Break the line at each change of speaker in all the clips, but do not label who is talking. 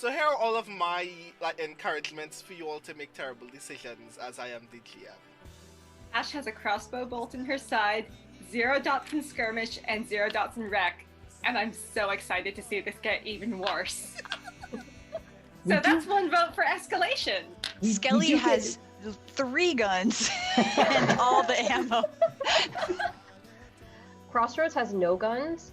So here are all of my encouragements for you all to make terrible decisions as I am the GM.
Ash has a crossbow bolt in her side, 0 dots in skirmish, and 0 dots in wreck. And I'm so excited to see this get even worse. So that's 1 vote for escalation.
Skelly has 3 guns and all the ammo.
Crossroads has no guns,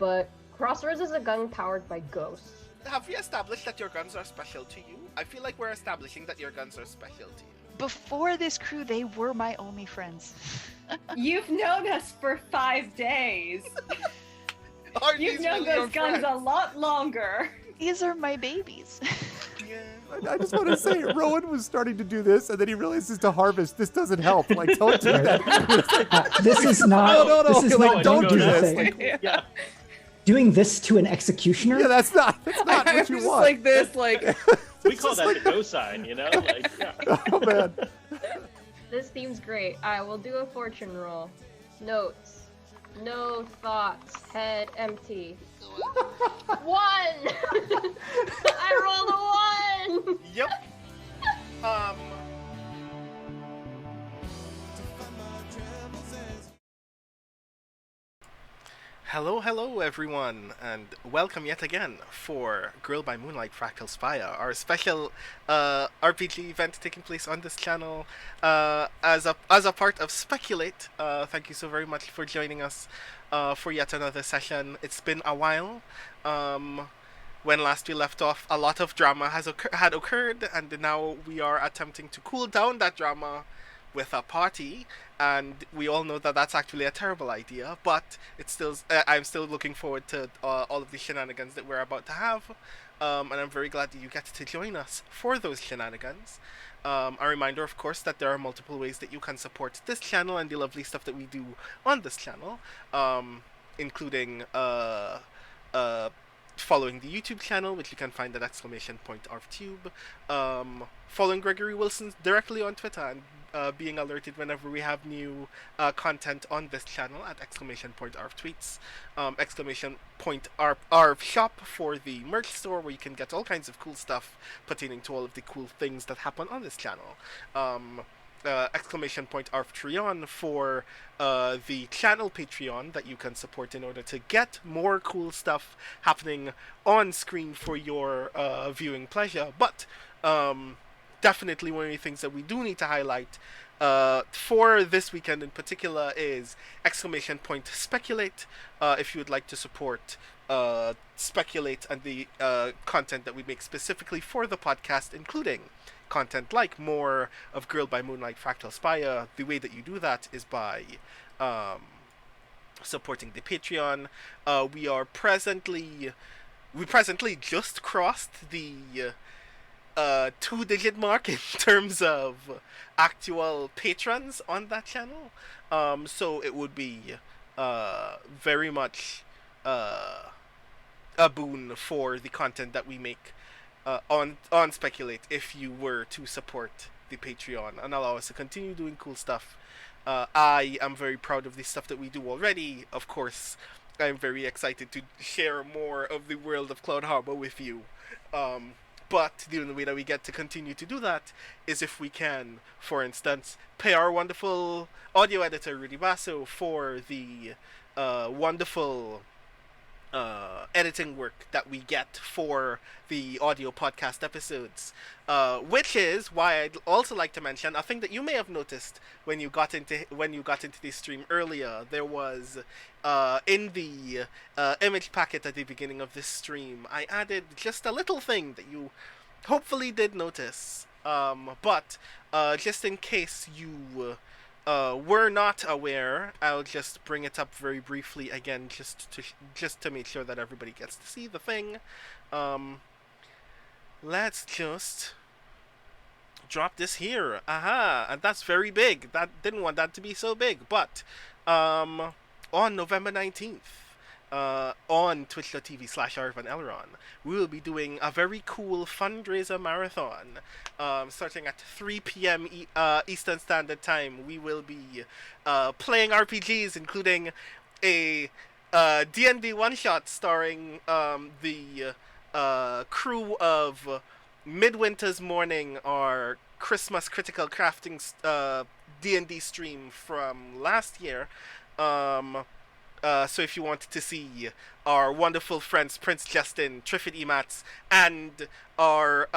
but Crossroads is a gun powered by ghosts.
Have we established that your guns are special to you? I feel like we're establishing that your guns are special to you.
Before this crew, they were my only friends.
You've known us for 5 days. You've known
really
those guns a lot longer.
These are my babies.
Yeah.
I just want to say, Rowan was starting to do this, and then he realizes to harvest. This doesn't help. Like, don't do that.
This is not.
No.
This is
Like,
not
don't
what
do
you
this.
think.
Yeah.
Doing this to an executioner?
Yeah, that's not what you
just
want.
like this, like
We call that the go sign, you know? Like, yeah.
Oh man.
This theme's great. I will do a fortune roll. Notes. No thoughts. Head empty. 1! I rolled a 1!
Yep. Hello everyone, and welcome yet again for Girl by Moonlight Fractal Spire, our special RPG event taking place on this channel as a part of Speculate. Thank you so very much for joining us for yet another session. It's been a while. When last we left off, a lot of drama had occurred, and now we are attempting to cool down that drama with a party, and we all know that that's actually a terrible idea, but it's still I'm still looking forward to all of the shenanigans that we're about to have, and I'm very glad that you get to join us for those shenanigans. A reminder, of course, that there are multiple ways that you can support this channel and the lovely stuff that we do on this channel, including following the YouTube channel, which you can find at !arftube, following Gregory Wilson directly on Twitter, and being alerted whenever we have new content on this channel at !arftweets, !arfshop for the merch store, where you can get all kinds of cool stuff pertaining to all of the cool things that happen on this channel. !arftreon for the channel Patreon that you can support in order to get more cool stuff happening on screen for your viewing pleasure. But definitely one of the things that we do need to highlight for this weekend in particular is !Speculate. If you would like to support Speculate and the content that we make specifically for the podcast, including content like more of Girl by Moonlight Fractal Spire, the way that you do that is by supporting the Patreon. We presently just crossed the 2-digit mark in terms of actual patrons on that channel. So it would be very much a boon for the content that we make on Speculate if you were to support the Patreon and allow us to continue doing cool stuff. I am very proud of the stuff that we do already. Of course, I'm very excited to share more of the world of Cloud Harbor with you. But the only way that we get to continue to do that is if we can, for instance, pay our wonderful audio editor, Rudy Basso, for the wonderful editing work that we get for the audio podcast episodes, which is why I'd also like to mention a thing that you may have noticed when you got into the stream earlier. There was in the image packet at the beginning of this stream, I added just a little thing that you hopefully did notice, but just in case you were not aware, I'll just bring it up very briefly again, just to make sure that everybody gets to see the thing. Let's just drop this here. Aha, and that's very big. Didn't want that to be so big, but on November 19th, on twitch.tv/RvanElron, we will be doing a very cool fundraiser marathon, starting at 3 p.m. Eastern Standard Time. We will be playing RPGs, including a D&D one-shot starring the crew of Midwinter's Morning, our Christmas critical crafting D&D stream from last year. So if you wanted to see our wonderful friends Prince Justin, Triffid Emats, and our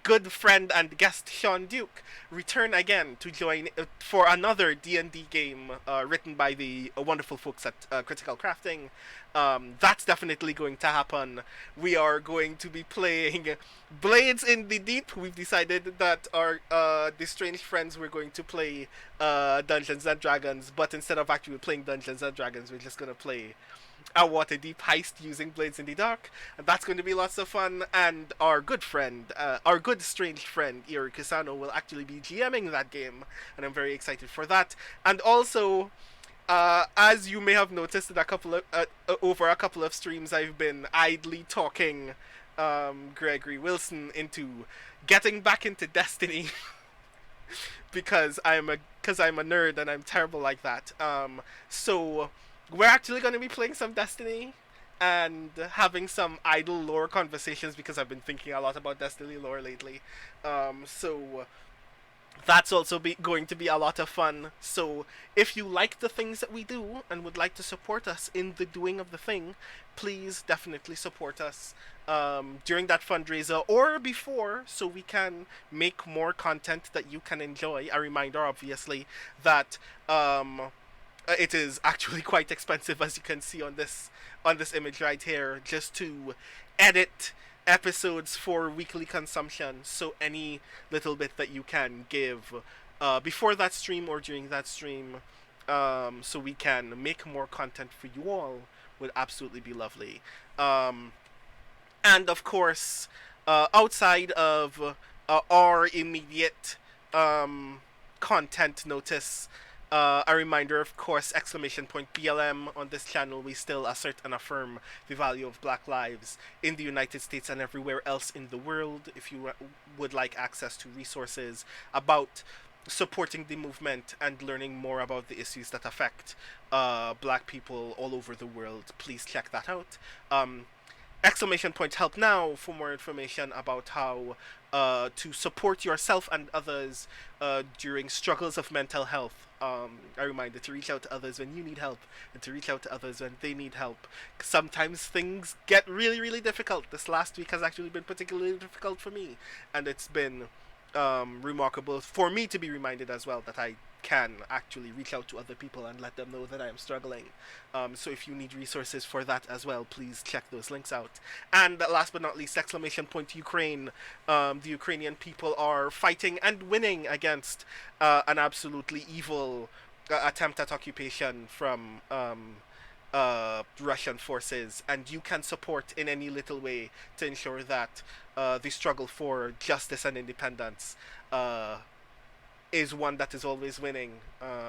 good friend and guest Sean Duke return again to join for another D&D game written by the wonderful folks at Critical Crafting, that's definitely going to happen. We are going to be playing Blades in the Deep. We've decided that our the strange friends were going to play Dungeons and Dragons, but instead of actually playing Dungeons and Dragons, we're just gonna play a Waterdeep heist using Blades in the Dark, and that's going to be lots of fun. And our good friend, our good strange friend Iori Kusano will actually be GMing that game, and I'm very excited for that. And also, as you may have noticed in a couple of over a couple of streams, I've been idly talking Gregory Wilson into getting back into Destiny because I'm a nerd and I'm terrible like that. So we're actually going to be playing some Destiny and having some idle lore conversations because I've been thinking a lot about Destiny lore lately. So that's also going to be a lot of fun. So if you like the things that we do and would like to support us in the doing of the thing, please definitely support us during that fundraiser or before, so we can make more content that you can enjoy. A reminder, obviously, that it is actually quite expensive, as you can see on this image right here, just to edit episodes for weekly consumption. So any little bit that you can give before that stream or during that stream, so we can make more content for you all, would absolutely be lovely. And of course, outside of our immediate content notice, a reminder, of course, !BLM on this channel. We still assert and affirm the value of Black lives in the United States and everywhere else in the world. If you would like access to resources about supporting the movement and learning more about the issues that affect Black people all over the world, please check that out. !Help now for more information about how to support yourself and others during struggles of mental health. A reminder to reach out to others when you need help and to reach out to others when they need help. Sometimes things get really, really difficult. This last week has actually been particularly difficult for me, and it's been remarkable for me to be reminded as well that I can actually reach out to other people and let them know that I am struggling. So if you need resources for that as well, please check those links out. And last but not least, Ukraine. The Ukrainian people are fighting and winning against an absolutely evil attempt at occupation from Russian forces, and you can support in any little way to ensure that the struggle for justice and independence is one that is always winning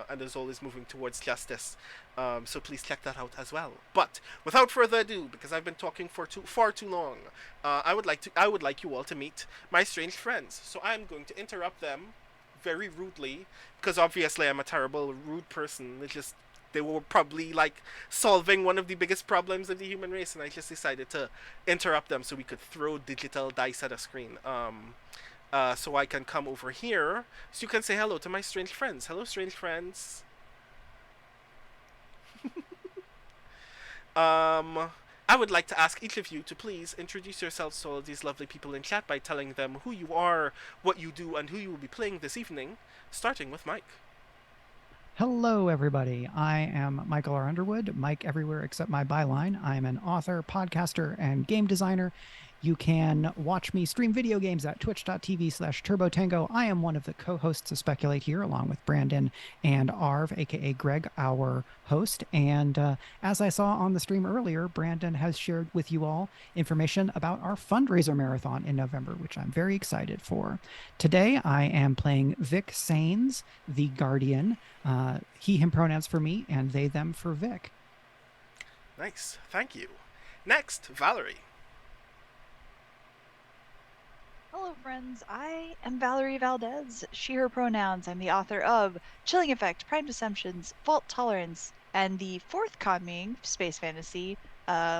and is always moving towards justice. So please check that out as well. But without further ado, because I've been talking for far too long, I would like you all to meet my strange friends. So I'm going to interrupt them very rudely, because obviously I'm a terrible rude person. They were probably like solving one of the biggest problems of the human race, and I just decided to interrupt them so we could throw digital dice at a screen. So I can come over here so you can say hello to my strange friends. Hello, strange friends. I would like to ask each of you to please introduce yourselves to all of these lovely people in chat by telling them who you are, what you do, and who you will be playing this evening, starting with Mike.
Hello, everybody. I am Michael R. Underwood, Mike everywhere except my byline. I'm an author, podcaster, and game designer. You can watch me stream video games at twitch.tv/turbotango. I am one of the co-hosts of Speculate here, along with Brandon and Arv, aka Greg, our host. And as I saw on the stream earlier, Brandon has shared with you all information about our fundraiser marathon in November, which I'm very excited for. Today, I am playing Vic Sains, the Guardian. He, him pronouns for me, and they, them for Vic.
Nice. Thank you. Next, Valerie.
Hello, friends. I am Valerie Valdes, she, her pronouns. I'm the author of Chilling Effect, Primed Assumptions, Fault Tolerance, and the forthcoming space fantasy,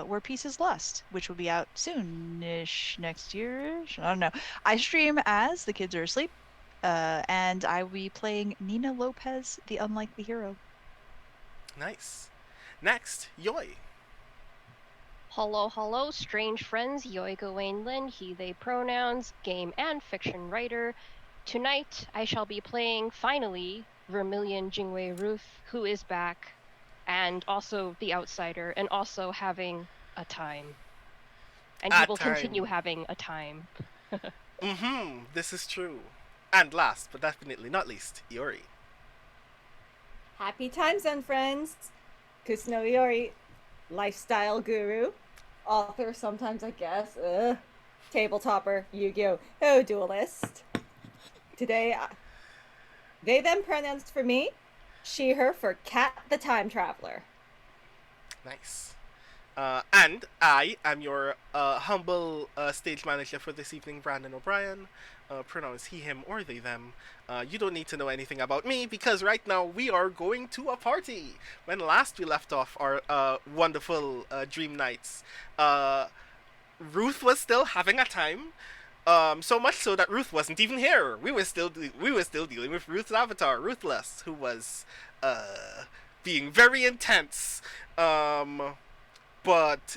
Where Peace is Lust, which will be out soon-ish, next year-ish. I don't know. I stream as the kids are asleep, and I will be playing Nina Lopez, the unlikely hero.
Nice. Next, Jeoi.
Hello, strange friends, Jeoi Gawain Lin, he, they pronouns, game and fiction writer. Tonight, I shall be playing, finally, Vermilion Jingwei Ruth, who is back, and also the outsider, and also having a time. And he will continue having a time.
This is true. And last, but definitely not least, Iori.
Happy times then, friends. Kusano Iori, lifestyle guru, author sometimes, I guess, tabletopper, Yu-Gi-Oh! Duelist. Today, they them pronouns for me, she, her for Cat the Time Traveler.
Nice. And I am your humble stage manager for this evening, Brandon O'Brien. Pronouns he, him, or they, them. You don't need to know anything about me because right now we are going to a party. When last we left off our wonderful dream nights, Ruth was still having a time. So much so that Ruth wasn't even here. We were still dealing with Ruth's avatar, Ruthless, who was being very intense. But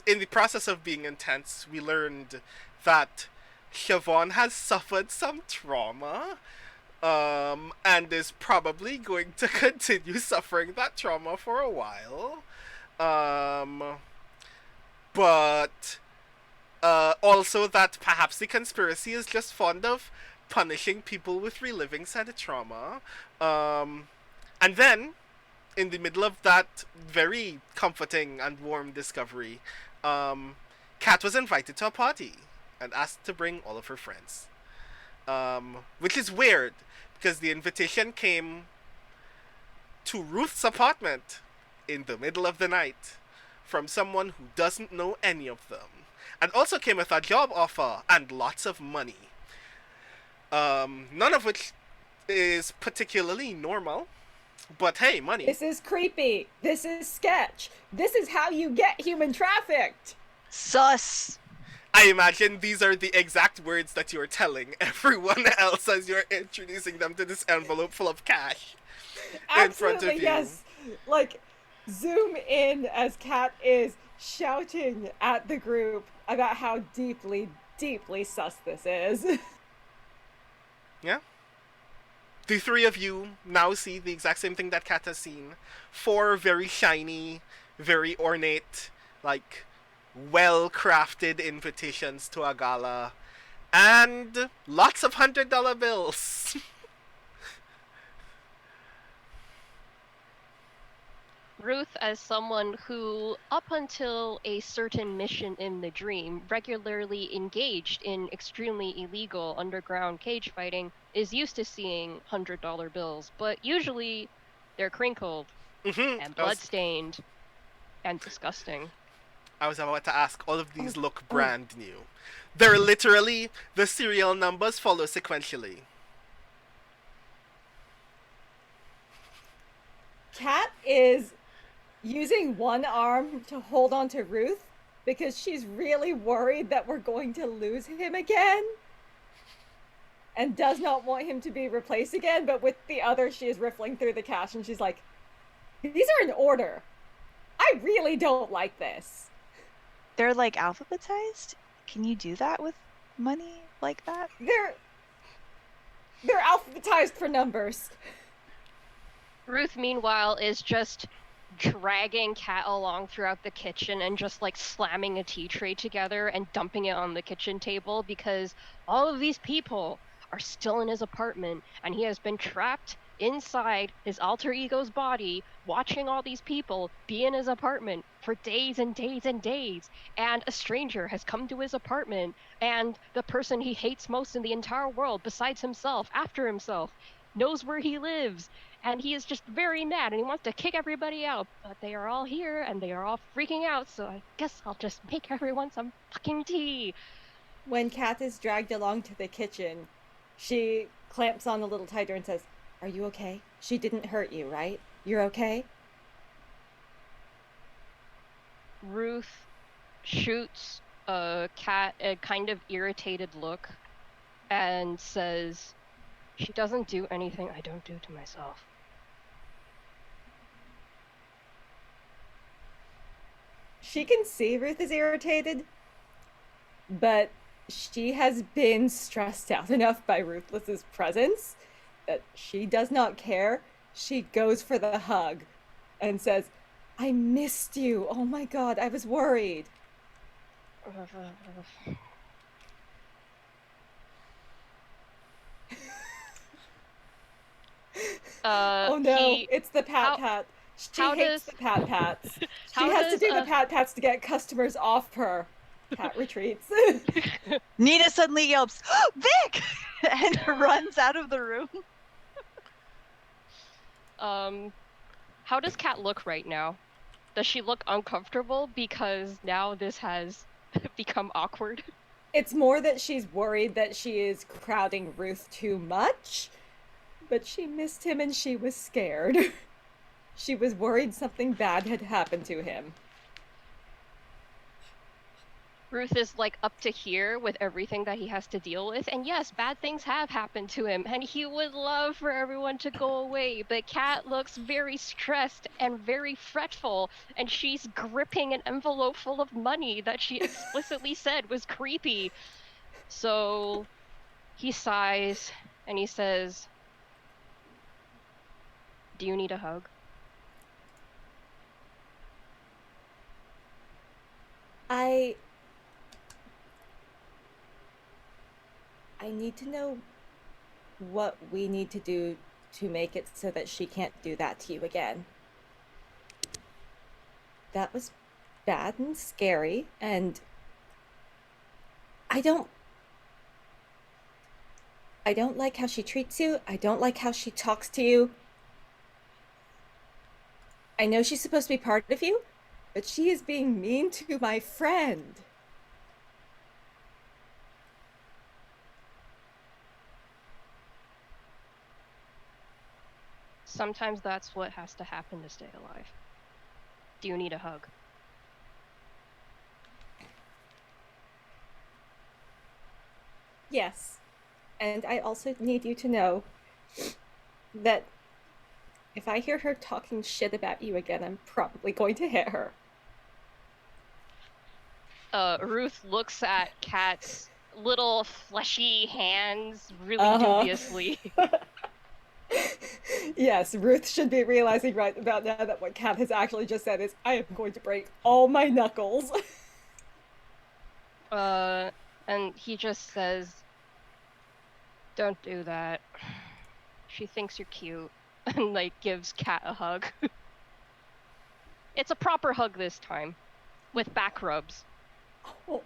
in the process of being intense, we learned that Siobhan has suffered some trauma, and is probably going to continue suffering that trauma for a while. But also that perhaps the conspiracy is just fond of punishing people with reliving said trauma. And then, in the middle of that very comforting and warm discovery, Kat was invited to a party and asked to bring all of her friends. Which is weird, because the invitation came to Ruth's apartment in the middle of the night from someone who doesn't know any of them, and also came with a job offer and lots of money. None of which is particularly normal. But hey, money.
This is creepy. This is sketch. This is how you get human trafficked.
Sus.
I imagine these are the exact words that you're telling everyone else as you're introducing them to this envelope full of cash in front of you.
Yes. Like, zoom in as Kat is shouting at the group about how deeply, deeply sus this is.
Yeah. The three of you now see the exact same thing that Kat has seen. 4 very shiny, very ornate, like, well-crafted invitations to a gala. And lots of $100 bills.
Ruth, as someone who, up until a certain mission in the dream, regularly engaged in extremely illegal underground cage fighting, is used to seeing $100 bills, but usually they're crinkled and bloodstained and disgusting.
I was about to ask, all of these look brand new. They're literally, the serial numbers follow sequentially.
Kat is using one arm to hold on to Ruth because she's really worried that we're going to lose him again and does not want him to be replaced again, but with the other she is riffling through the cash and she's like, these are in order. I really don't like this.
They're like alphabetized? Can you do that with money like that?
They're alphabetized for numbers.
Ruth, meanwhile, is just dragging Kat along throughout the kitchen and just like slamming a tea tray together and dumping it on the kitchen table because all of these people are still in his apartment and he has been trapped inside his alter ego's body watching all these people be in his apartment for days and days and days, and a stranger has come to his apartment and the person he hates most in the entire world besides himself, after himself, knows where he lives. And he is just very mad, and he wants to kick everybody out. But they are all here, and they are all freaking out, so I guess I'll just make everyone some fucking tea.
When Kat is dragged along to the kitchen, she clamps on a little tighter and says, "Are you okay? She didn't hurt you, right? You're okay?"
Ruth shoots Cat a kind of irritated look and says, "She doesn't do anything I don't do to myself."
She can see Ruth is irritated, but she has been stressed out enough by Ruthless's presence that she does not care. She goes for the hug and says, "I missed you. Oh my god, I was worried." Oh no, it's the pat. She hates the pat-pats. She has to do the pat-pats to get customers off her. Cat retreats.
Nina suddenly yelps, "Vic!" and runs out of the room.
How does Cat look right now? Does she look uncomfortable because now this has become awkward?
It's more that she's worried that she is crowding Ruth too much, but she missed him and she was scared. She was worried something bad had happened to him.
Ruth is like up to here with everything that he has to deal with, and yes, bad things have happened to him, and he would love for everyone to go away, but Cat looks very stressed and very fretful, and she's gripping an envelope full of money that she explicitly said was creepy. So he sighs and he says, "Do you need a hug?"
I need to know what we need to do to make it so that she can't do that to you again. That was bad and scary, and I don't like how she treats you. I don't like how she talks to you. I know she's supposed to be part of you, but she is being mean to my friend.
Sometimes that's what has to happen to stay alive. Do you need a hug?
Yes. And I also need you to know that if I hear her talking shit about you again, I'm probably going to hit her.
Ruth looks at Cat's little fleshy hands really dubiously.
Yes, Ruth should be realizing right about now that what Cat has actually just said is, "I am going to break all my knuckles."
And he just says, "Don't do that. She thinks you're cute." And, like, gives Cat a hug. It's a proper hug this time, with back rubs.
Oh.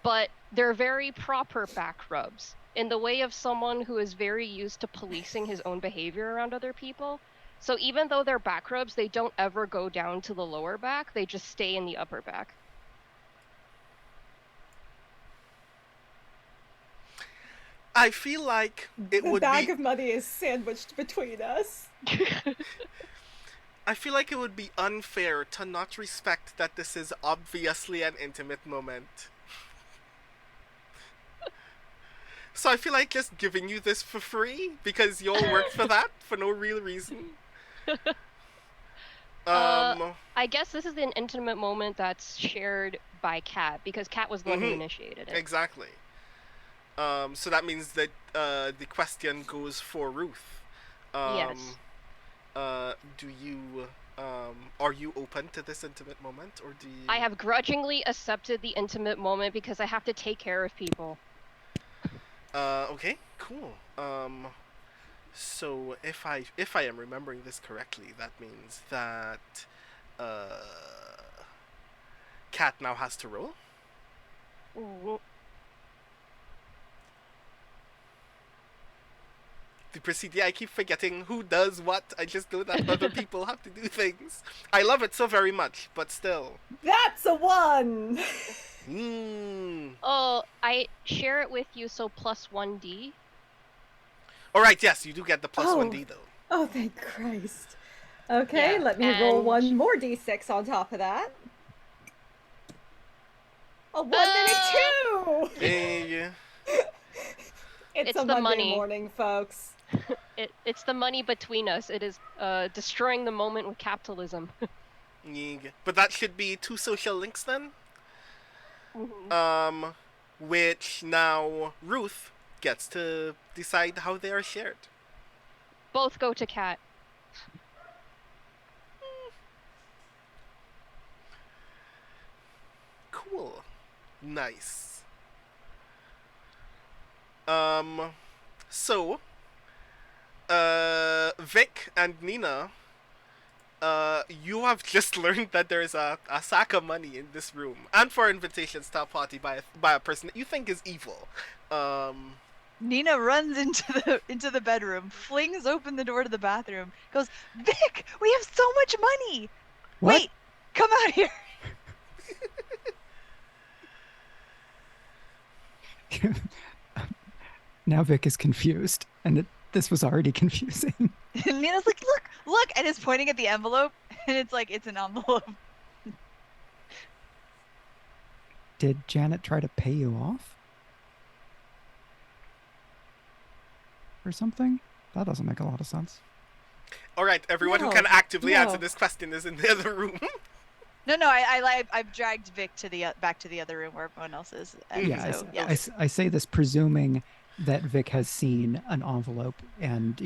But they're very proper back rubs, in the way of someone who is very used to policing his own behavior around other people. So even though they're back rubs, they don't ever go down to the lower back, they just stay in the upper back.
I feel like it would be...
The bag of money is sandwiched between us.
I feel like it would be unfair to not respect that this is obviously an intimate moment. So I feel like just giving you this for free, because you all worked for that, for no real reason.
I guess this is an intimate moment that's shared by Cat, because Cat was the one who initiated it.
Exactly. So that means that the question goes for Ruth.
Yes.
Do you are you open to this intimate moment, or do you...
I have grudgingly accepted the intimate moment because I have to take care of people.
Okay, cool. So if I am remembering this correctly, that means that Cat now has to roll.
Ooh.
The procedure, I keep forgetting who does what. I just know that other people have to do things. I love it so very much, but still.
That's a 1!
Oh, I share it with you, so plus 1d.
Alright, yes, you do get the plus 1d though.
Oh, thank Christ. Okay,
Yeah,
let me roll one more d6 on top of that. A 1 minute 2!
Hey.
It's a
the
Monday
money.
morning, folks.
It's the money between us. It is destroying the moment with capitalism.
But that should be 2 social links then. Which now Ruth gets to decide how they are shared.
Both go to Cat.
Cool. Nice. So, Vic and Nina, you have just learned that there is a sack of money in this room, and for invitations to a party by a person that you think is evil.
Nina runs into the bedroom, flings open the door to the bathroom, goes, Vic, we have so much money.
What?
Wait, come out here.
Now Vic is confused, and this was already confusing.
And Nina's like, look, and is pointing at the envelope, and it's like, it's an envelope.
Did Janet try to pay you off? Or something? That doesn't make a lot of sense.
All right, everyone who
No,
can actively
no.
answer this question is in the other room.
No, I've dragged Vic back to the other room where everyone else is. And
Yeah,
so,
I say this presuming that Vic has seen an envelope and,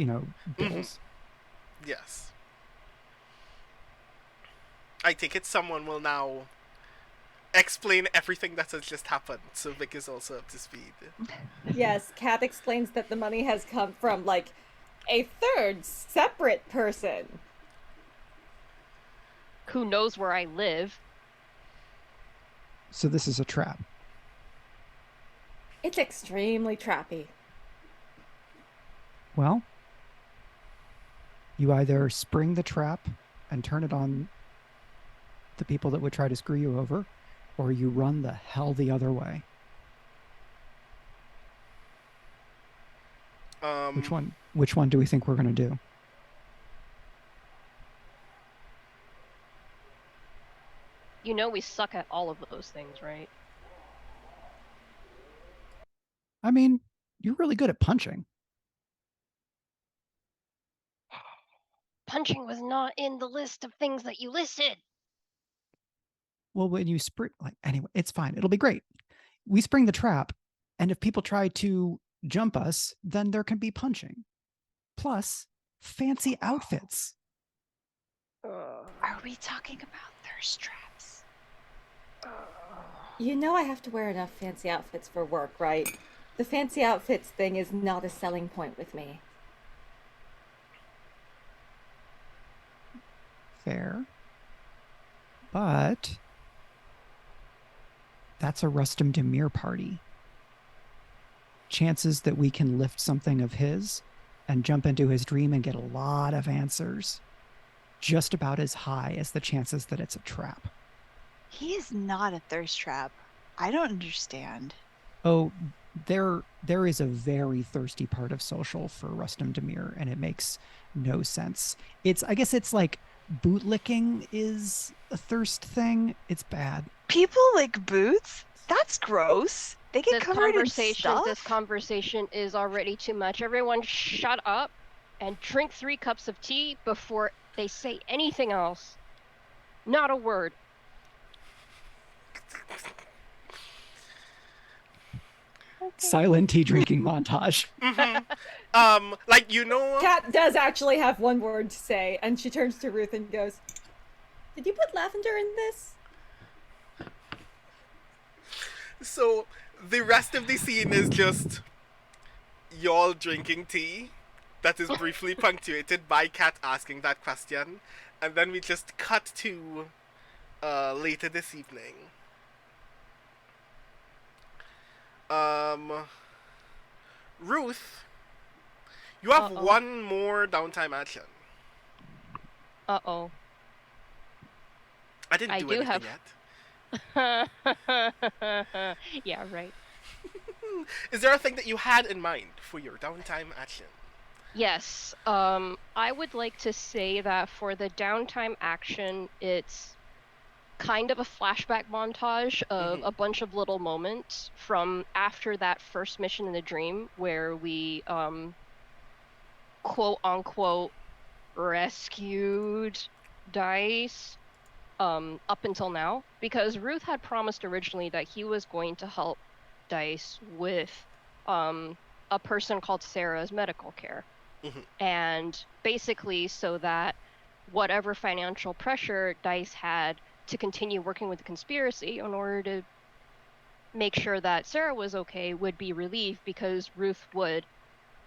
bills.
Yes. I take it someone will now explain everything that has just happened, so Vic is also up to speed.
Yes, Kat explains that the money has come from, like, a third separate person.
Who knows where I live?
So this is a trap.
It's extremely trappy.
Well, you either spring the trap and turn it on the people that would try to screw you over, or you run the hell the other way. Which one do we think we're going to do?
You know we suck at all of those things, right?
I mean, you're really good at punching.
Punching was not in the list of things that you listed.
Well, when you spring, anyway, it's fine. It'll be great. We spring the trap, and if people try to jump us, then there can be punching. Plus, fancy outfits.
Are we talking about thirst traps?
You know I have to wear enough fancy outfits for work, right? The fancy outfits thing is not a selling point with me.
Fair. But that's a Rustum Demir party. Chances that we can lift something of his and jump into his dream and get a lot of answers, just about as high as the chances that it's a trap.
He is not a thirst trap. I don't understand.
Oh, there is a very thirsty part of social for Rustum Demir, and it makes no sense. I guess it's like bootlicking is a thirst thing. It's bad.
People like boots? That's gross. They get covered in stuff.
This conversation is already too much. Everyone shut up and drink 3 cups of tea before they say anything else. Not a word.
Silent tea drinking montage.
Kat does actually have one word to say, and she turns to Ruth and goes, "Did you put lavender in this?"
So the rest of the scene is just y'all drinking tea that is briefly punctuated by Kat asking that question, and then we just cut to later this evening. Ruth, you have one more downtime action.
Uh-oh.
I didn't do anything yet.
Yeah, right.
Is there a thing that you had in mind for your downtime action?
Yes. I would like to say that for the downtime action, it's kind of a flashback montage of a bunch of little moments from after that first mission in the dream where we quote unquote rescued Dice up until now, because Ruth had promised originally that he was going to help Dice with a person called Sarah's medical care. And basically so that whatever financial pressure Dice had to continue working with the conspiracy in order to make sure that Sarah was okay would be relieved, because Ruth would,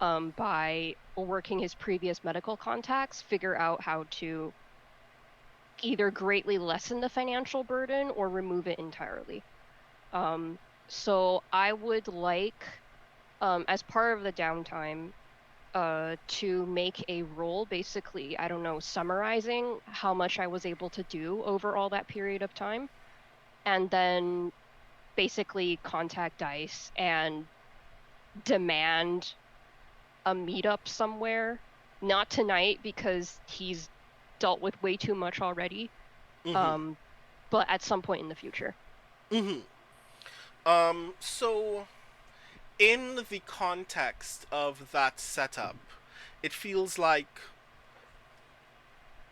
by working his previous medical contacts, figure out how to either greatly lessen the financial burden or remove it entirely. So I would like, as part of the downtime, to make a roll, basically, I don't know, summarizing how much I was able to do over all that period of time, and then basically contact Dice and demand a meetup somewhere. Not tonight, because he's dealt with way too much already, but at some point in the future.
So in the context of that setup, it feels like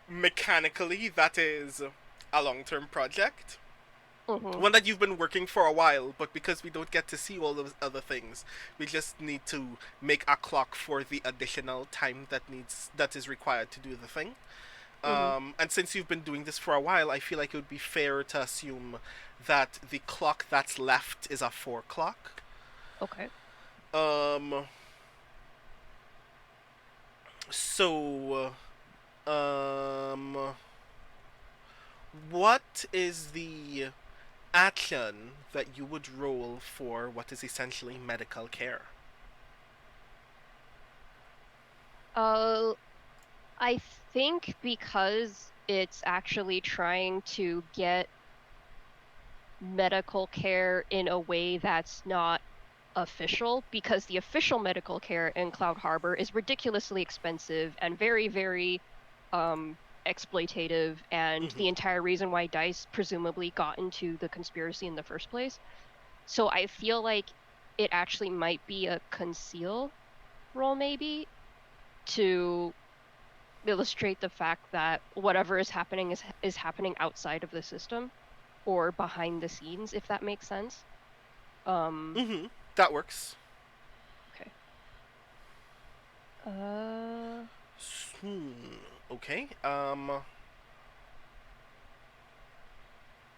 mechanically that is a long-term project. One that you've been working for a while, but because we don't get to see all those other things, we just need to make a clock for the additional time that is required to do the thing. And since you've been doing this for a while, I feel like it would be fair to assume that the clock that's left is a 4 clock.
Okay.
So, what is the action that you would roll for what is essentially medical care?
I think because it's actually trying to get medical care in a way that's not official, because the official medical care in Cloud Harbor is ridiculously expensive and very, very exploitative, and the entire reason why Dice presumably got into the conspiracy in the first place. So I feel like it actually might be a conceal roll, maybe, to illustrate the fact that whatever is happening is happening outside of the system or behind the scenes, if that makes sense.
That works.
Okay.
Okay.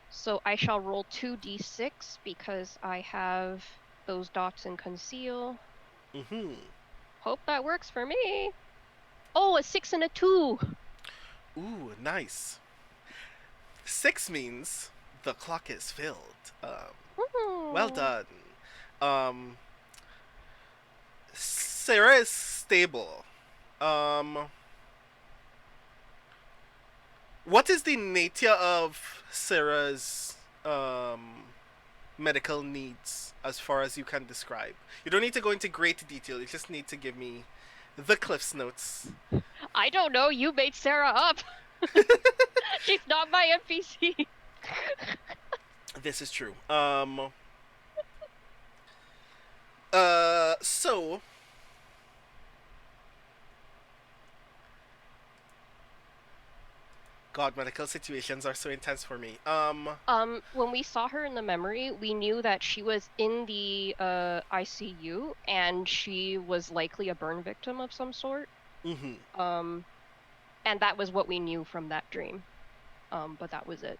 So I shall roll 2d6 because I have those dots in conceal. Hope that works for me. Oh, a 6 and a 2.
Ooh, nice. 6 means the clock is filled. Well done. Sarah is stable. What is the nature of Sarah's medical needs as far as you can describe? You don't need to go into great detail. You just need to give me the Cliff's Notes.
I don't know. You made Sarah up. She's not my NPC.
This is true. So God, medical situations are so intense for me.
When we saw her in the memory, we knew that she was in the ICU and she was likely a burn victim of some sort. And that was what we knew from that dream. But that was it.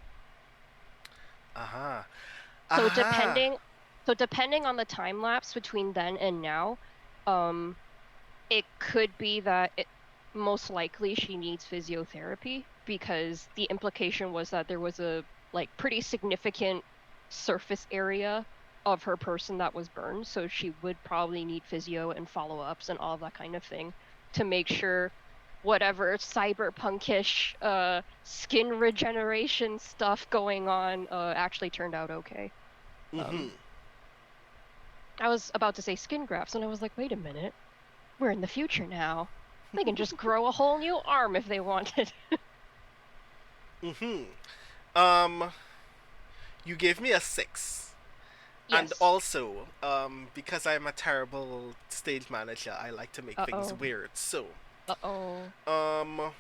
So depending on the time lapse between then and now, it could be that most likely she needs physiotherapy, because the implication was that there was a pretty significant surface area of her person that was burned, so she would probably need physio and follow-ups and all that kind of thing to make sure whatever cyberpunkish skin regeneration stuff going on actually turned out okay. I was about to say skin grafts, and I was like, wait a minute, we're in the future now. They can just grow a whole new arm if they wanted.
You gave me a 6.
Yes.
And also, because I'm a terrible stage manager, I like to make things
Uh-oh.
weird. So,
Uh-oh.
um,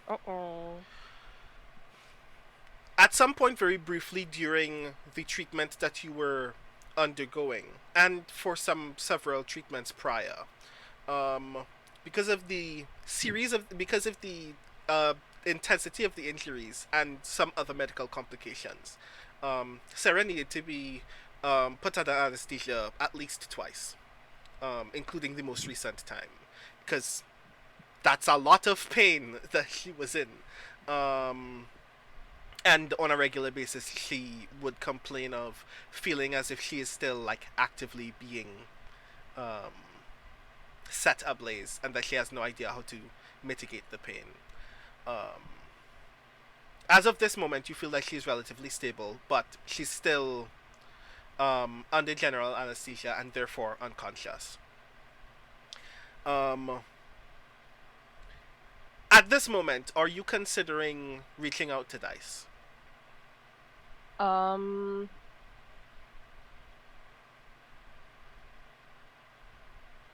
Uh-oh.
at some point, very briefly during the treatment that you were undergoing, and for several treatments prior, um, because of the uh, intensity of the injuries and some other medical complications, Sarah needed to be put under anesthesia at least twice, including the most recent time, because that's a lot of pain that she was in. And on a regular basis, she would complain of feeling as if she is still like actively being um, set ablaze, and that she has no idea how to mitigate the pain. Um, as of this moment, you feel like she's relatively stable, but she's still under general anesthesia and therefore unconscious. At this moment, are you considering reaching out to Dice?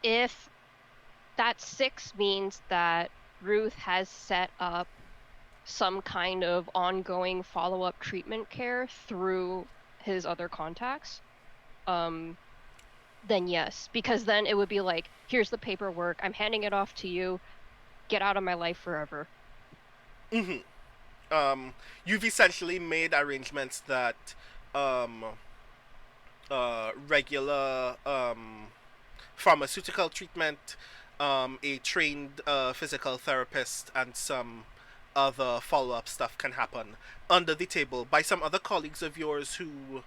If that 6 means that Ruth has set up some kind of ongoing follow-up treatment care through his other contacts, then yes, because then it would be like, here's the paperwork, I'm handing it off to you, get out of my life forever.
You've essentially made arrangements that regular pharmaceutical treatment, a trained physical therapist, and some other follow-up stuff can happen under the table by some other colleagues of yours who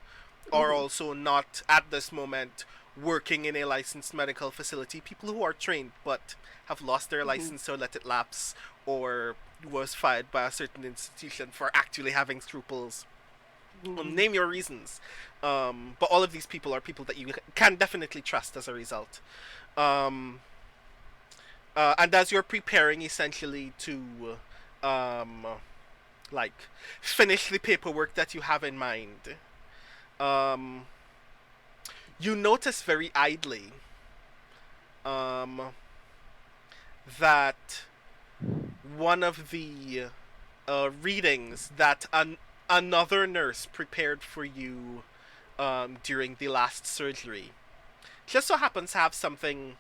are also not at this moment working in a licensed medical facility, people who are trained but have lost their license or let it lapse, or was fired by a certain institution for actually having scruples. Name your reasons. But all of these people are people that you can definitely trust as a result. And as you're preparing essentially to like finish the paperwork that you have in mind, you notice very idly that one of the readings that another nurse prepared for you during the last surgery just so happens to have something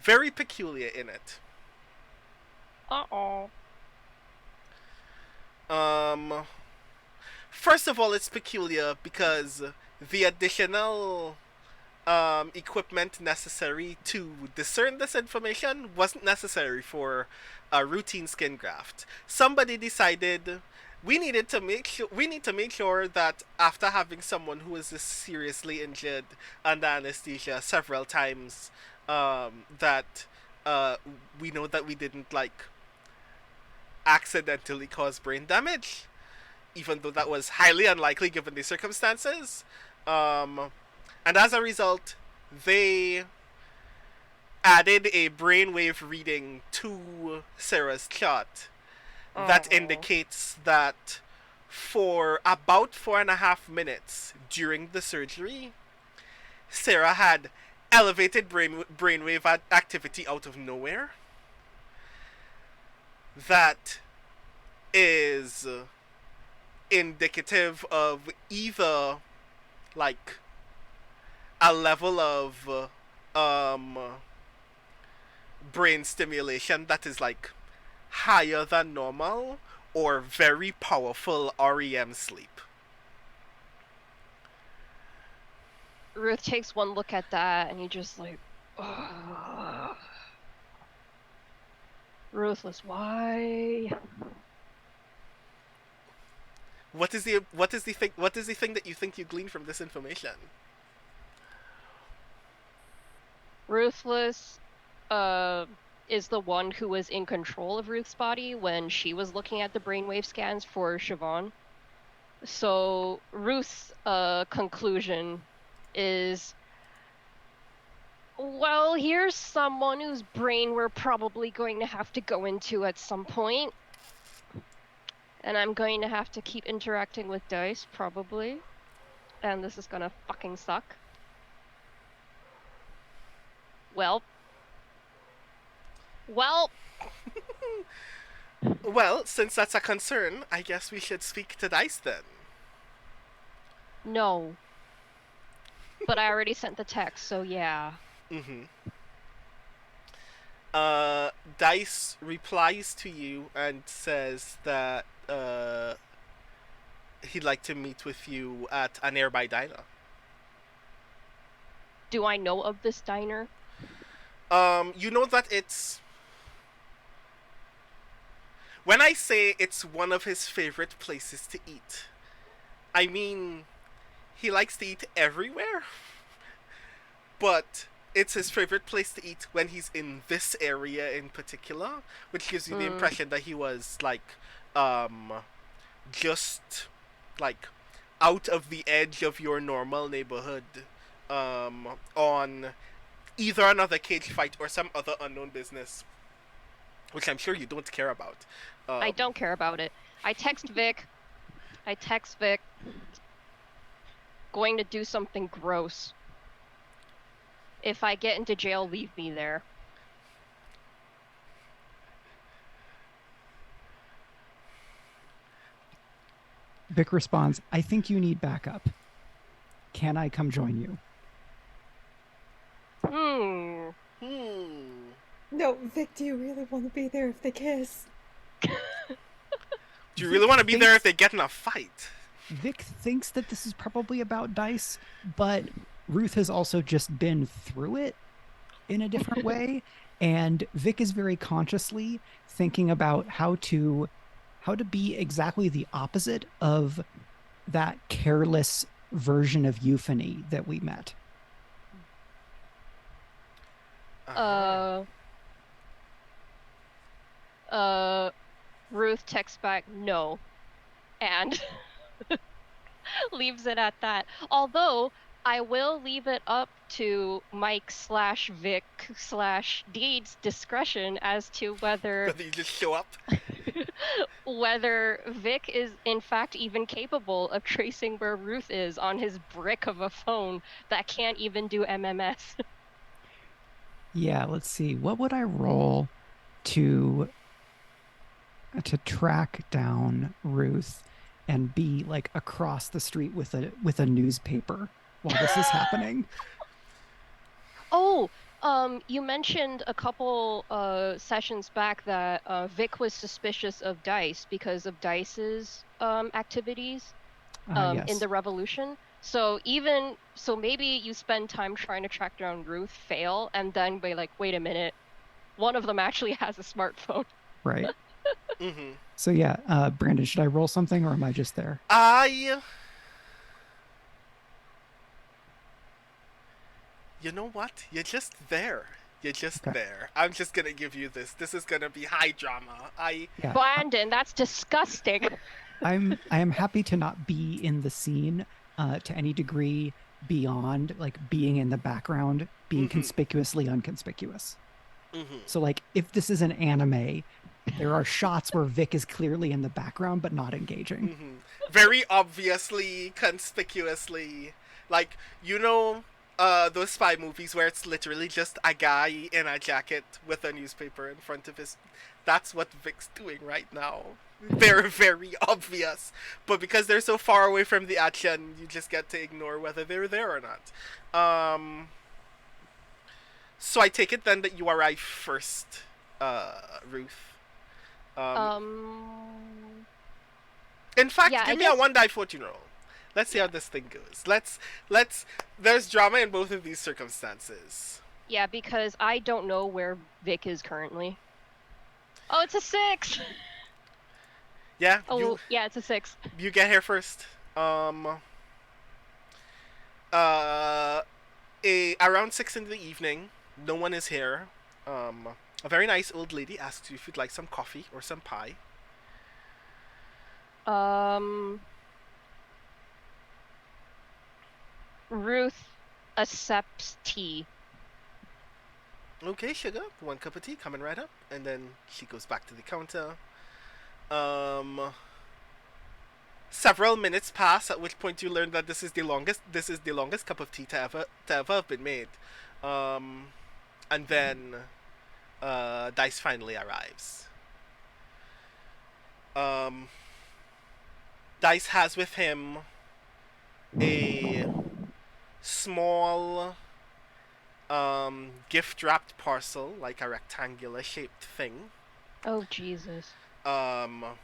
very peculiar in it.
Uh-oh.
First of all, it's peculiar because the additional equipment necessary to discern this information wasn't necessary for a routine skin graft. Somebody decided we need to make sure that after having someone who is this seriously injured under anesthesia several times, that we know that we didn't like accidentally cause brain damage, even though that was highly unlikely given the circumstances. And as a result, they added a brainwave reading to Sarah's chart that indicates that for about 4.5 minutes during the surgery, Sarah had elevated brainwave activity out of nowhere. That is indicative of either like a level of brain stimulation that is like higher than normal, or very powerful REM sleep.
Ruth takes one look at that and he just like, ugh. Ruthless, why?
What is the thing that you think you glean from this information?
Ruthless is the one who was in control of Ruth's body when she was looking at the brainwave scans for Siobhan. So Ruth's conclusion is, well, here's someone whose brain we're probably going to have to go into at some point. And I'm going to have to keep interacting with Dice, probably. and this is gonna fucking suck. Well.
Well, since that's a concern, I guess we should speak to Dice then.
No. But I already sent the text, so yeah.
Mm-hmm. Dice replies to you and says that he'd like to meet with you at a nearby diner.
Do I know of this diner?
You know that it's... When I say it's one of his favorite places to eat, I mean he likes to eat everywhere, but it's his favorite place to eat when he's in this area in particular, which gives you the impression that he was like just like out of the edge of your normal neighborhood, on either another cage fight or some other unknown business, which I'm sure you don't care about.
I don't care about it. I text Vic. Going to do something gross. If I get into jail, leave me there.
Vic responds, I think you need backup. Can I come join you?
No, Vic, do you really want to be there if they kiss?
Do you really want to be there if they get in a fight?
Vic thinks that this is probably about Dice, but Ruth has also just been through it in a different way, and Vic is very consciously thinking about how to be exactly the opposite of that careless version of euphony that we met.
Ruth texts back, no. And leaves it at that. Although, I will leave it up to Mike/Vic/Deed's discretion as to whether
you just show up.
whether Vic is in fact even capable of tracing where Ruth is on his brick of a phone that can't even do MMS.
Yeah, let's see. What would I roll to track down Ruth and be like across the street with a newspaper while this is happening?
Oh, you mentioned a couple sessions back that Vic was suspicious of Dice because of Dice's activities
Yes.
in the revolution. So maybe you spend time trying to track down Ruth, fail, and then be like, wait a minute, one of them actually has a smartphone.
Right.
Mm-hmm.
So yeah, Brandon, should I roll something or am I just there?
You know what? You're just there. You're just
Okay.
there. I'm just gonna give you this. This is gonna be high drama.
Yeah.
Brandon, that's disgusting.
I am happy to not be in the scene to any degree beyond like being in the background, being conspicuously unconspicuous. So like if this is an anime, there are shots where Vic is clearly in the background but not engaging.
Very obviously, conspicuously, like, you know, those spy movies where it's literally just a guy in a jacket with a newspaper in front of his... That's what Vic's doing right now. They're very obvious, but because they're so far away from the action, you just get to ignore whether they're there or not. So I take it then that you arrive first, Ruth. In fact,
Yeah,
give me a 1 die fortune roll. Let's see how this thing goes. Let's. There's drama in both of these circumstances.
Yeah, because I don't know where Vic is currently. Oh, it's a 6.
Yeah.
Oh, yeah, it's a 6.
You get here first. Around 6 in the evening, no one is here. A very nice old lady asks you if you'd like some coffee or some pie.
Ruth accepts tea.
Okay, sugar. 1 cup of tea coming right up. And then she goes back to the counter. Several minutes pass, at which point you learn that this is the longest cup of tea to ever have been made. Um, and then Dice finally arrives. Dice has with him a small gift wrapped parcel, like a rectangular shaped thing.
Oh, Jesus.
And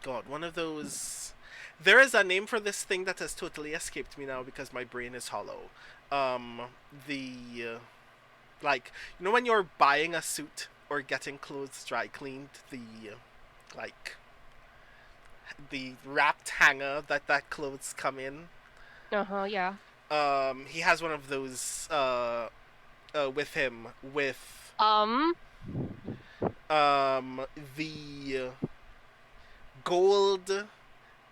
God, one of those. There is a name for this thing that has totally escaped me now because my brain is hollow. The like, you know when you're buying a suit or getting clothes dry cleaned, like the wrapped hanger that clothes come in.
Yeah.
He has one of those with him with the gold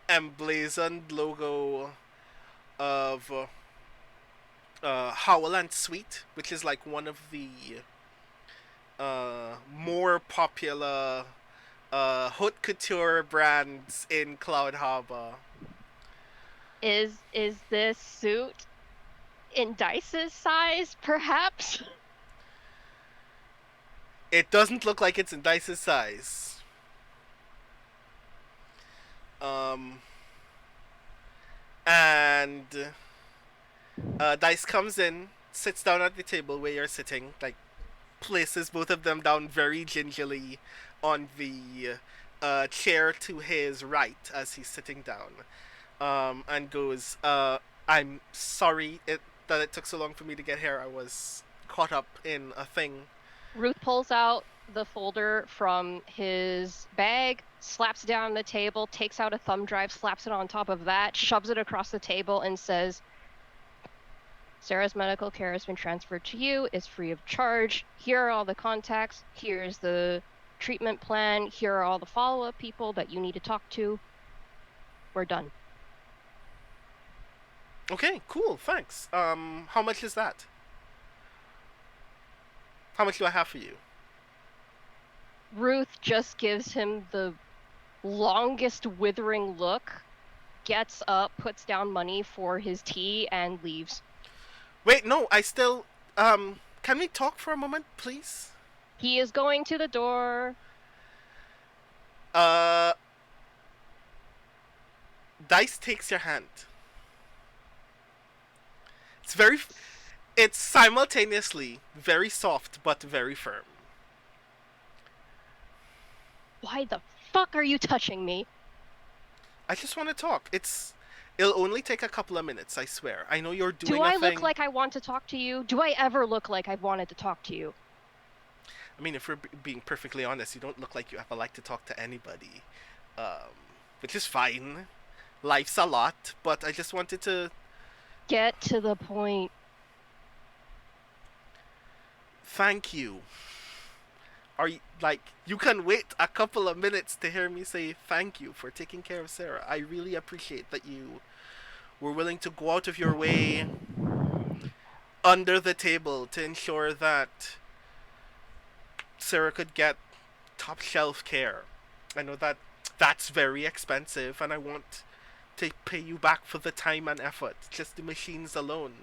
emblazoned logo of Howl and Sweet, which is like one of the more popular haute couture brands in Cloud Harbor.
Is this suit in Dice's size, perhaps?
It doesn't look like it's in Dice's size. And Dice comes in, sits down at the table where you're sitting, like places both of them down very gingerly on the chair to his right as he's sitting down, and goes, "I'm sorry that it took so long for me to get here. I was caught up in a thing."
Ruth pulls out the folder from his bag, slaps it down on the table, takes out a thumb drive, slaps it on top of that, shoves it across the table, and says, "Sarah's medical care has been transferred to you. It's free of charge. Here are all the contacts. Here's the treatment plan. Here are all the follow-up people that you need to talk to. We're done."
Okay, cool, thanks. How much is that? How much do I have for you?
Ruth just gives him the longest withering look, gets up, puts down money for his tea, and leaves.
Wait, no, I still... can we talk for a moment, please?
He is going to the door.
Dice takes your hand. It's simultaneously very soft but very firm.
Why the fuck are you touching me?
I just want to talk. It'll only take a couple of minutes, I swear. I know you're doing
Do I
a thing.
look like I want to talk to you? Do I ever look like I've wanted to talk to you?
I mean, if we're being perfectly honest, you don't look like you ever like to talk to anybody. Which is fine. Life's a lot, but I just wanted to...
Get to the point.
Thank you. You can wait a couple of minutes to hear me say thank you for taking care of Sarah. I really appreciate that you were willing to go out of your way under the table to ensure that Sarah could get top shelf care. I know that that's very expensive, and I want to pay you back for the time and effort. Just the machines alone.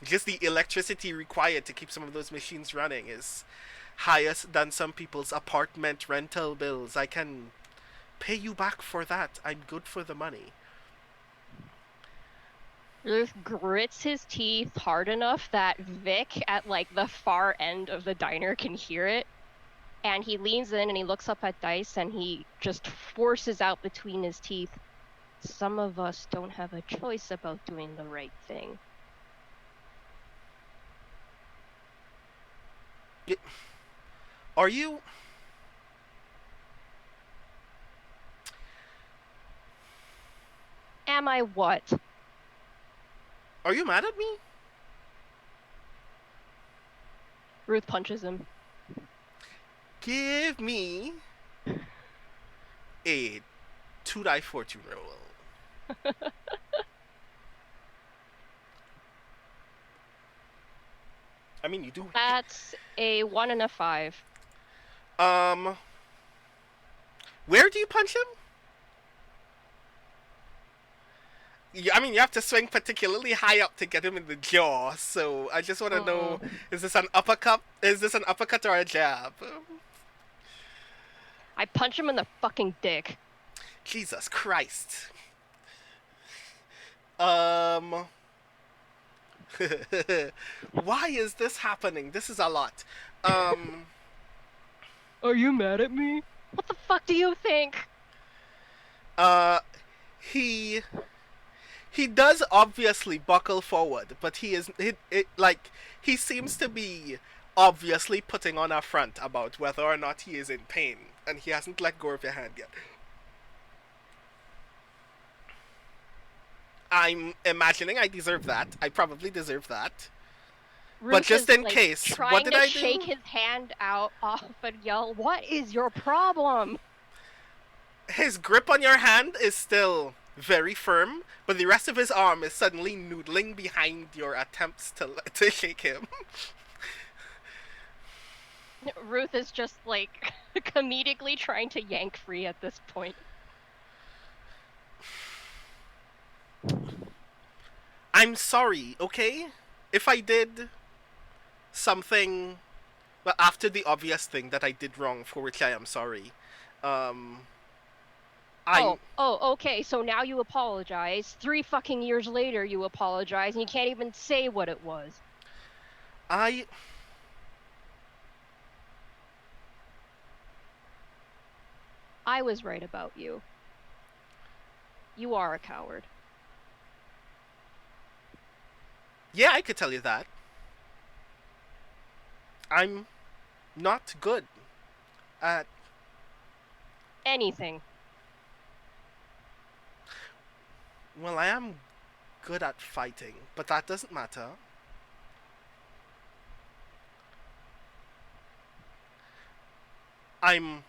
Just the electricity required to keep some of those machines running is higher than some people's apartment rental bills. I can pay you back for that. I'm good for the money.
Ruth grits his teeth hard enough that Vic at like the far end of the diner can hear it. And he leans in and he looks up at Dice and he just forces out between his teeth, "Some of us don't have a choice about doing the right thing."
Are you...
Am I what?
Are you mad at me?
Ruth punches him.
Give me a 2-die fortune roll. I mean, you do.
That's a 1 and a 5.
Where do you punch him? I mean, you have to swing particularly high up to get him in the jaw. So I just want to know: is this an uppercut? Is this an uppercut or a jab?
I punch him in the fucking dick.
Jesus Christ. Why is this happening? This is a lot.
Are you mad at me? What the fuck do you think?
He does obviously buckle forward, but he seems to be obviously putting on a front about whether or not he is in pain, and he hasn't let go of your hand yet. I'm imagining I deserve that. I probably deserve that.
Ruth
but just
is,
in case,
trying
what did
to
I do?
shake his hand out off and yell, "What is your problem?"
His grip on your hand is still very firm, but the rest of his arm is suddenly noodling behind your attempts to shake him.
Ruth is just comedically trying to yank free at this point.
I'm sorry, okay? If I did something, well, after the obvious thing that I did wrong, for which I am sorry,
okay, so now you apologize. 3 fucking years later you apologize, and you can't even say what it was.
I
was right about you. You are a coward.
Yeah, I could tell you that. I'm not good at
anything.
Well, I am good at fighting, but that doesn't matter. I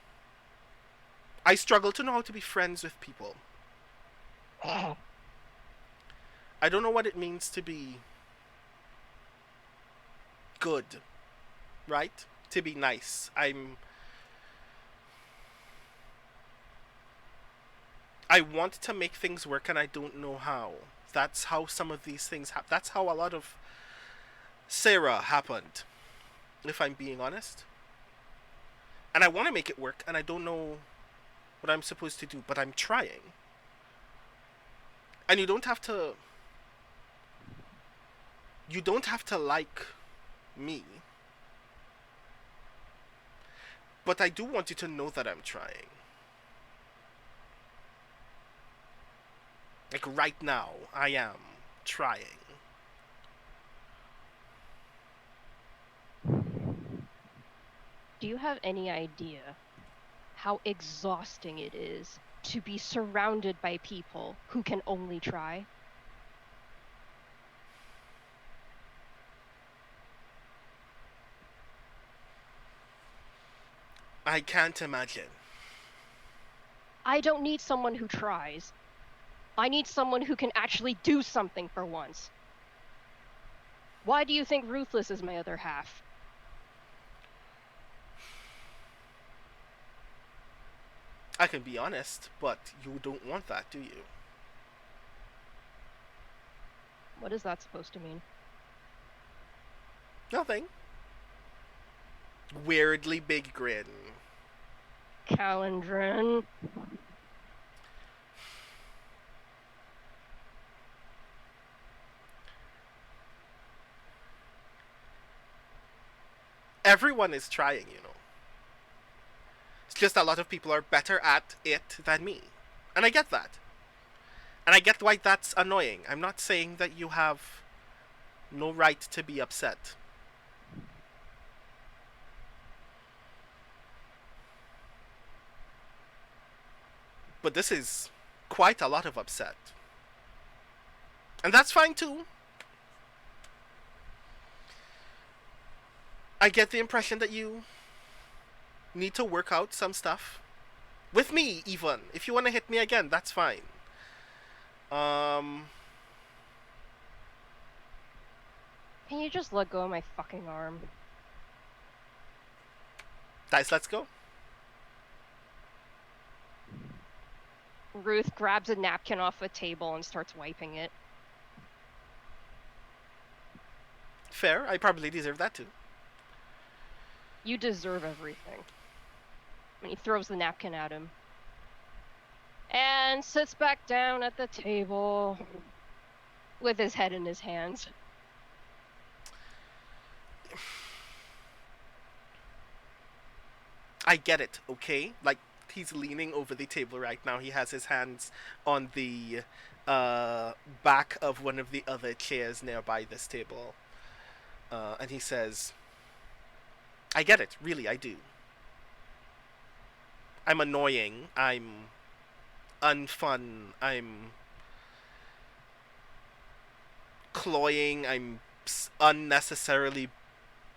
struggle to know how to be friends with people. I don't know what it means to be good, right? To be nice. I want to make things work and I don't know how. That's how some of these things happen. That's how a lot of Sarah happened, if I'm being honest. And I want to make it work and I don't know what I'm supposed to do, but I'm trying. And you don't have to like me. But I do want you to know that I'm trying. Like right now, I am trying.
Do you have any idea how exhausting it is to be surrounded by people who can only try?
I can't imagine.
I don't need someone who tries. I need someone who can actually do something for once. Why do you think Ruthless is my other half?
I can be honest, but you don't want that, do you?
What is that supposed to mean?
Nothing. Weirdly big grin.
Calendrin.
Everyone is trying, you know. It's just a lot of people are better at it than me. And I get that. And I get why that's annoying. I'm not saying that you have no right to be upset. But this is quite a lot of upset. And that's fine too. I get the impression that you need to work out some stuff. With me, even. If you want to hit me again, that's fine.
Can you just let go of my fucking arm?
Dice, let's go.
Ruth grabs a napkin off a table and starts wiping it.
Fair. I probably deserve that too.
You deserve everything. And he throws the napkin at him. And sits back down at the table with his head in his hands.
I get it, okay? Like, he's leaning over the table right now. He has his hands on the back of one of the other chairs nearby this table. And he says, I get it, really, I do. I'm annoying, I'm unfun, I'm cloying, I'm unnecessarily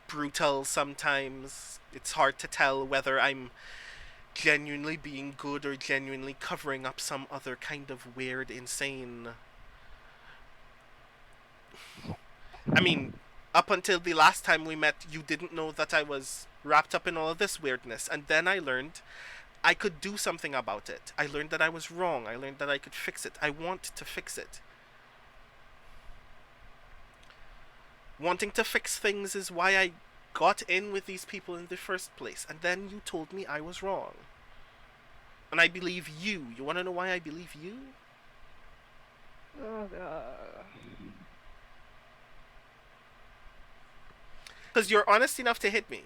brutal sometimes. It's hard to tell whether I'm genuinely being good or genuinely covering up some other kind of weird, insane... I mean, up until the last time we met, you didn't know that I was wrapped up in all of this weirdness, and then I learned I could do something about it. I learned that I was wrong. I learned that I could fix it. I want to fix it. Wanting to fix things is why I got in with these people in the first place, and then you told me I was wrong. And I believe you. You want to know why I believe you?
Oh, God.
Because you're honest enough to hit me.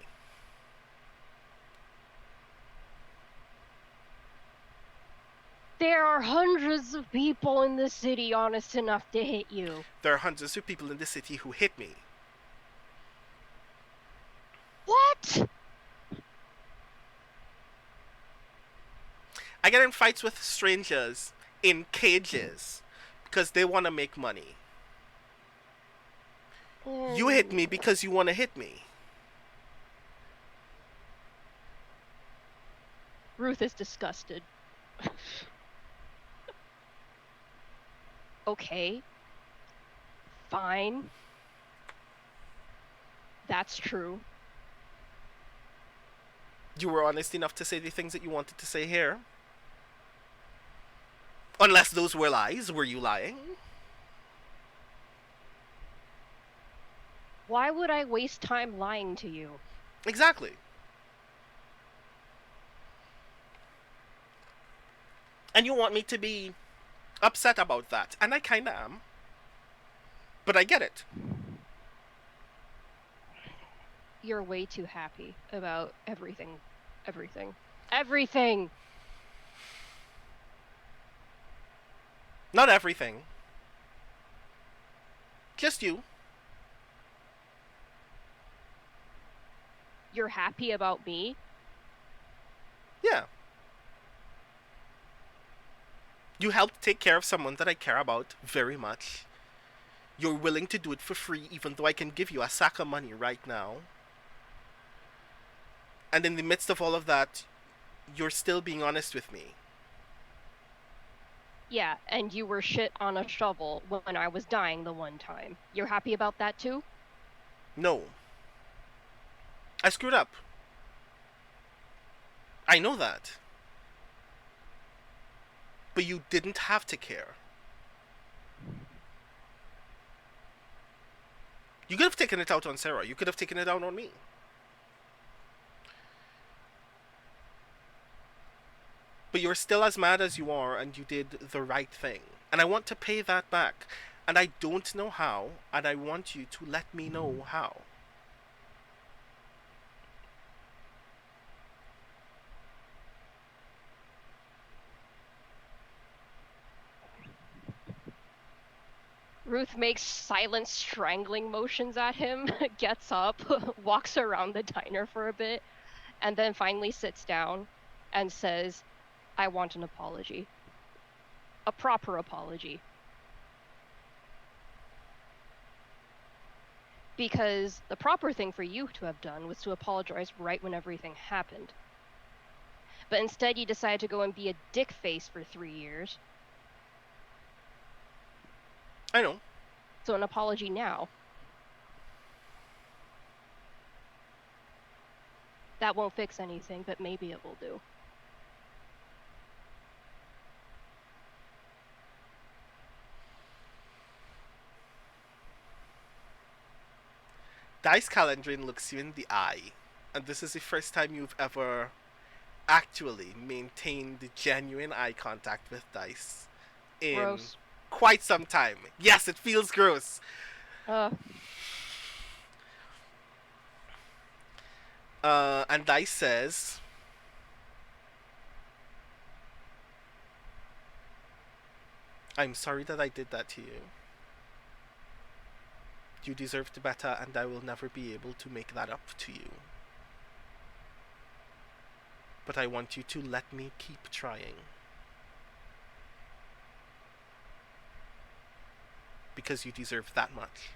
There are hundreds of people in the city honest enough to hit you.
There are hundreds of people in the city who hit me.
What?
I get in fights with strangers in cages because they want to make money. You hit me because you want to hit me.
Ruth is disgusted. Okay. Fine. That's true.
You were honest enough to say the things that you wanted to say here. Unless those were lies. Were you lying?
Why would I waste time lying to you?
Exactly. And you want me to be upset about that. And I kinda am. But I get it.
You're way too happy about everything. Everything. Everything!
Not everything. Just you.
You're happy about me?
Yeah. You helped take care of someone that I care about very much. You're willing to do it for free even though I can give you a sack of money right now. And in the midst of all of that, you're still being honest with me.
Yeah, and you were shit on a shovel when I was dying the one time. You're happy about that too?
No. I screwed up. I know that. But you didn't have to care. You could have taken it out on Sarah. You could have taken it out on me. But you're still as mad as you are, and you did the right thing. And I want to pay that back. And I don't know how, and I want you to let me know how.
Ruth makes silent strangling motions at him, gets up, walks around the diner for a bit, and then finally sits down and says, I want an apology. A proper apology. Because the proper thing for you to have done was to apologize right when everything happened. But instead you decided to go and be a dick face for 3 years.
I know.
So an apology now. That won't fix anything, but maybe it will do.
Dice Calandrin looks you in the eye, and this is the first time you've ever actually maintained genuine eye contact with Dice in
Gross.
quite some time. Yes, it feels gross. And Dice says, I'm sorry that I did that to you. You deserved better, and I will never be able to make that up to you. But I want you to let me keep trying. Because you deserve that much.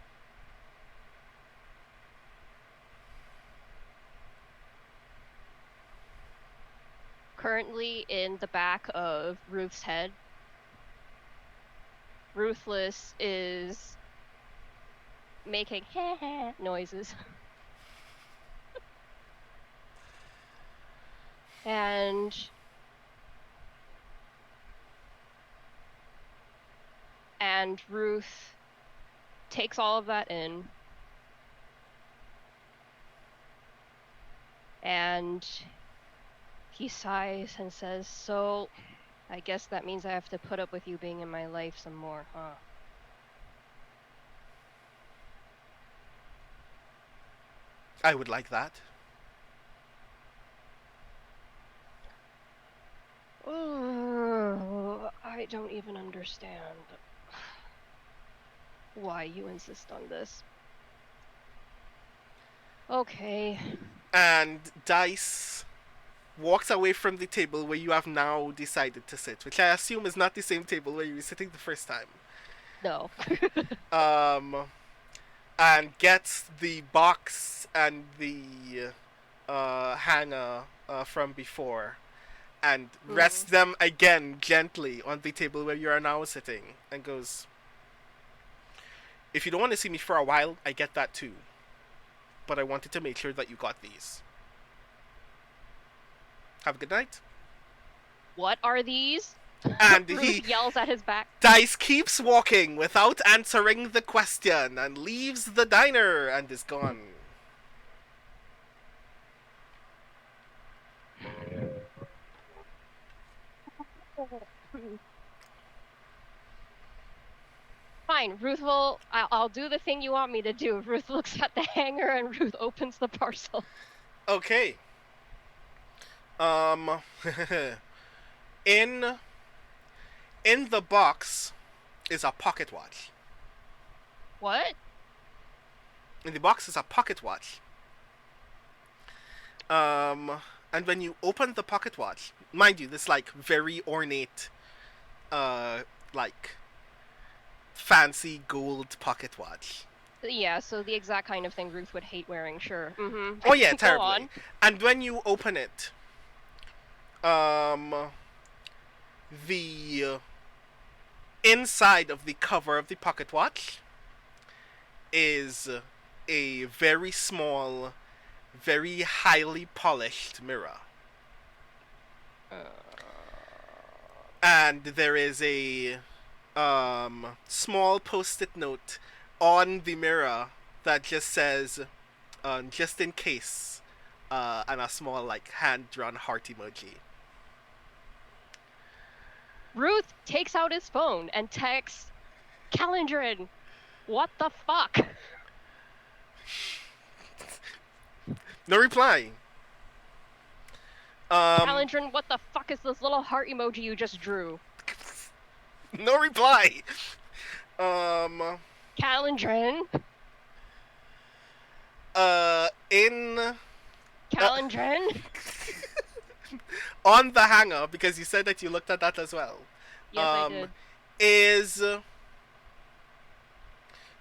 Currently in the back of Ruth's head, Ruthless is making noises. And Ruth takes all of that in, and he sighs and says, "So, I guess that means I have to put up with you being in my life some more, huh?"
I would like that.
Oh, I don't even understand why you insist on this. Okay.
And Dice walks away from the table where you have now decided to sit, which I assume is not the same table where you were sitting the first time.
No.
And gets the box and the hanger from before, and rests them again gently on the table where you are now sitting, and goes, "If you don't want to see me for a while, I get that too. But I wanted to make sure that you got these. Have a good night."
What are these?
And
Ruth
he
yells at his back.
Dice keeps walking without answering the question and leaves the diner and is gone.
Fine, Ruth will. I'll do the thing you want me to do. Ruth looks at the hanger and Ruth opens the parcel.
Okay. in the box is a pocket watch.
What?
In the box is a pocket watch. And when you open the pocket watch, mind you, this like very ornate, like fancy gold pocket watch.
Yeah, so the exact kind of thing Ruth would hate wearing, sure. Mm-hmm.
Oh yeah,
Go
terribly.
on.
And when you open it, the inside of the cover of the pocket watch is a very small, very highly polished mirror. And there is a small post-it note on the mirror that just says, just in case, and a small like hand-drawn heart emoji.
Ruth takes out his phone and texts Calendrin. What the fuck?
No reply.
Calendrin, what the fuck is this little heart emoji you just drew?
No reply.
Calendrin.
In
Calendrin.
on the hanger, because you said that you looked at that as well.
Yes, I did.
Is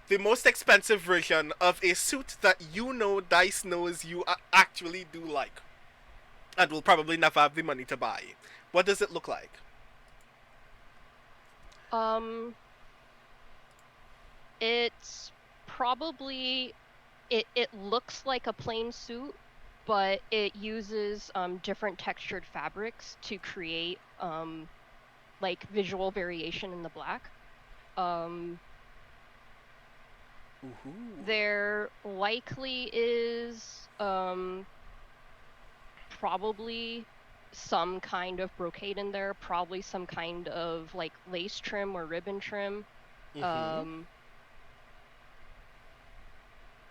the most expensive version of a suit that you know Dice knows you actually do like, and will probably never have the money to buy. What does it look like?
It's probably it looks like a plain suit, but it uses different textured fabrics to create like visual variation in the black.
Ooh.
There likely is probably some kind of brocade in there, probably some kind of like lace trim or ribbon trim.
Mm-hmm.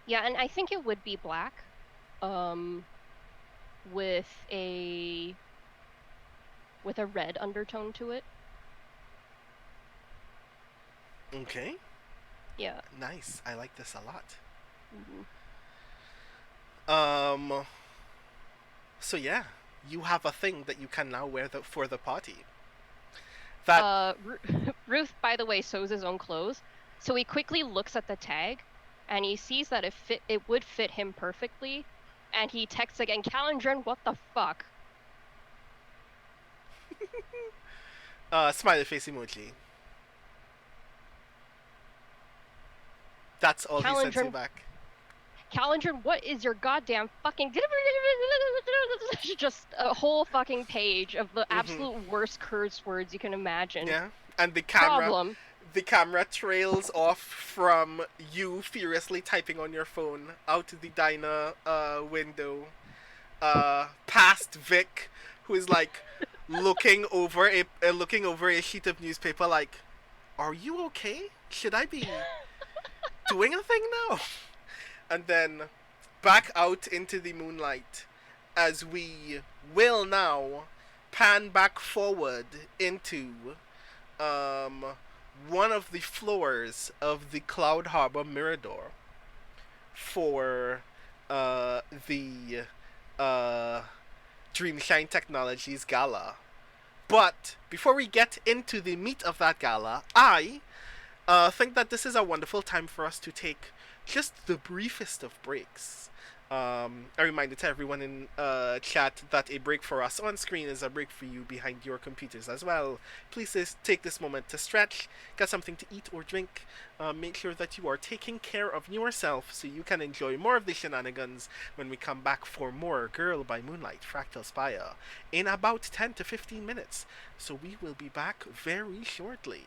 Yeah, and I think it would be black. With a red undertone to it.
Okay.
Yeah.
Nice. I like this a lot.
Mm-hmm.
So yeah, you have a thing that you can now wear for the party. That
Ruth, by the way, sews his own clothes, so he quickly looks at the tag, and he sees that it would fit him perfectly, and he texts again, Calendrin, what the fuck?
smiley face emoji. That's all he sent you back.
Calendrin, what is your goddamn fucking just a whole fucking page of the absolute worst curse words you can imagine.
Yeah, and the camera trails off from you furiously typing on your phone out the diner window, past Vic, who is like looking over a sheet of newspaper, like, "Are you okay? Should I be doing a thing now?" And then back out into the moonlight as we will now pan back forward into um, one of the floors of the Cloud Harbor Mirador for the uh, Dreamshine Technologies Gala. But before we get into the meat of that gala, I think that this is a wonderful time for us to take just the briefest of breaks. A reminder to everyone in chat that a break for us on screen is a break for you behind your computers as well. Please take this moment to stretch, get something to eat or drink. Make sure that you are taking care of yourself so you can enjoy more of the shenanigans when we come back for more Girl by Moonlight Fractal Spire in about 10 to 15 minutes. So we will be back very shortly.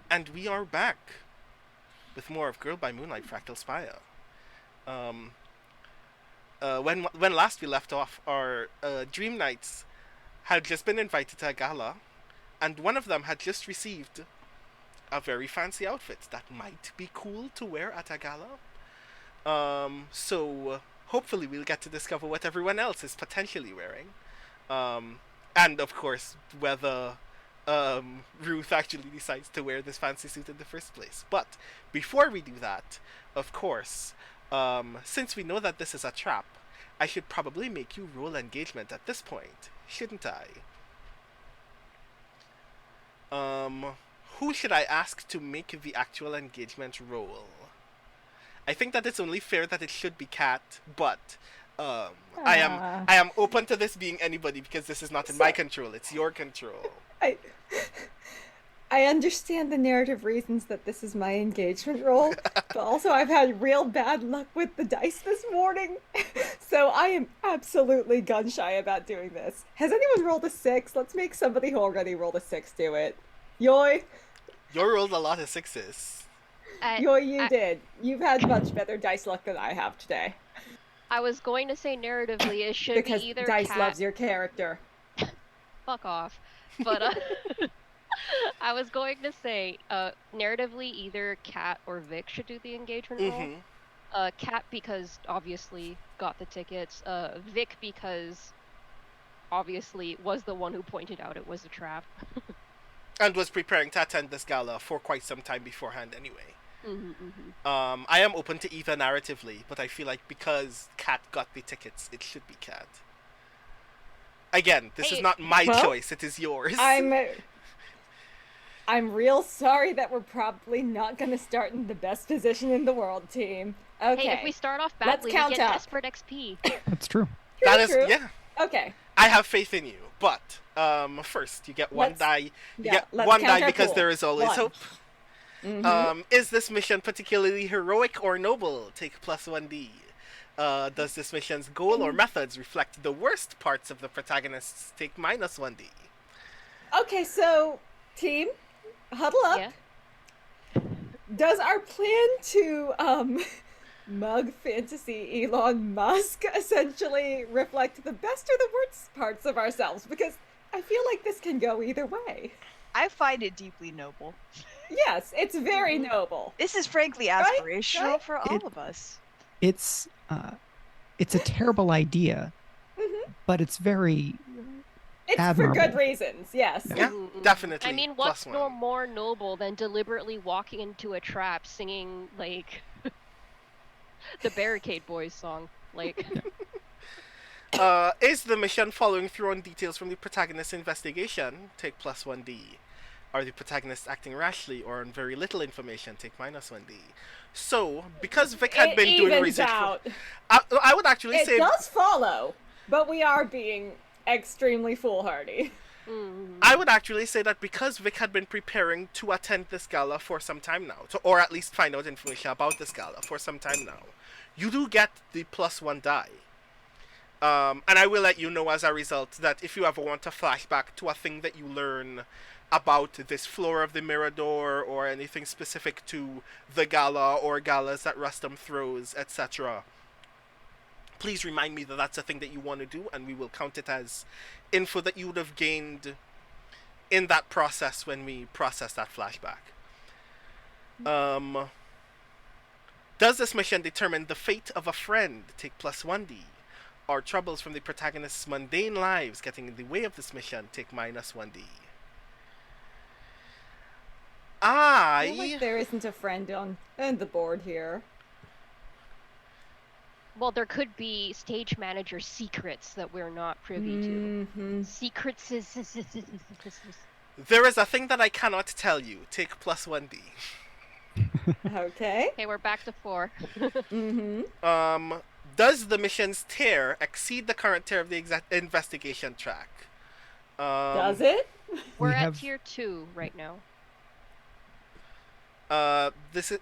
And we are back with more of Girl by Moonlight Fractal Spire. Um, when last we left off, our Dream Knights had just been invited to a gala, and one of them had just received a very fancy outfit that might be cool to wear at a gala. So hopefully we'll get to discover what everyone else is potentially wearing. And of course, whether Ruth actually decides to wear this fancy suit in the first place. But before we do that, of course, since we know that this is a trap, I should probably make you roll engagement at this point, shouldn't I? Who should I ask to make the actual engagement roll? I think that it's only fair that it should be Kat, but I am open to this being anybody because this is not in my control. It's your control.
I understand the narrative reasons that this is my engagement role, but also I've had real bad luck with the dice this morning, so I am absolutely gun shy about doing this. Has anyone rolled a 6? Let's make somebody who already rolled a 6 do it. Jeoi?
You rolled a lot of 6s.
Jeoi, you did. You've had much better dice luck than I have today.
I was going to say narratively it should
Because
be either
dice
Kat...
loves your character.
Fuck off. But I was going to say narratively either Kat or Vic should do the engagement role. Kat because obviously got the tickets. Vic because obviously was the one who pointed out it was a trap.
And was preparing to attend this gala for quite some time beforehand anyway. I am open to either narratively, but I feel like because Kat got the tickets, it should be Kat. Again, this is not my choice, it is yours.
I'm real sorry that we're probably not going to start in the best position in the world, team. Okay.
Hey, if we start off badly, we get desperate XP.
That's true.
That is
true.
Yeah.
Okay.
I have faith in you, but first you get one die. You get one die because there is always hope. Is this mission particularly heroic or noble? Take plus 1d. Does this mission's goal or methods reflect the worst parts of the protagonists? Take minus 1d.
Okay, so team, huddle up.
Yeah.
Does our plan to mug fantasy Elon Musk essentially reflect the best or the worst parts of ourselves? Because I feel like this can go either way.
I find it deeply noble.
Yes, it's very noble.
This is frankly aspirational
Right?
for all of us.
It's a terrible idea, but it's very
It's
admirable.
for good reasons, yes.
Yeah, definitely.
I mean, what's more noble than deliberately walking into a trap singing, like, the Barricade Boys song? Like...
Is the mission following through on details from the protagonist's investigation? Take plus 1d. Are the protagonists acting rashly or on very little information? Take minus 1d. So, because Vic had been doing research... I would actually say...
It does follow, but we are being extremely foolhardy.
I would actually say that because Vic had been preparing to attend this gala for some time now, or at least find out information about this gala for some time now, you do get the plus 1 die. And I will let you know as a result that if you ever want to flashback to a thing that you learn about this floor of the Mirador or anything specific to the gala or galas that Rustum throws, etc., please remind me that that's a thing that you want to do, and we will count it as info that you would have gained in that process when we process that flashback. Does this mission determine the fate of a friend? Take plus 1d. Are troubles from the protagonist's mundane lives getting in the way of this mission? Take minus 1d.
I feel like there isn't a friend on the board here.
Well, there could be stage manager secrets that we're not privy to. Secrets is...
There is a thing that I cannot tell you. Take plus 1d.
Okay.
Okay, we're back to 4.
Does the mission's tier exceed the current tier of the investigation track?
Does it?
We're at tier 2 right now.
This is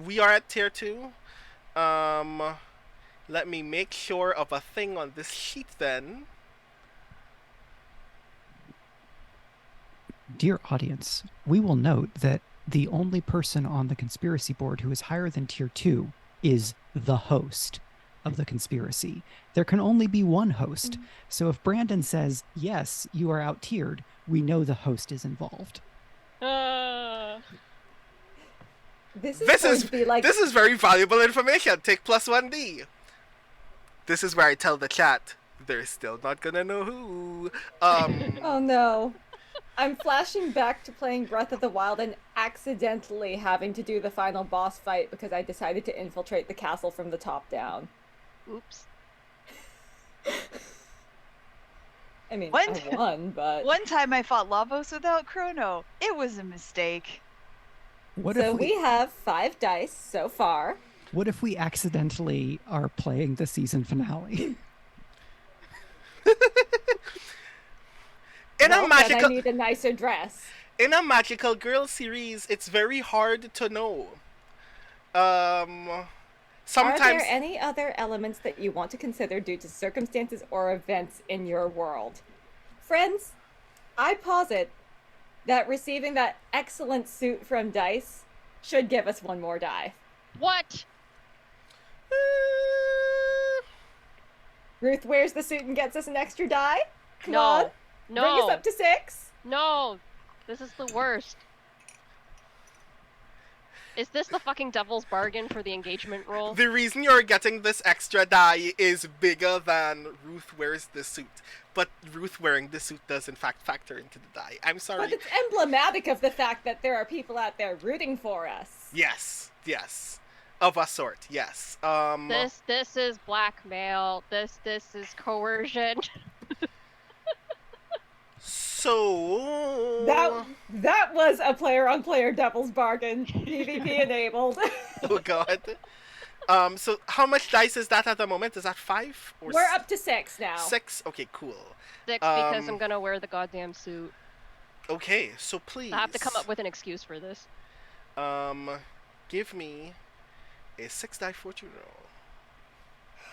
we are at tier 2. Let me make sure of a thing on this sheet then.
Dear audience, we will note that the only person on the conspiracy board who is higher than tier 2 is the host of the conspiracy. There can only be one host. So if Brandon says, yes, you are out-tiered, we know the host is involved.
This is
very valuable information. Take +1D. This is where I tell the chat, they're still not gonna know who.
Oh no. I'm flashing back to playing Breath of the Wild and accidentally having to do the final boss fight because I decided to infiltrate the castle from the top down.
Oops.
I mean, I won, but...
One time I fought Lavos without Chrono. It was a mistake.
So we have 5 dice so far.
What if we accidentally are playing the season finale?
Then I need a nicer dress.
In a Magical Girl series, it's very hard to know. Sometimes...
Are there any other elements that you want to consider due to circumstances or events in your world? Friends, I posit that receiving that excellent suit from DICE should give us one more die.
What?
Ruth wears the suit and gets us an extra die? Come
No.
on.
No.
Bring us up to 6.
No. This is the worst. Is this the fucking devil's bargain for the engagement roll?
The reason you're getting this extra die is bigger than Ruth wears the suit. But Ruth wearing the suit does in fact factor into the die. I'm sorry.
But it's emblematic of the fact that there are people out there rooting for us.
Yes. Of a sort, yes.
This is blackmail. This is coercion.
So...
That was a player-on-player devil's bargain. PvP enabled.
Oh god. So how much dice is that at the moment? Is that 5? Or
We're up to 6 now.
6? Okay, cool.
6 because I'm gonna wear the goddamn suit.
Okay, so please...
I have to come up with an excuse for this.
Give me a 6-die fortune roll.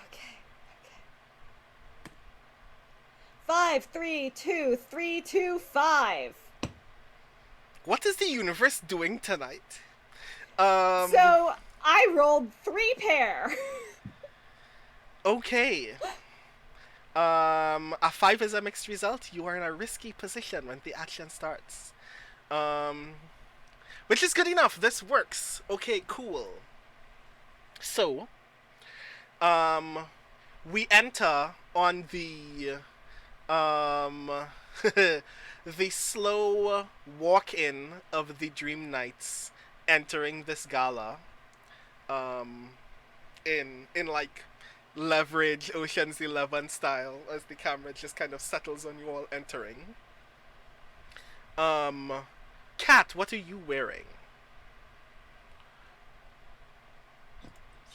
Okay. 5, 3, 2, 3, 2, 5.
What is the universe doing tonight?
So I rolled 3 pair.
Okay. A 5 is a mixed result. You are in a risky position when the action starts. Which is good enough. This works. Okay, cool. So, we enter on the the slow walk-in of the Dream Knights entering this gala. In like Leverage Ocean's 11 style, as the camera just kind of settles on you all entering. Kat, what are you wearing?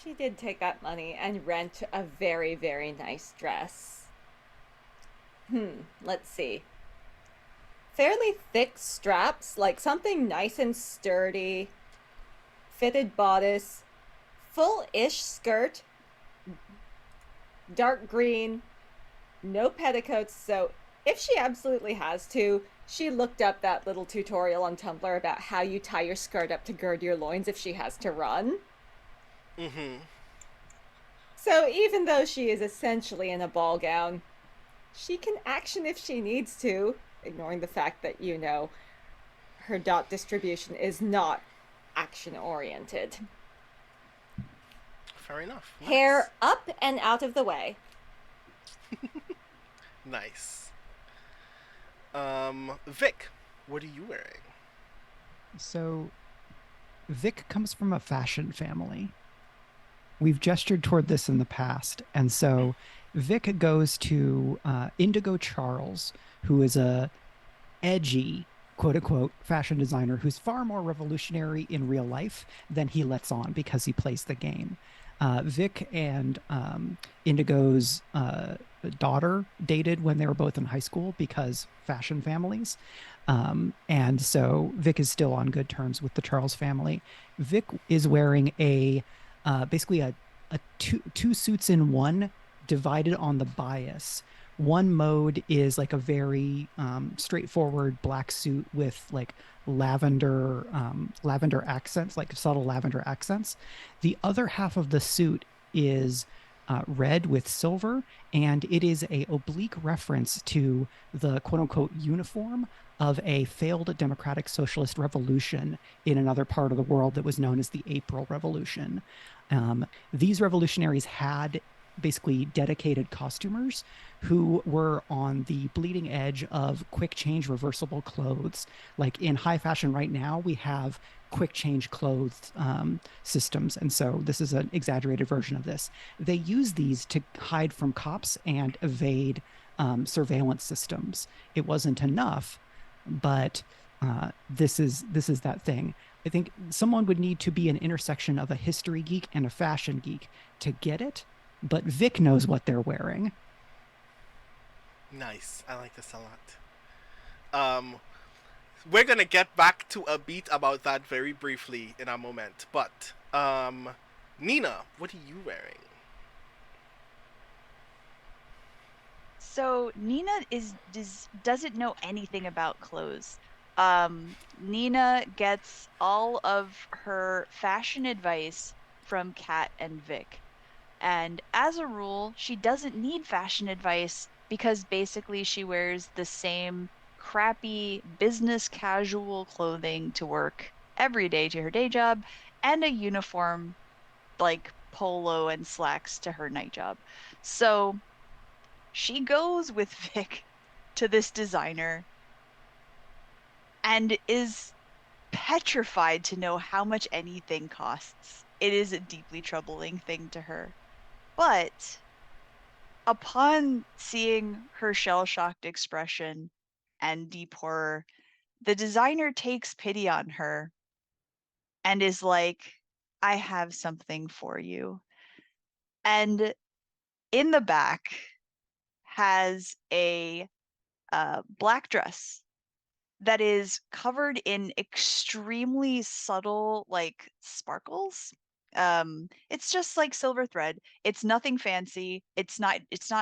She did take that money and rent a very, very nice dress. Let's see. Fairly thick straps, like something nice and sturdy. Fitted bodice. Full-ish skirt. Dark green. No petticoats, so if she absolutely has to, she looked up that little tutorial on Tumblr about how you tie your skirt up to gird your loins if she has to run. So even though she is essentially in a ball gown, she can action if she needs to, ignoring the fact that, you know, her dot distribution is not action-oriented.
Fair enough. Nice.
Hair up and out of the way.
Nice. Vic, what are you wearing?
So, Vic comes from a fashion family. We've gestured toward this in the past, and so Vic goes to Indigo Charles, who is a edgy, quote-unquote, fashion designer who's far more revolutionary in real life than he lets on because he plays the game. Vic and Indigo's daughter dated when they were both in high school because fashion families. And so Vic is still on good terms with the Charles family. Vic is wearing basically a two suits in one, divided on the bias, One mode is like a very straightforward black suit with like lavender accents, like subtle lavender accents. The other half of the suit is red with silver, and it is a oblique reference to the quote unquote uniform of a failed democratic socialist revolution in another part of the world that was known as the April Revolution. These revolutionaries had basically dedicated costumers who were on the bleeding edge of quick change reversible clothes. Like in high fashion right now, we have quick change clothes systems. And so this is an exaggerated version of this. They use these to hide from cops and evade surveillance systems. It wasn't enough, but this is that thing. I think someone would need to be an intersection of a history geek and a fashion geek to get it, but Vic knows what they're wearing.
Nice. I like this a lot. We're gonna get back to a beat about that very briefly in a moment. But Nina, what are you wearing?
So Nina doesn't know anything about clothes. Nina gets all of her fashion advice from Kat and Vic. And as a rule, she doesn't need fashion advice because basically she wears the same crappy business casual clothing to work every day to her day job and a uniform like polo and slacks to her night job. So she goes with Vic to this designer and is petrified to know how much anything costs. It is a deeply troubling thing to her. But upon seeing her shell-shocked expression and deep horror, the designer takes pity on her and is like, I have something for you. And in the back has a black dress that is covered in extremely subtle like sparkles. It's just like silver thread. It's nothing fancy. It's not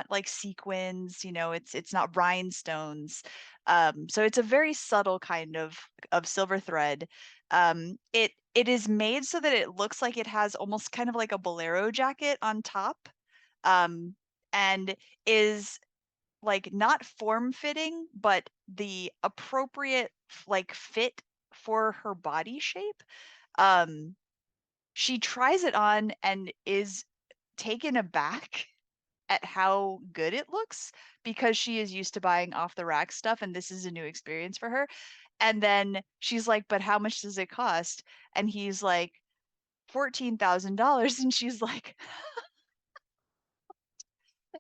like sequins, it's not rhinestones. So it's a very subtle kind of silver thread. It is made so that it looks like it has almost kind of like a bolero jacket on top. And is like not form fitting, but the appropriate like fit for her body shape. She tries it on and is taken aback at how good it looks because she is used to buying off the rack stuff and this is a new experience for her. And then she's like, but how much does it cost? And he's like, $14,000. And she's like,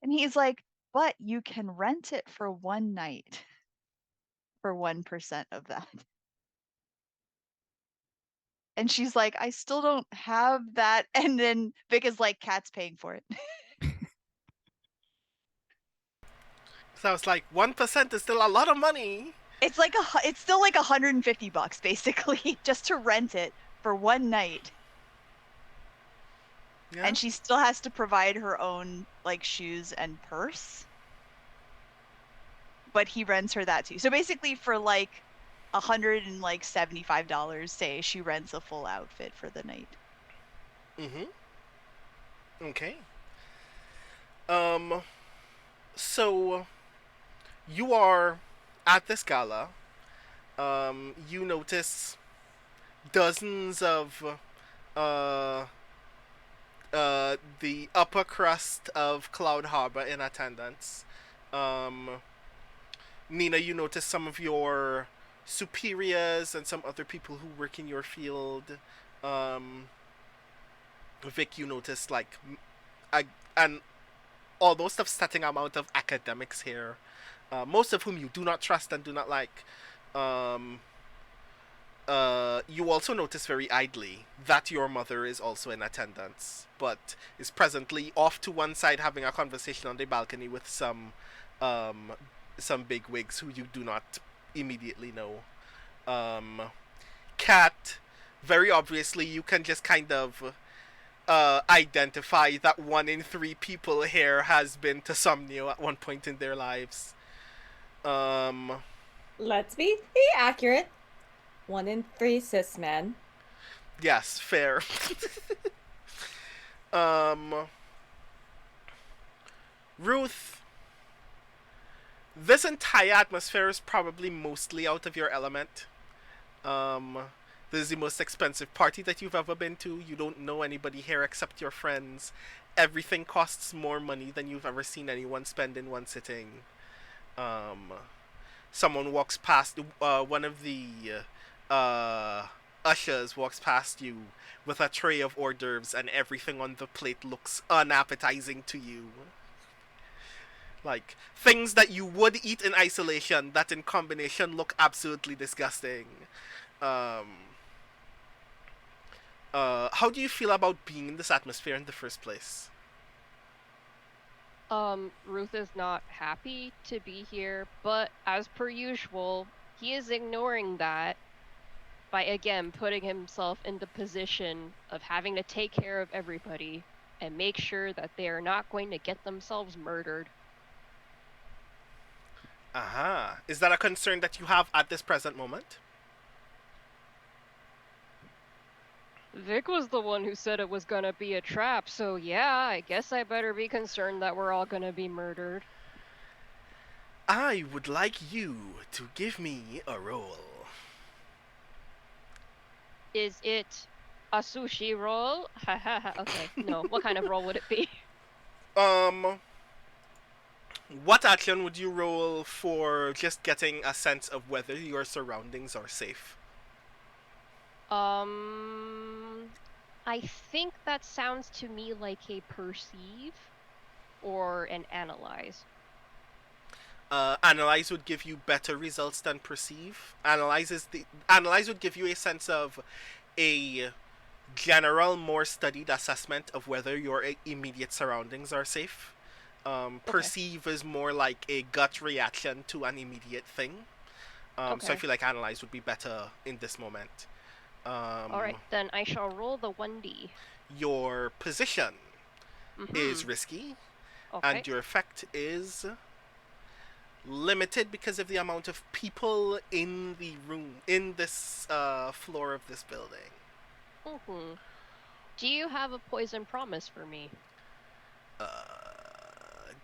and he's like, but you can rent it for one night for 1% of that. And she's like, I still don't have that. And then Vic is like, Cat's paying for it.
So I was like, 1% is still a lot of money.
It's like it's still like $150 basically just to rent it for one night. Yeah. And she still has to provide her own like shoes and purse. But he rents her that too. So basically for like $175, say she rents a full outfit for the night.
Okay. So you are at this gala. You notice dozens of the upper crust of Cloud Harbor in attendance. Nina, you notice some of your superiors and some other people who work in your field. Vic, you notice like an almost upsetting amount of academics here, most of whom you do not trust and do not like. You also notice very idly that your mother is also in attendance, but is presently off to one side having a conversation on the balcony with some big wigs who you do not immediately know. Kat, very obviously, you can just kind of identify that 1 in 3 people here has been to Somnio at one point in their lives.
Let's be accurate. 1 in 3 cis men.
Yes, fair. um, Ruth, this entire atmosphere is probably mostly out of your element. Um, this is the most expensive party that you've ever been to. You don't know anybody here except your friends. Everything costs more money than you've ever seen anyone spend in one sitting. Um, Someone walks past, one of the ushers walks past you with a tray of hors d'oeuvres, and everything on the plate looks unappetizing to you. Like, things that you would eat in isolation that in combination look absolutely disgusting. Um, how do you feel about being in this atmosphere in the first place?
Ruth is not happy to be here, but as per usual, he is ignoring that by again putting himself in the position of having to take care of everybody and make sure that they are not going to get themselves murdered.
Aha. Is that a concern that you have at this present moment?
Vic was the one who said it was gonna be a trap, so yeah, I guess I better be concerned that we're all gonna be murdered.
I would like you to give me a roll.
Is it a sushi roll? Okay, no. What kind of roll would it be?
What action would you roll for just getting a sense of whether your surroundings are safe?
I think that sounds to me like a perceive or an analyze.
Analyze would give you better results than perceive. Analyze would give you a sense of a general, more studied assessment of whether your immediate surroundings are safe. Perceive is more like a gut reaction to an immediate thing. So I feel like analyze would be better in this moment.
Alright, then I shall roll the 1d.
Your position is risky, and your effect is limited because of the amount of people in the room, in this floor of this building.
Do you have a poison promise for me?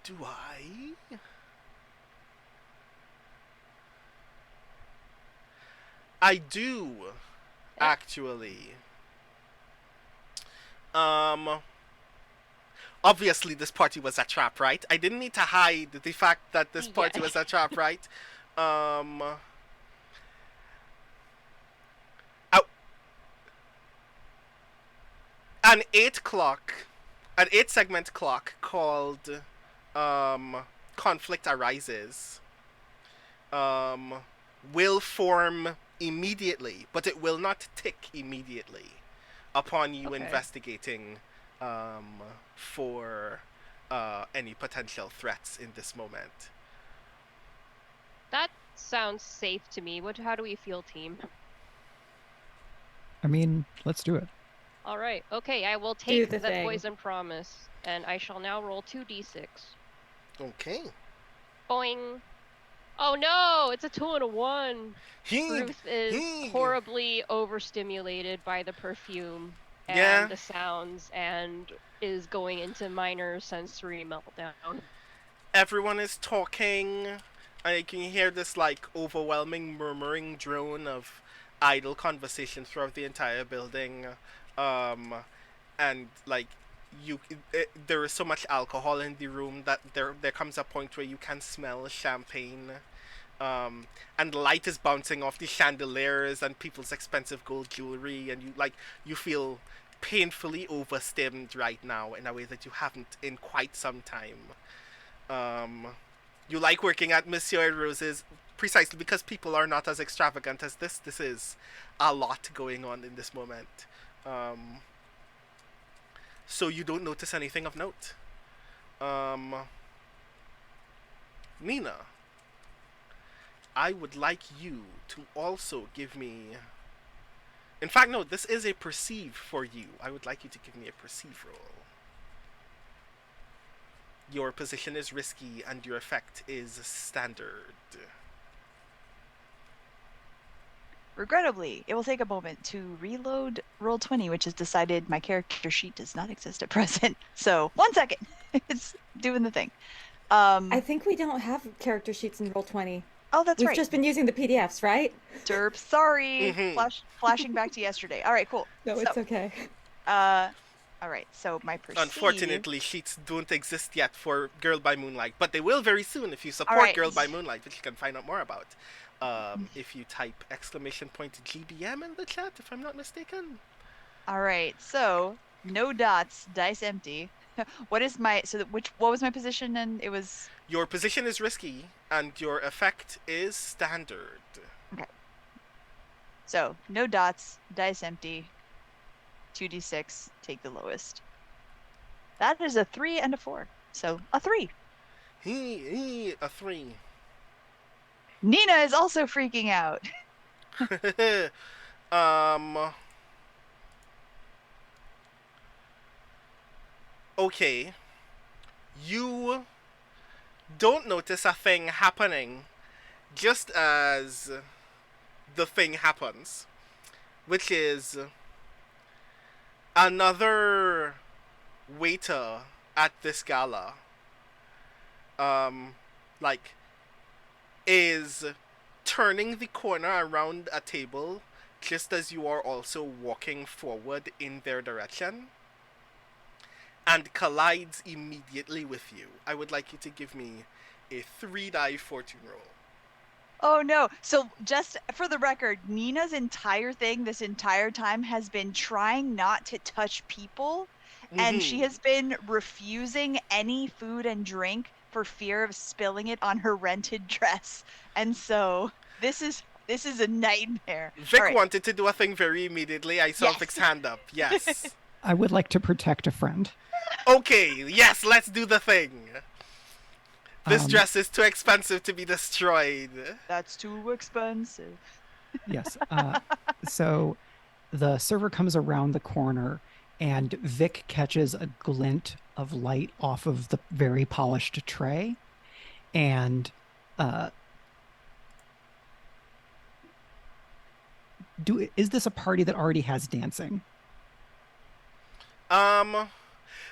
Do I? I do, actually. Obviously this party was a trap, right? I didn't need to hide the fact that this party was a trap, right? An 8-segment clock called Conflict Arises will form immediately, but it will not tick immediately upon you investigating for any potential threats in this moment.
That sounds safe to me. How do we feel, team?
I mean, let's do it.
All right. Okay, I will take the poison promise, and I shall now roll 2d6.
Okay.
Boing. Oh no! It's a 2 and a 1. Ruth is horribly overstimulated by the perfume and the sounds, and is going into minor sensory meltdown.
Everyone is talking. I can hear this like overwhelming murmuring drone of idle conversation throughout the entire building. And like there is so much alcohol in the room that there comes a point where you can smell champagne. And light is bouncing off the chandeliers and people's expensive gold jewelry, and you feel painfully overstimmed right now in a way that you haven't in quite some time. You like working at Monsieur Rose's precisely because people are not as extravagant as this. This is a lot going on in this moment. So you don't notice anything of note. Nina, I would like you to also give me In fact, no, this is a perceive for you. I would like you to give me a perceive roll. Your position is risky and your effect is standard.
Regrettably, it will take a moment to reload Roll20, which has decided my character sheet does not exist at present. So, 1 second. It's doing the thing.
I think we don't have character sheets in Roll20.
Oh, that's
We've
right.
just been using the PDFs, right?
Derp, sorry.
Mhm.
Flashing back to yesterday. All right, cool.
No, it's okay.
All right, so my perceive...
Unfortunately, sheets don't exist yet for Girl by Moonlight, but they will very soon if you support
right.
Girl by Moonlight, which you can find out more about. If you type ~GBM in the chat, if I'm not mistaken.
All right, so no dots, dice empty. What is my what was my position? And it was
Your position is risky, and your effect is standard.
so no dots, dice empty. 2d6, take the lowest. That is a 3 and a 4, so a 3.
A 3.
Nina is also freaking out.
Okay. You don't notice a thing happening just as the thing happens, which is another waiter at this gala is turning the corner around a table just as you are also walking forward in their direction and collides immediately with you. I would like you to give me a 3-die fortune roll.
Oh no. So just for the record, Nina's entire thing this entire time has been trying not to touch people, and she has been refusing any food and drink for fear of spilling it on her rented dress. And so this is a nightmare.
Vic wanted to do a thing very immediately. I saw Vic's hand up. Yes.
I would like to protect a friend.
Okay, yes, let's do the thing. This dress is too expensive to be destroyed.
That's too expensive.
Yes. So the server comes around the corner and Vic catches a glint of light off of the very polished tray. And is this a party that already has dancing?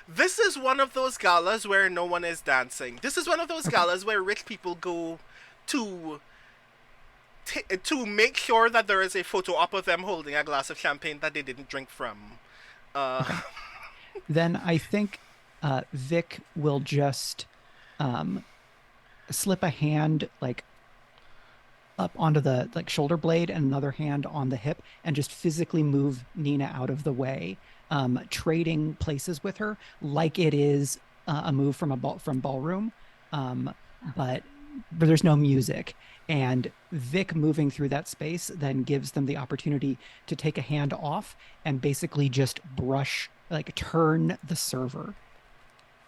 This is one of those galas where no one is dancing. This is one of those galas where rich people go to make sure that there is a photo op of them holding a glass of champagne that they didn't drink from.
Then I think Vic will just slip a hand up onto the shoulder blade and another hand on the hip and just physically move Nina out of the way. Trading places with her like it is a move from ballroom, but there's no music. And Vic moving through that space then gives them the opportunity to take a hand off and basically just turn the server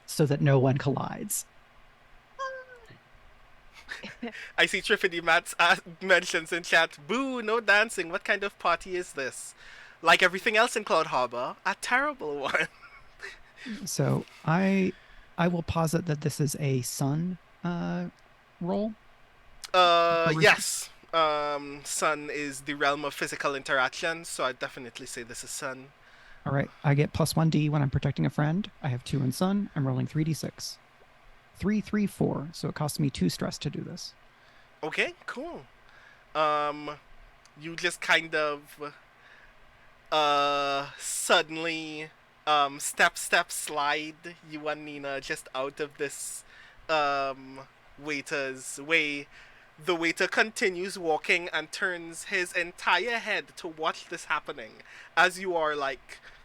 so that no one collides.
I see Triffany Mats mentions in chat, boo, no dancing. What kind of party is this? Like everything else in Cloud Harbor, a terrible one.
So I will posit that this is a sun roll.
Yes. Sun is the realm of physical interaction, so I'd definitely say this is sun.
All right. I get +1d when I'm protecting a friend. I have 2 in sun. I'm rolling 3d6. 3, 3, 4. So it costs me 2 stress to do this.
Okay, cool. You just kind of suddenly step slide you and Nina just out of this waiter's way. The waiter continues walking and turns his entire head to watch this happening as you are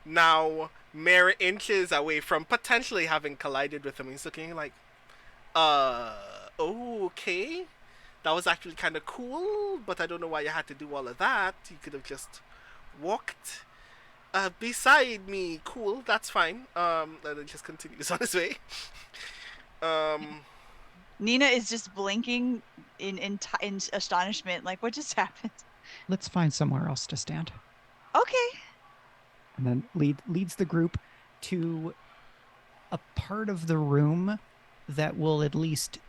now mere inches away from potentially having collided with him. He's looking like, okay, that was actually kind of cool, but I don't know why you had to do all of that. You could have just walked beside me. Cool, that's fine. And it just continues on his way.
Nina is just blinking in astonishment, like, what just happened?
Let's find somewhere else to stand.
Okay.
And then leads the group to a part of the room that will at least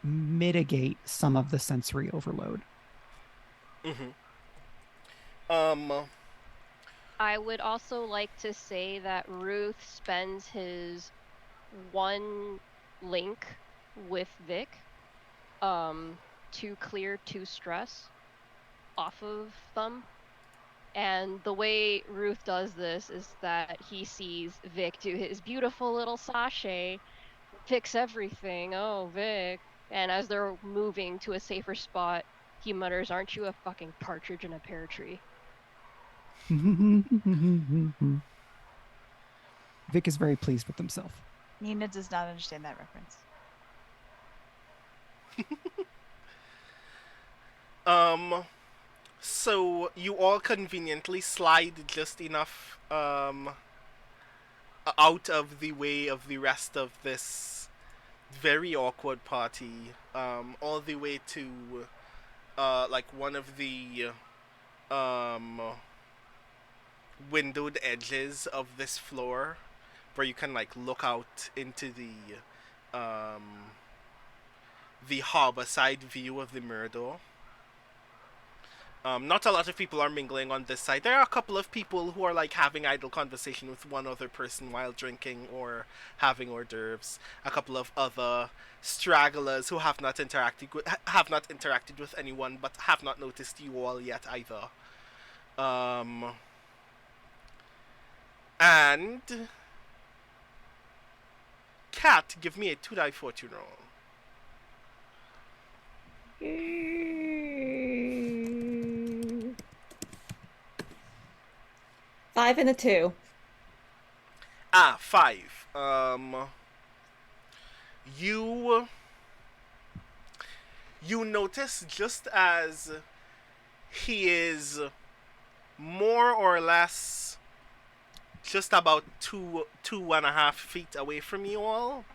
mitigate some of the sensory overload.
I would also like to say that Ruth spends his one link with Vic to clear 2 stress off of them. And the way Ruth does this is that he sees Vic do his beautiful little sachet, fix everything, oh, Vic. And as they're moving to a safer spot, he mutters, "Aren't you a fucking partridge in a pear tree?"
Vic is very pleased with himself.
Nina does not understand that reference.
So you all conveniently slide just enough out of the way of the rest of this very awkward party, all the way to like one of the windowed edges of this floor, where you can like look out into the harbor side view of the Mirador. Not a lot of people are mingling on this side. There are a couple of people who are like having idle conversation with one other person while drinking or having hors d'oeuvres. A couple of other stragglers who have not interacted with anyone, but have not noticed you all yet either. And Cat, give me a 2-die fortune roll.
5 and a 2.
5. You notice just as he is more or less just about 2.5 feet away from you all,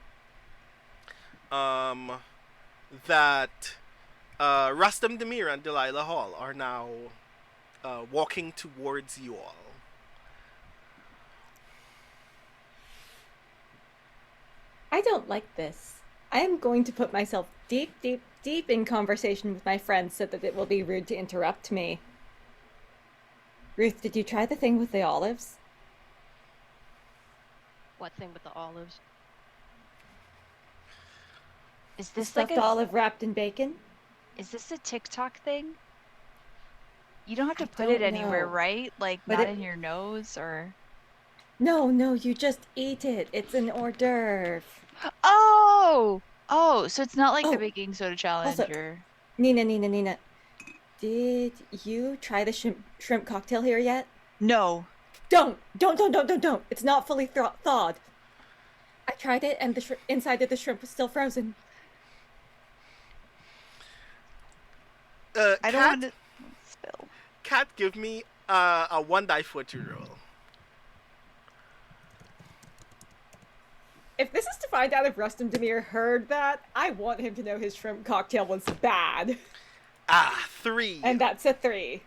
that Rustam Demir and Delilah Hall are now walking towards you all.
I don't like this. I am going to put myself deep, deep, deep in conversation with my friends so that it will be rude to interrupt me. Ruth, did you try the thing with the olives?
What thing with the olives?
Is
The
this like
stuffed olive wrapped in bacon?
Is this a TikTok thing? You don't have to
I
put it
don't
anywhere,
know.
right? Like,
But
not
it-
in your nose or...
No, you just eat it. It's an hors d'oeuvre.
Oh! Oh, so it's not like the
Oh,
baking soda challenge
also-
or...
Nina. Did you try the shrimp cocktail here yet?
No.
Don't! It's not fully thawed. I tried it and the inside of the shrimp was still frozen.
I don't want to spill.
Cat, give me a 1-die fortune roll.
If this is to find out if Rustam Demir heard that, I want him to know his shrimp cocktail was bad.
3.
And that's a 3.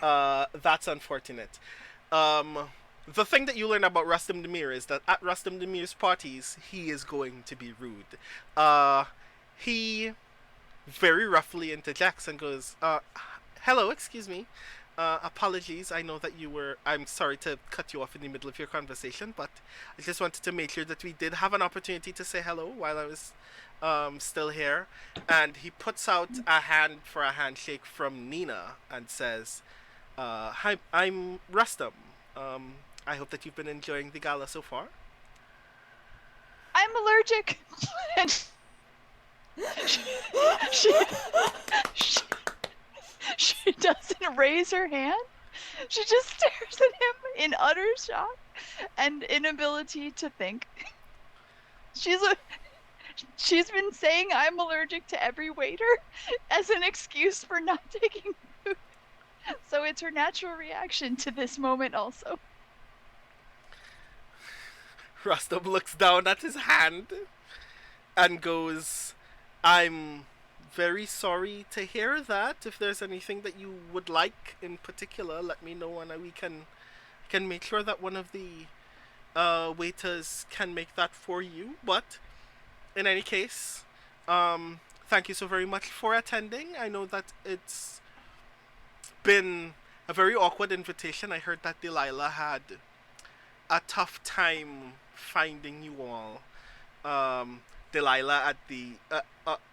That's unfortunate. The thing that you learn about Rustam Demir is that at Rustam Demir's parties, he is going to be rude. He very roughly interjects and goes, hello, excuse me. Apologies, I know that I'm sorry to cut you off in the middle of your conversation, but I just wanted to make sure that we did have an opportunity to say hello while I was still here. And he puts out a hand for a handshake from Nina and says, hi, I'm Rustam. I hope that you've been enjoying the gala so far.
I'm allergic. She doesn't raise her hand. She just stares at him in utter shock and inability to think. She's been saying I'm allergic to every waiter as an excuse for not taking food. So it's her natural reaction to this moment also.
Rustam looks down at his hand and goes, I'm very sorry to hear that. If there's anything that you would like in particular, let me know, and we can make sure that one of the waiters can make that for you. But in any case, thank you so very much for attending. I know that it's been a very awkward invitation. I heard that Delilah had a tough time finding you all. Delilah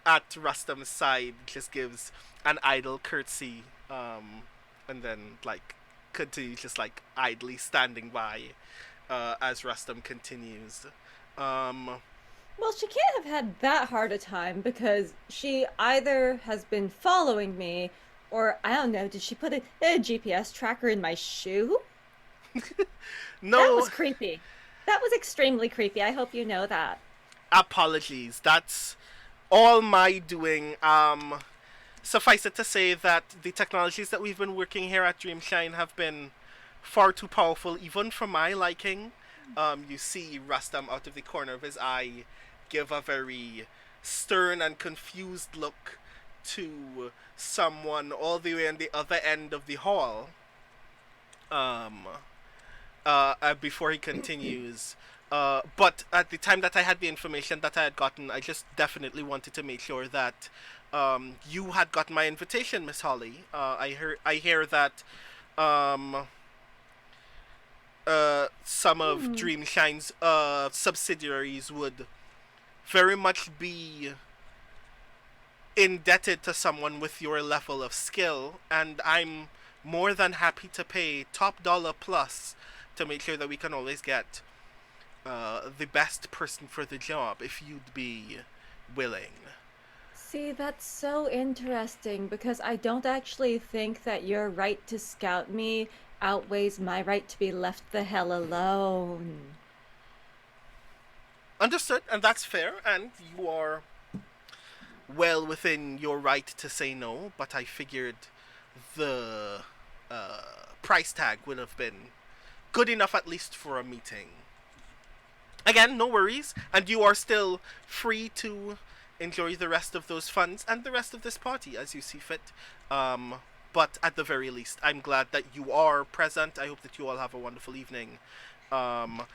at Rustam's side just gives an idle curtsy, and then like continues just like idly standing by as Rustam continues.
Well, she can't have had that hard a time because she either has been following me, or I don't know, did she put a GPS tracker in my shoe?
No.
That was creepy. That was extremely creepy. I hope you know that.
Apologies. That's all my doing. Suffice it to say that the technologies that we've been working here at Dreamshine have been far too powerful, even for my liking. You see Rustam out of the corner of his eye give a very stern and confused look to someone all the way on the other end of the hall. Before he continues. But at the time that I had the information that I had gotten, I just definitely wanted to make sure that you had gotten my invitation, Miss Holly. I hear that some of Dreamshine's subsidiaries would very much be indebted to someone with your level of skill, and I'm more than happy to pay top dollar plus to make sure that we can always get the best person for the job, if you'd be willing.
See, that's so interesting because I don't actually think that your right to scout me outweighs my right to be left the hell alone.
Understood, and that's fair, and you are well within your right to say no, but I figured the price tag would have been good enough at least for a meeting. Again, no worries, and you are still free to enjoy the rest of those funds and the rest of this party as you see fit. But at the very least, I'm glad that you are present. I hope that you all have a wonderful evening.
Kat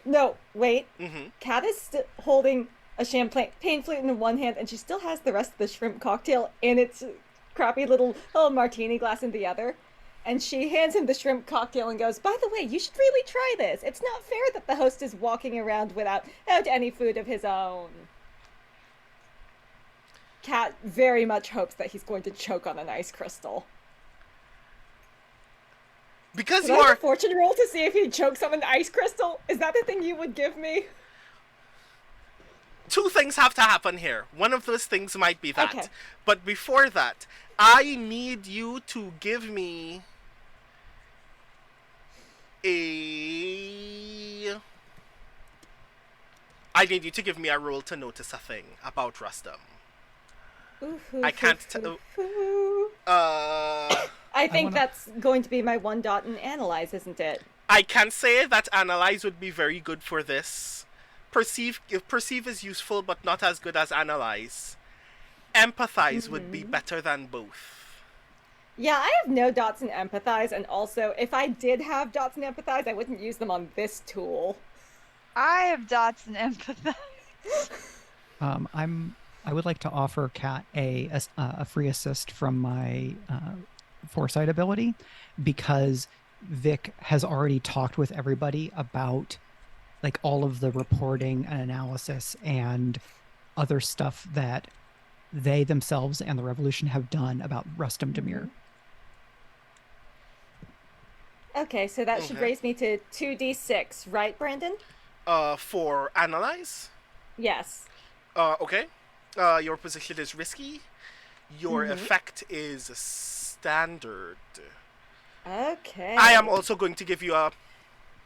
no, wait.
Mm-hmm.
Kat is still holding a champagne flute in one hand, and she still has the rest of the shrimp cocktail in its crappy little martini glass in the other. And she hands him the shrimp cocktail and goes, "By the way, you should really try this. It's not fair that the host is walking around without any food of his own." Kat very much hopes that he's going to choke on an ice crystal.
Because
Could I have a fortune roll to see if he chokes on an ice crystal? Is that the thing you would give me?
Two things have to happen here. One of those things might be that.
Okay.
But before that, I need you to give me I need you to give me a roll to notice a thing about Rustam. I can't tell.
I think that's going to be my one dot in analyze, isn't it?
I can say that analyze would be very good for this. Perceive is useful, but not as good as analyze. Empathize would be better than both.
Yeah, I have no dots in empathize, and also, if I did have dots in empathize, I wouldn't use them on this tool.
I have dots in empathize.
I would like to offer Kat a free assist from my foresight ability, because Vic has already talked with everybody about like all of the reporting and analysis and other stuff that they themselves and the Revolution have done about Rustam Demir.
Okay, so that should raise me to 2d6, right, Brandon?
For analyze?
Yes.
Okay. Your position is risky. Your effect is standard.
Okay.
I am also going to give you a...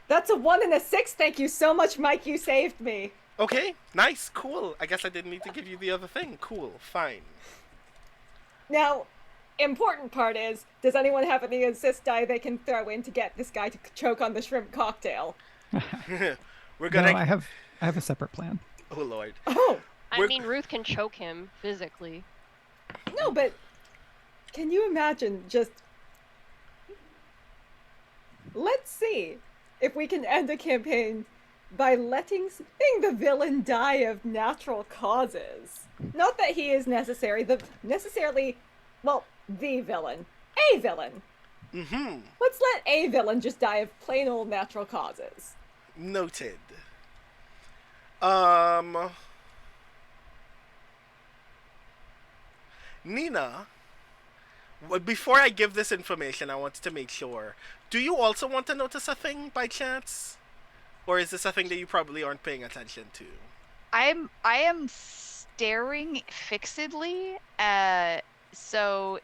That's a 1 and a 6. Thank you so much, Mike. You saved me.
Okay, nice, cool. I guess I didn't need to give you the other thing. Cool, fine.
Now, important part is, does anyone have any assist die they can throw in to get this guy to choke on the shrimp cocktail?
We're gonna...
No, I have a separate plan.
Oh, Lord.
Oh!
I mean, Ruth can choke him physically.
No, but can you imagine just... Let's see if we can end a campaign by letting the villain die of natural causes. Not that he is the villain. A villain.
Mm-hmm.
Let's let a villain just die of plain old natural causes.
Noted. Nina, before I give this information, I wanted to make sure. Do you also want to notice a thing by chance? Or is this a thing that you probably aren't paying attention to?
I am staring fixedly. So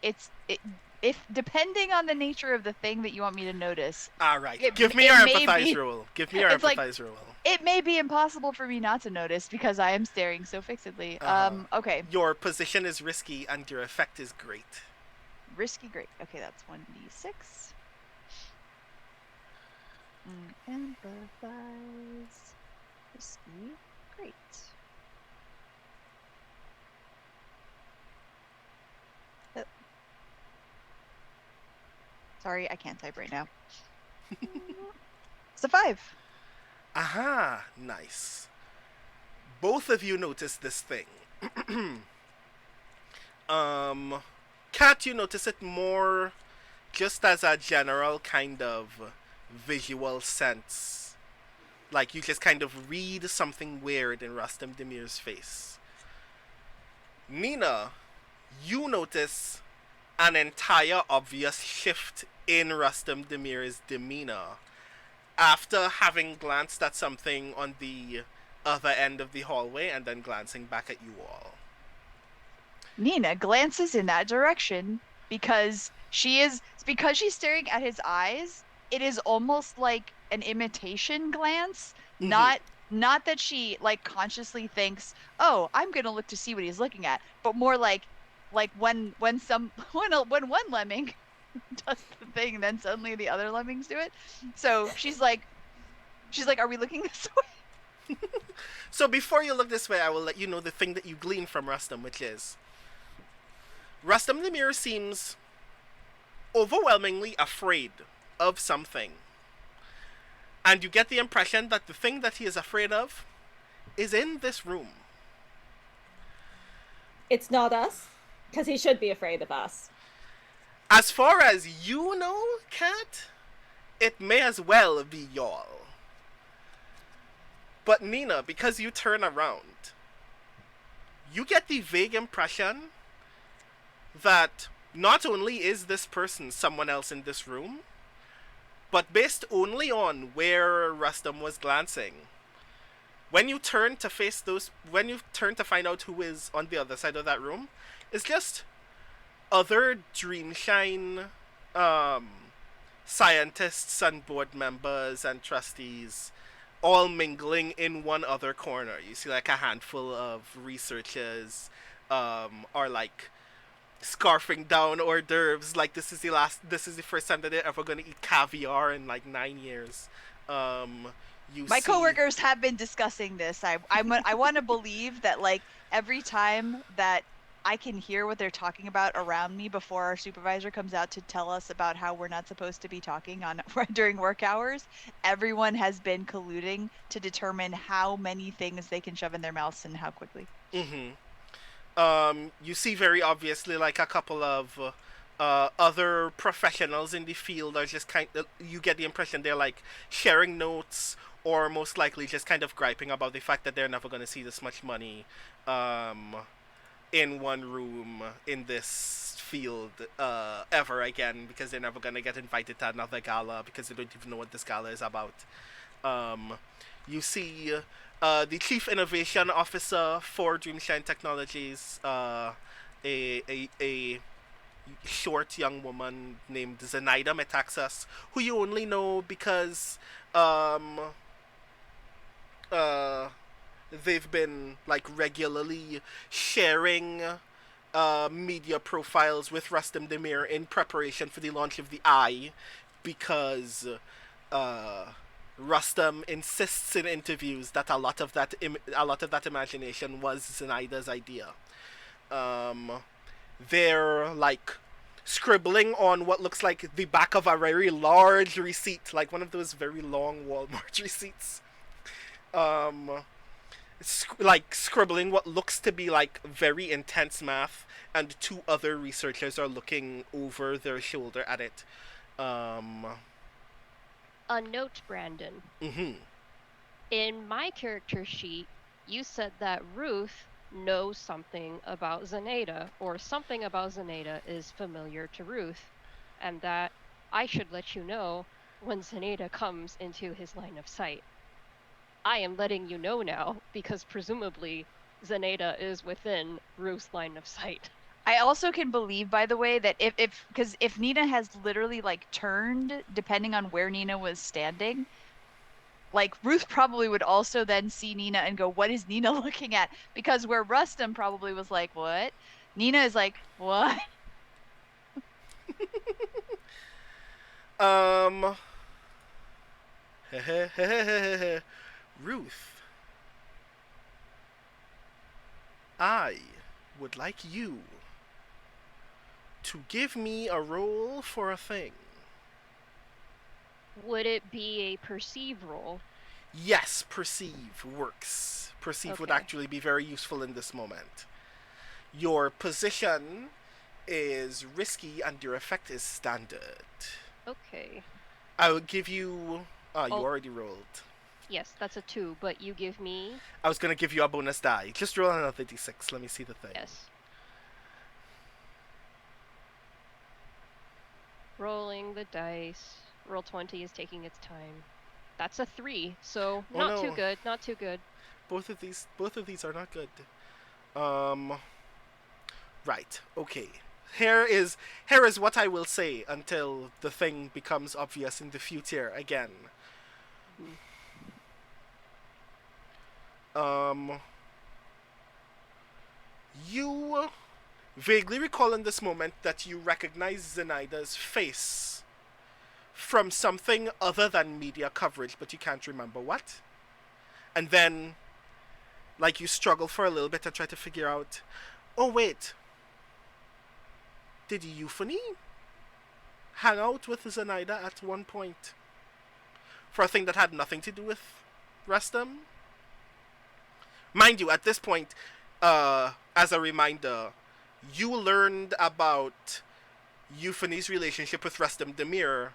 if depending on the nature of the thing that you want me to notice.
All right. Give me your empathize rule. Give me your
it's
empathize rule.
It may be impossible for me not to notice because I am staring so fixedly. Okay.
Your position is risky and your effect is great.
Risky, great. Okay, that's 1d6. Empathize. Risky, great. Sorry, I can't type right now. It's a 5.
Aha, nice. Both of you notice this thing. Kat, you notice it more just as a general kind of visual sense. Like you just kind of read something weird in Rustam Demir's face. Nina, you notice an entire obvious shift in Rustam Demir's demeanor after having glanced at something on the other end of the hallway and then glancing back at you all.
Nina glances in that direction because she's staring at his eyes. It is almost like an imitation glance, not that she like consciously thinks, "Oh, I'm going to look to see what he's looking at," but more like when one lemming does the thing, then suddenly the other lemmings do it. So she's like, "Are we looking this way?"
So before you look this way, I will let you know the thing that you glean from Rustam, which is Rustam Demir seems overwhelmingly afraid of something. And you get the impression that the thing that he is afraid of is in this room.
It's not us, because he should be afraid of us.
As far as you know, Kat, it may as well be y'all. But Nina, because you turn around, you get the vague impression that not only is this person someone else in this room, but based only on where Rustam was glancing, when you turn to find out who is on the other side of that room, it's just other Dreamshine scientists and board members and trustees all mingling in one other corner. You see like a handful of researchers are like scarfing down hors d'oeuvres like this is the first time that they're ever going to eat caviar in like 9 years. My
coworkers have been discussing this. I want to believe that like every time that I can hear what they're talking about around me before our supervisor comes out to tell us about how we're not supposed to be talking during work hours, everyone has been colluding to determine how many things they can shove in their mouths and how quickly.
You see very obviously like a couple of other professionals in the field are just you get the impression they're like sharing notes or most likely just kind of griping about the fact that they're never going to see this much money in one room in this field ever again, because they're never going to get invited to another gala because they don't even know what this gala is about. You see the Chief Innovation Officer for Dreamshine Technologies, a short young woman named Zenaida Metaxas, who you only know because they've been like regularly sharing media profiles with Rustam Demir in preparation for the launch of the Eye, because Rustam insists in interviews that a lot of that imagination was Zenaida's idea. They're like scribbling on what looks like the back of a very large receipt, like one of those very long Walmart receipts. Like scribbling what looks to be like very intense math, and two other researchers are looking over their shoulder at it.
A note, Brandon.
Mm-hmm.
In my character sheet, you said that Ruth knows something about Zenaida, or something about Zenaida is familiar to Ruth, and that I should let you know when Zenaida comes into his line of sight. I am letting you know now, because presumably Zenaida is within Ruth's line of sight.
I also can believe, by the way, that if Nina has literally like turned, depending on where Nina was standing, like Ruth probably would also then see Nina and go, "What is Nina looking at?" Because where Rustam probably was like, "What?" Nina is like, "What?"
Ruth, I would like you to give me a roll for a thing.
Would it be a perceive roll?
Yes, perceive works. Perceive would
Okay.
actually be very useful in this moment. Your position is risky and your effect is standard.
Okay.
I will give you... you
Oh.
already rolled.
Yes, that's a 2, but you give me...
I was going to give you a bonus die. Just roll another d6. Let me see the thing.
Yes. Rolling the dice. Roll 20 is taking its time. That's a 3, so
Oh,
not
no.
too good, not too good.
Both of these are not good. Right. Okay. Here is what I will say until the thing becomes obvious in the future again. You vaguely recall in this moment that you recognize Zenaida's face from something other than media coverage, but you can't remember what. And then, like, you struggle for a little bit and try to figure out, oh wait, did Euphony hang out with Zenaida at one point for a thing that had nothing to do with Rustam? Mind you, at this point, as a reminder, you learned about Euphony's relationship with Rustam Demir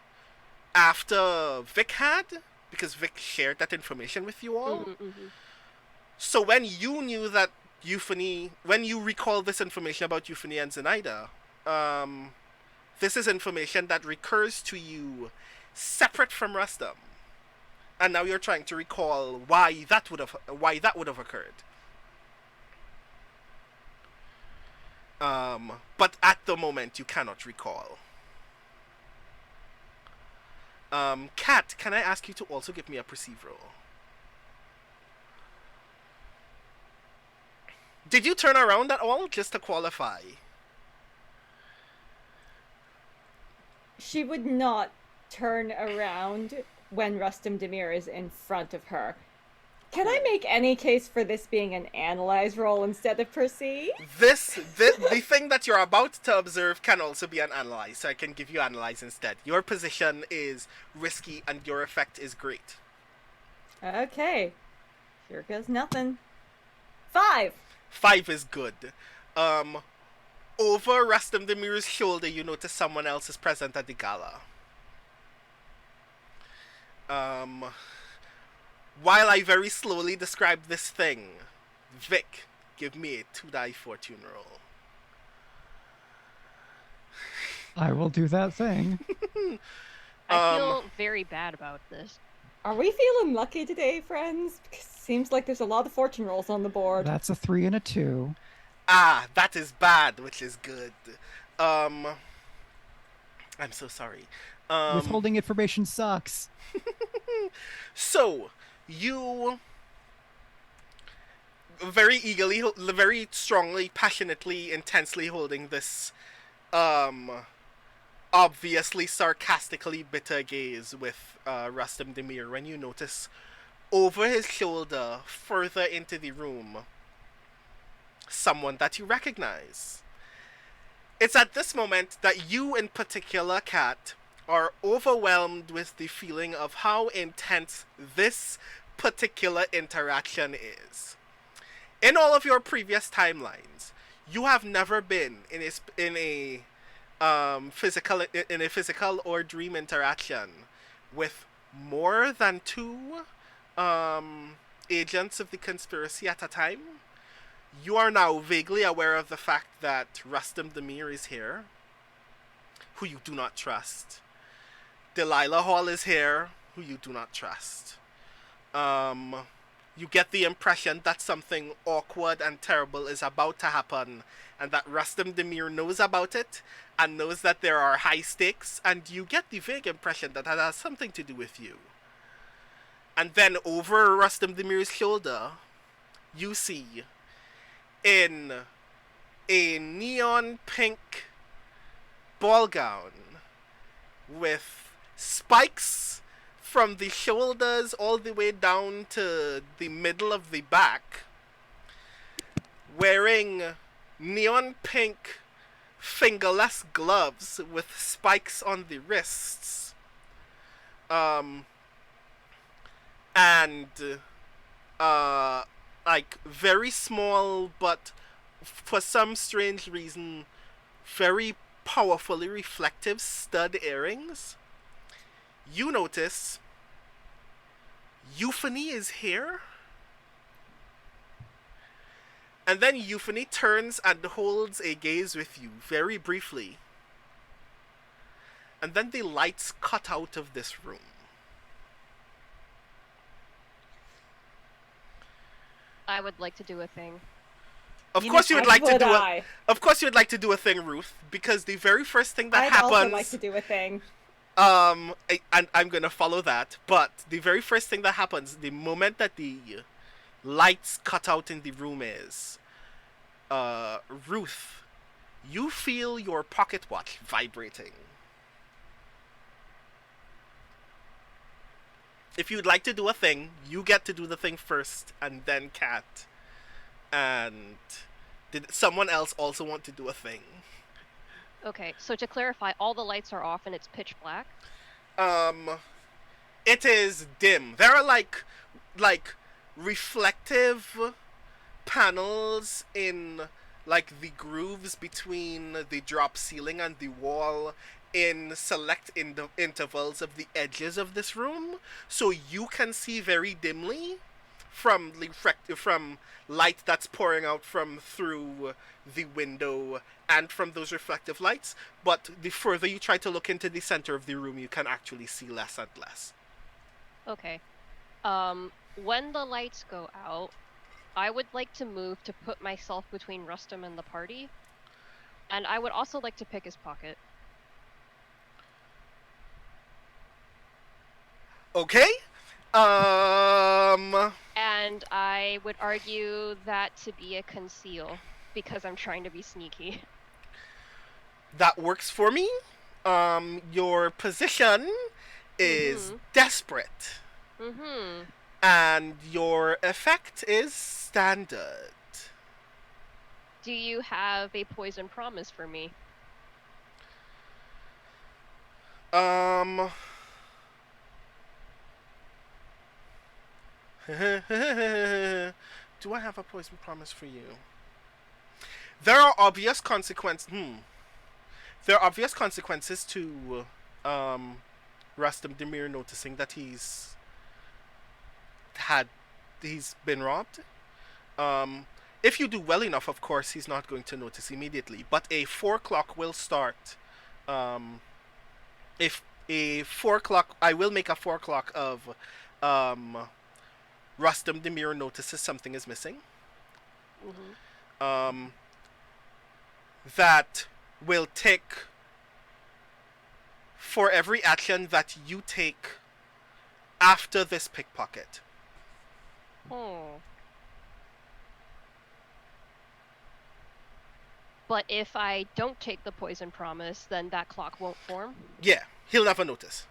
after Vic had, because Vic shared that information with you all. So when you knew that Euphony, when you recall this information about Euphony and Zenaida, this is information that recurs to you separate from Rustam. And now you're trying to recall why that would have occurred. But at the moment you cannot recall. Kat, can I ask you to also give me a perceive roll? Did you turn around at all, just to qualify?
She would not turn around when Rustam Demir is in front of her. Can I make any case for this being an analyze roll instead of perceive?
The thing that you're about to observe can also be an analyze, so I can give you analyze instead. Your position is risky and your effect is great.
Okay. Here goes nothing. 5!
5 is good. Over Rustam Demir's shoulder, you notice someone else is present at the gala. While I very slowly describe this thing, Vic, give me a 2-die fortune roll.
I will do that thing.
I feel very bad about this.
Are we feeling lucky today, friends? Because it seems like there's a lot of fortune rolls on the board.
That's a 3 and a 2.
Ah, that is bad, which is good. I'm so sorry.
Withholding information sucks.
So, you very eagerly, very strongly, passionately, intensely holding this obviously sarcastically bitter gaze with Rustam Demir when you notice over his shoulder, further into the room, someone that you recognize. It's at this moment that you in particular, Kat, are overwhelmed with the feeling of how intense this particular interaction is. In all of your previous timelines, you have never been in a physical or dream interaction with more than two agents of the conspiracy at a time. You are now vaguely aware of the fact that Rustam Demir is here, who you do not trust. Delilah Hall is here, who you do not trust. You get the impression that something awkward and terrible is about to happen, and that Rustam Demir knows about it, and knows that there are high stakes, and you get the vague impression that that has something to do with you. And then over Rustam Demir's shoulder, you see, in a neon pink ball gown with spikes from the shoulders all the way down to the middle of the back, wearing neon pink fingerless gloves with spikes on the wrists, and like very small but for some strange reason very powerfully reflective stud earrings. You notice Euphony is here. And then Euphony turns and holds a gaze with you very briefly. And then the lights cut out of this room.
I would like to do a thing.
Of course you would like to do a thing, Ruth, because the very first thing that happens...
I'd also like to do a thing.
And I'm gonna follow that, but the very first thing that happens, the moment that the lights cut out in the room is, Ruth, you feel your pocket watch vibrating. If you'd like to do a thing, you get to do the thing first, and then Kat. And did someone else also want to do a thing?
Okay, so to clarify, all the lights are off and it's pitch black?
It is dim. There are like reflective panels in like the grooves between the drop ceiling and the wall in select intervals of the edges of this room, so you can see very dimly from light that's pouring out from through the window and from those reflective lights, but the further you try to look into the center of the room, you can actually see less and less.
Okay. When the lights go out, I would like to move to put myself between Rustam and the party, and I would also like to pick his pocket.
Okay.
And I would argue that to be a conceal, because I'm trying to be sneaky.
That works for me. Your position is desperate.
Mm-hmm.
And your effect is standard.
Do you have a poison promise for me?
Do I have a poison promise for you? There are obvious consequences. There are obvious consequences to Rustam Demir noticing that he's been robbed. If you do well enough, of course, he's not going to notice immediately. But a 4 o'clock will start. If a 4 o'clock, I will make a 4 o'clock of Rustam Demir notices something is missing.
Mm-hmm.
That will take, for every action that you take after this pickpocket.
Oh. But if I don't take the poison promise, then that clock won't form?
Yeah, he'll never notice.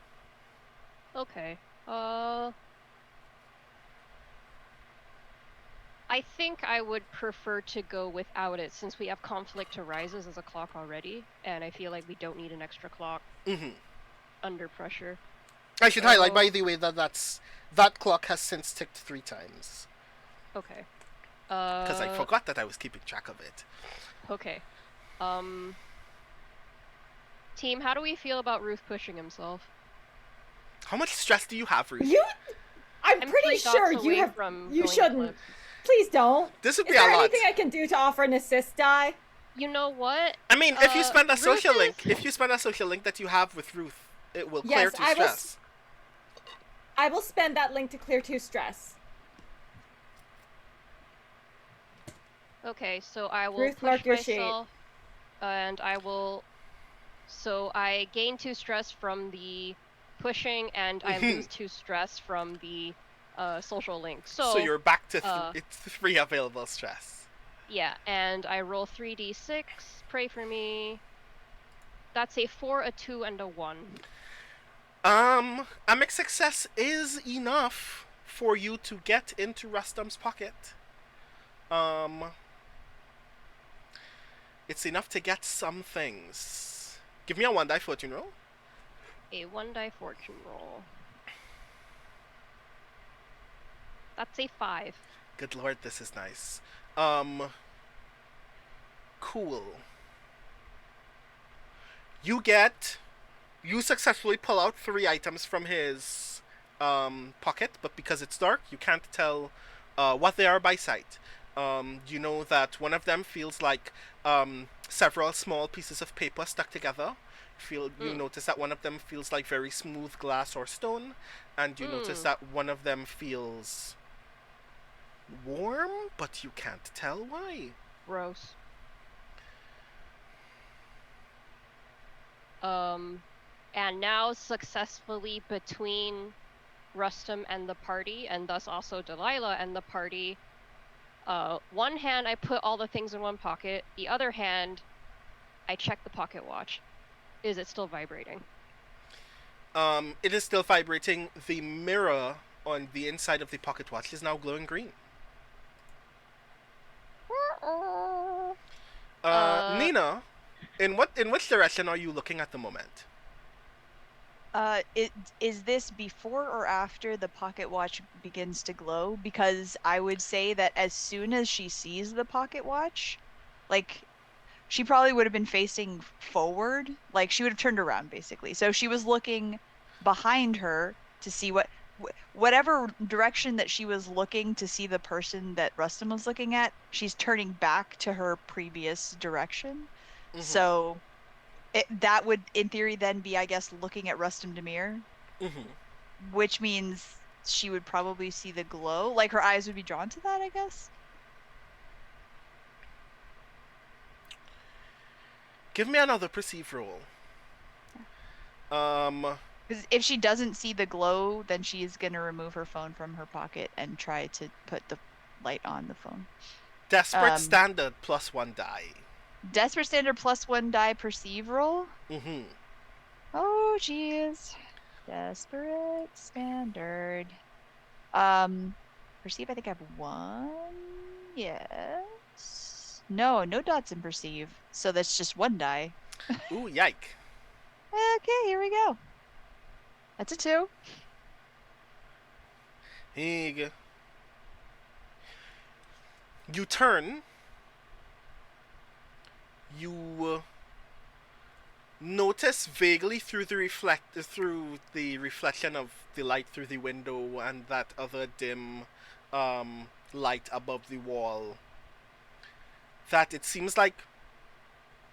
Okay. I think I would prefer to go without it, since we have conflict arises as a clock already, and I feel like we don't need an extra clock under pressure.
I should highlight, by the way, that clock has since ticked 3 times.
Okay.
Because I forgot that I was keeping track of it.
Okay. Team, how do we feel about Ruth pushing himself?
How much stress do you have, Ruth?
I'm pretty sure you shouldn't. Please don't.
This would be
Is there
a lot.
anything I can do to offer an assist die?
You know what?
I mean, if you spend a
Ruth
social link, that you have with Ruth, it will clear 2 stress.
I will spend that link to clear 2 stress.
Okay, so I will
Ruth,
push
mark your
myself, and I will. So I gain 2 stress from the pushing, and I lose 2 stress from the social link. So
you're back to 3 available stress.
Yeah, and I roll 3d6. Pray for me. That's a 4, a 2, and a 1.
A mixed success is enough for you to get into Rustum's pocket. It's enough to get some things. Give me a 1 die fortune roll.
A 1 die fortune roll. That's a 5.
Good lord, this is nice. Cool. You successfully pull out 3 items from his pocket, but because it's dark, you can't tell what they are by sight. You know that one of them feels like several small pieces of paper stuck together. You notice that one of them feels like very smooth glass or stone, and you notice that one of them feels warm, but you can't tell why.
Gross. And now successfully between Rustum and the party, and thus also Delilah and the party, one hand I put all the things in one pocket, the other hand I check the pocket watch. Is it still vibrating?
It is still vibrating. The mirror on the inside of the pocket watch is now glowing green. Nina, in which direction are you looking at the moment?
Is this before or after the pocket watch begins to glow? Because I would say that as soon as she sees the pocket watch, like, she probably would have been facing forward. Like, she would have turned around, basically. So she was looking behind her to see whatever direction that she was looking to see the person that Rustum was looking at, she's turning back to her previous direction. Mm-hmm. So that would, in theory, then be, I guess, looking at Rustum Demir. Mm-hmm. Which means she would probably see the glow. Like, her eyes would be drawn to that, I guess.
Give me another perceive roll.
Because if she doesn't see the glow, then she is going to remove her phone from her pocket and try to put the light on the phone.
Desperate standard plus 1 die.
Desperate standard plus 1 die perceive roll?
Mm-hmm.
Oh, jeez. Desperate standard. Perceive, I think I have 1. Yes. No dots in perceive. So that's just 1 die.
Ooh, yike.
Okay, here we go. That's a 2.
Here you go. You turn. You notice vaguely through the reflection of the light through the window and that other dim light above the wall that it seems like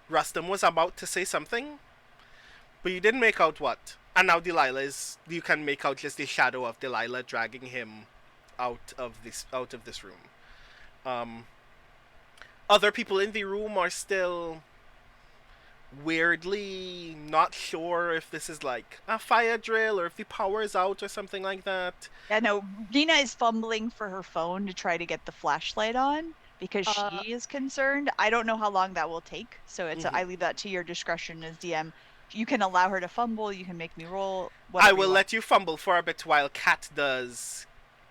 Rustum was about to say something, but you didn't make out what. And now you can make out just the shadow of Delilah dragging him out of this room. Other people in the room are still weirdly not sure if this is like a fire drill or if the power is out or something like that.
Yeah, no, Rena is fumbling for her phone to try to get the flashlight on because she is concerned. I don't know how long that will take, so it's I leave that to your discretion as DM. You can allow her to fumble. You can make me roll.
I will let you fumble for a bit while Kat does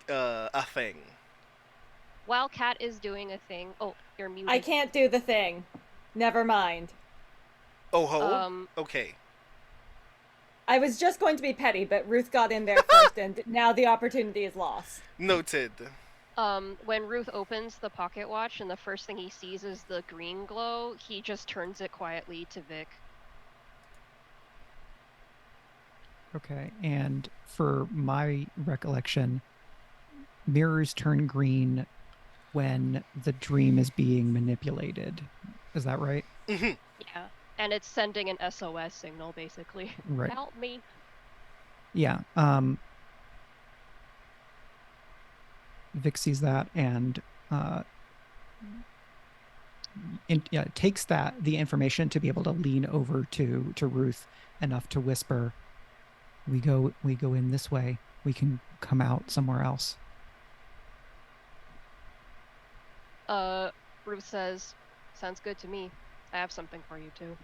a thing.
While Kat is doing a thing... Oh, you're muted.
I can't do the thing. Never mind.
Oh ho? Okay.
I was just going to be petty, but Ruth got in there first, and now the opportunity is lost.
Noted.
When Ruth opens the pocket watch and the first thing he sees is the green glow, he just turns it quietly to Vic.
Okay, and for my recollection, mirrors turn green when the dream is being manipulated. Is that right?
Mm-hmm.
Yeah, and it's sending an SOS signal, basically.
Right.
Help me.
Yeah. Vic sees that and takes the information to be able to lean over to Ruth enough to whisper, we go in this way. We can come out somewhere else.
Ruth says, sounds good to me. I have something for you too.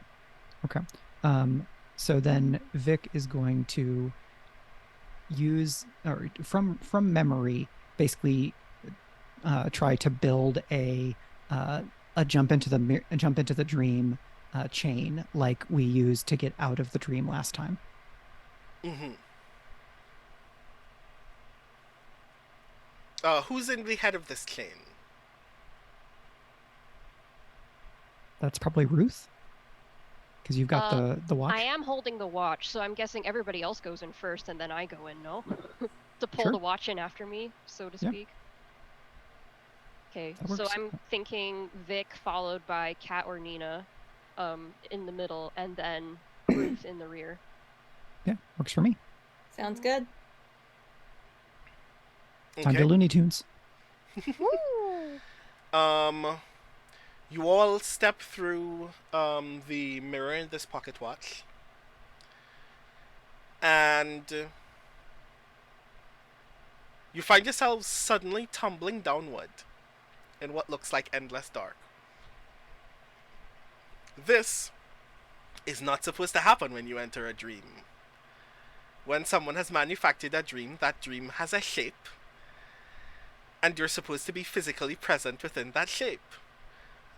Okay. So then Vic is going to use, or from memory, basically try to build a jump into the dream chain like we used to get out of the dream last time.
Mm-hmm. Who's in the head of this chain?
That's probably Ruth, because you've got the watch.
I am holding the watch, so I'm guessing everybody else goes in first, and then I go in. No, to pull the watch in after me, so to speak. Okay, so I'm thinking Vic followed by Kat or Nina, in the middle, and then Ruth in the rear.
Yeah, works for me.
Sounds good.
Time to Looney Tunes.
You all step through the mirror in this pocket watch, and you find yourselves suddenly tumbling downward in what looks like endless dark. This is not supposed to happen when you enter a dream. When someone has manufactured a dream, that dream has a shape, and you're supposed to be physically present within that shape.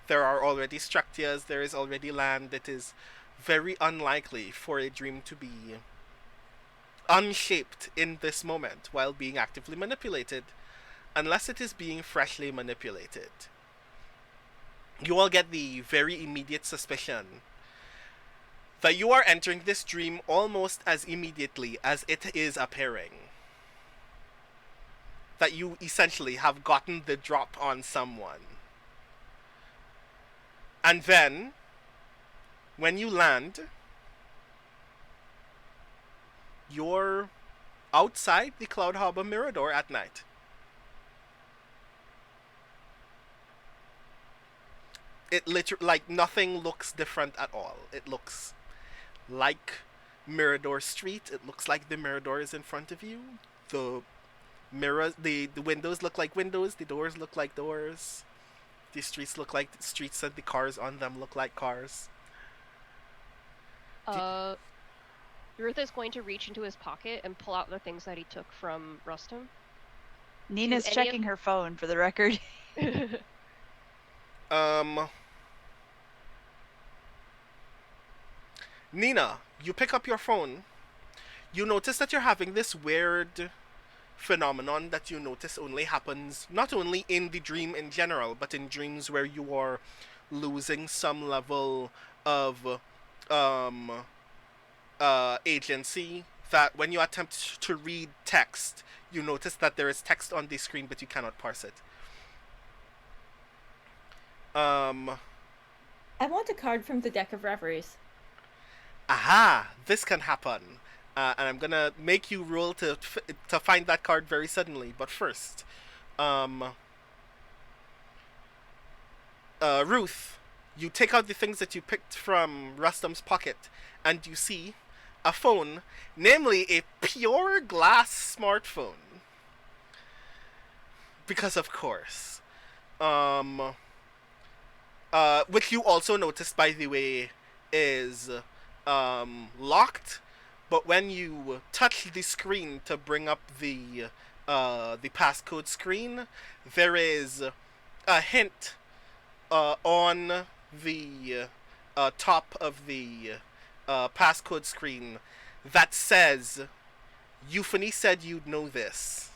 There are already structures, there is already land. It is very unlikely for a dream to be unshaped in this moment while being actively manipulated, unless it is being freshly manipulated. You all get the very immediate suspicion that you are entering this dream almost as immediately as it is appearing. That you essentially have gotten the drop on someone. And then, when you land, you're outside the Cloud Harbor Mirador at night. It literally, like, nothing looks different at all. It looks like Mirador Street. It looks like the Mirador is in front of you. The mirrors, the windows look like windows. The doors look like doors. The streets look like streets, and the cars on them look like cars.
Ruth is going to reach into his pocket and pull out the things that he took from Rustum.
Nina's checking her phone, for the record.
Nina, you pick up your phone. You notice that you're having this weird phenomenon that you notice only happens not only in the dream in general, but in dreams where you are losing some level of agency, that when you attempt to read text, you notice that there is text on the screen but you cannot parse it.
I want a card from the deck of reveries.
Aha! This can happen. And I'm gonna make you roll to find that card very suddenly. But first, Ruth, you take out the things that you picked from Rustum's pocket, and you see a phone, namely a pure glass smartphone. Because of course. which you also noticed, by the way, is locked. But when you touch the screen to bring up the passcode screen, there is a hint on the top of the passcode screen that says, Euphony said you'd know this.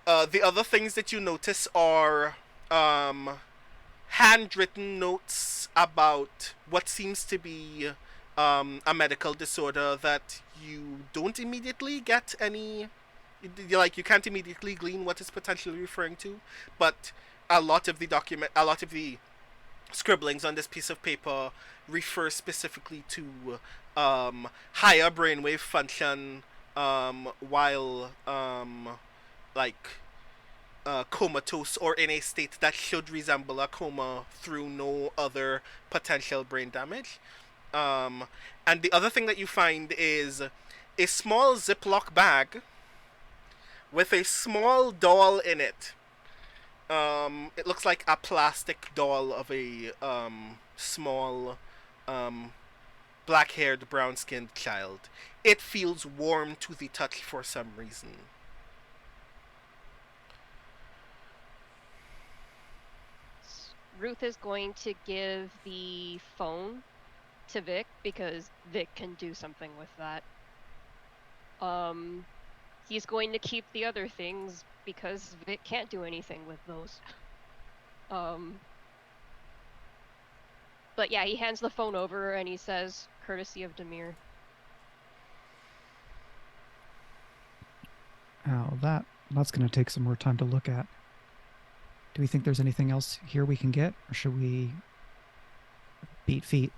The other things that you notice are handwritten notes about what seems to be a medical disorder that you don't immediately get any, like, you can't immediately glean what it's potentially referring to, but a lot of the scribblings on this piece of paper refer specifically to higher brainwave function while like comatose or in a state that should resemble a coma through no other potential brain damage. And the other thing that you find is a small Ziploc bag with a small doll in it. It looks like a plastic doll of a small black-haired, brown-skinned child. It feels warm to the touch for some reason.
Ruth is going to give the phone to Vic because Vic can do something with that. He's going to keep the other things because Vic can't do anything with those. But yeah, he hands the phone over and he says, courtesy of Demir.
Oh, that's going to take some more time to look at. Do we think there's anything else here we can get, or should we beat feet?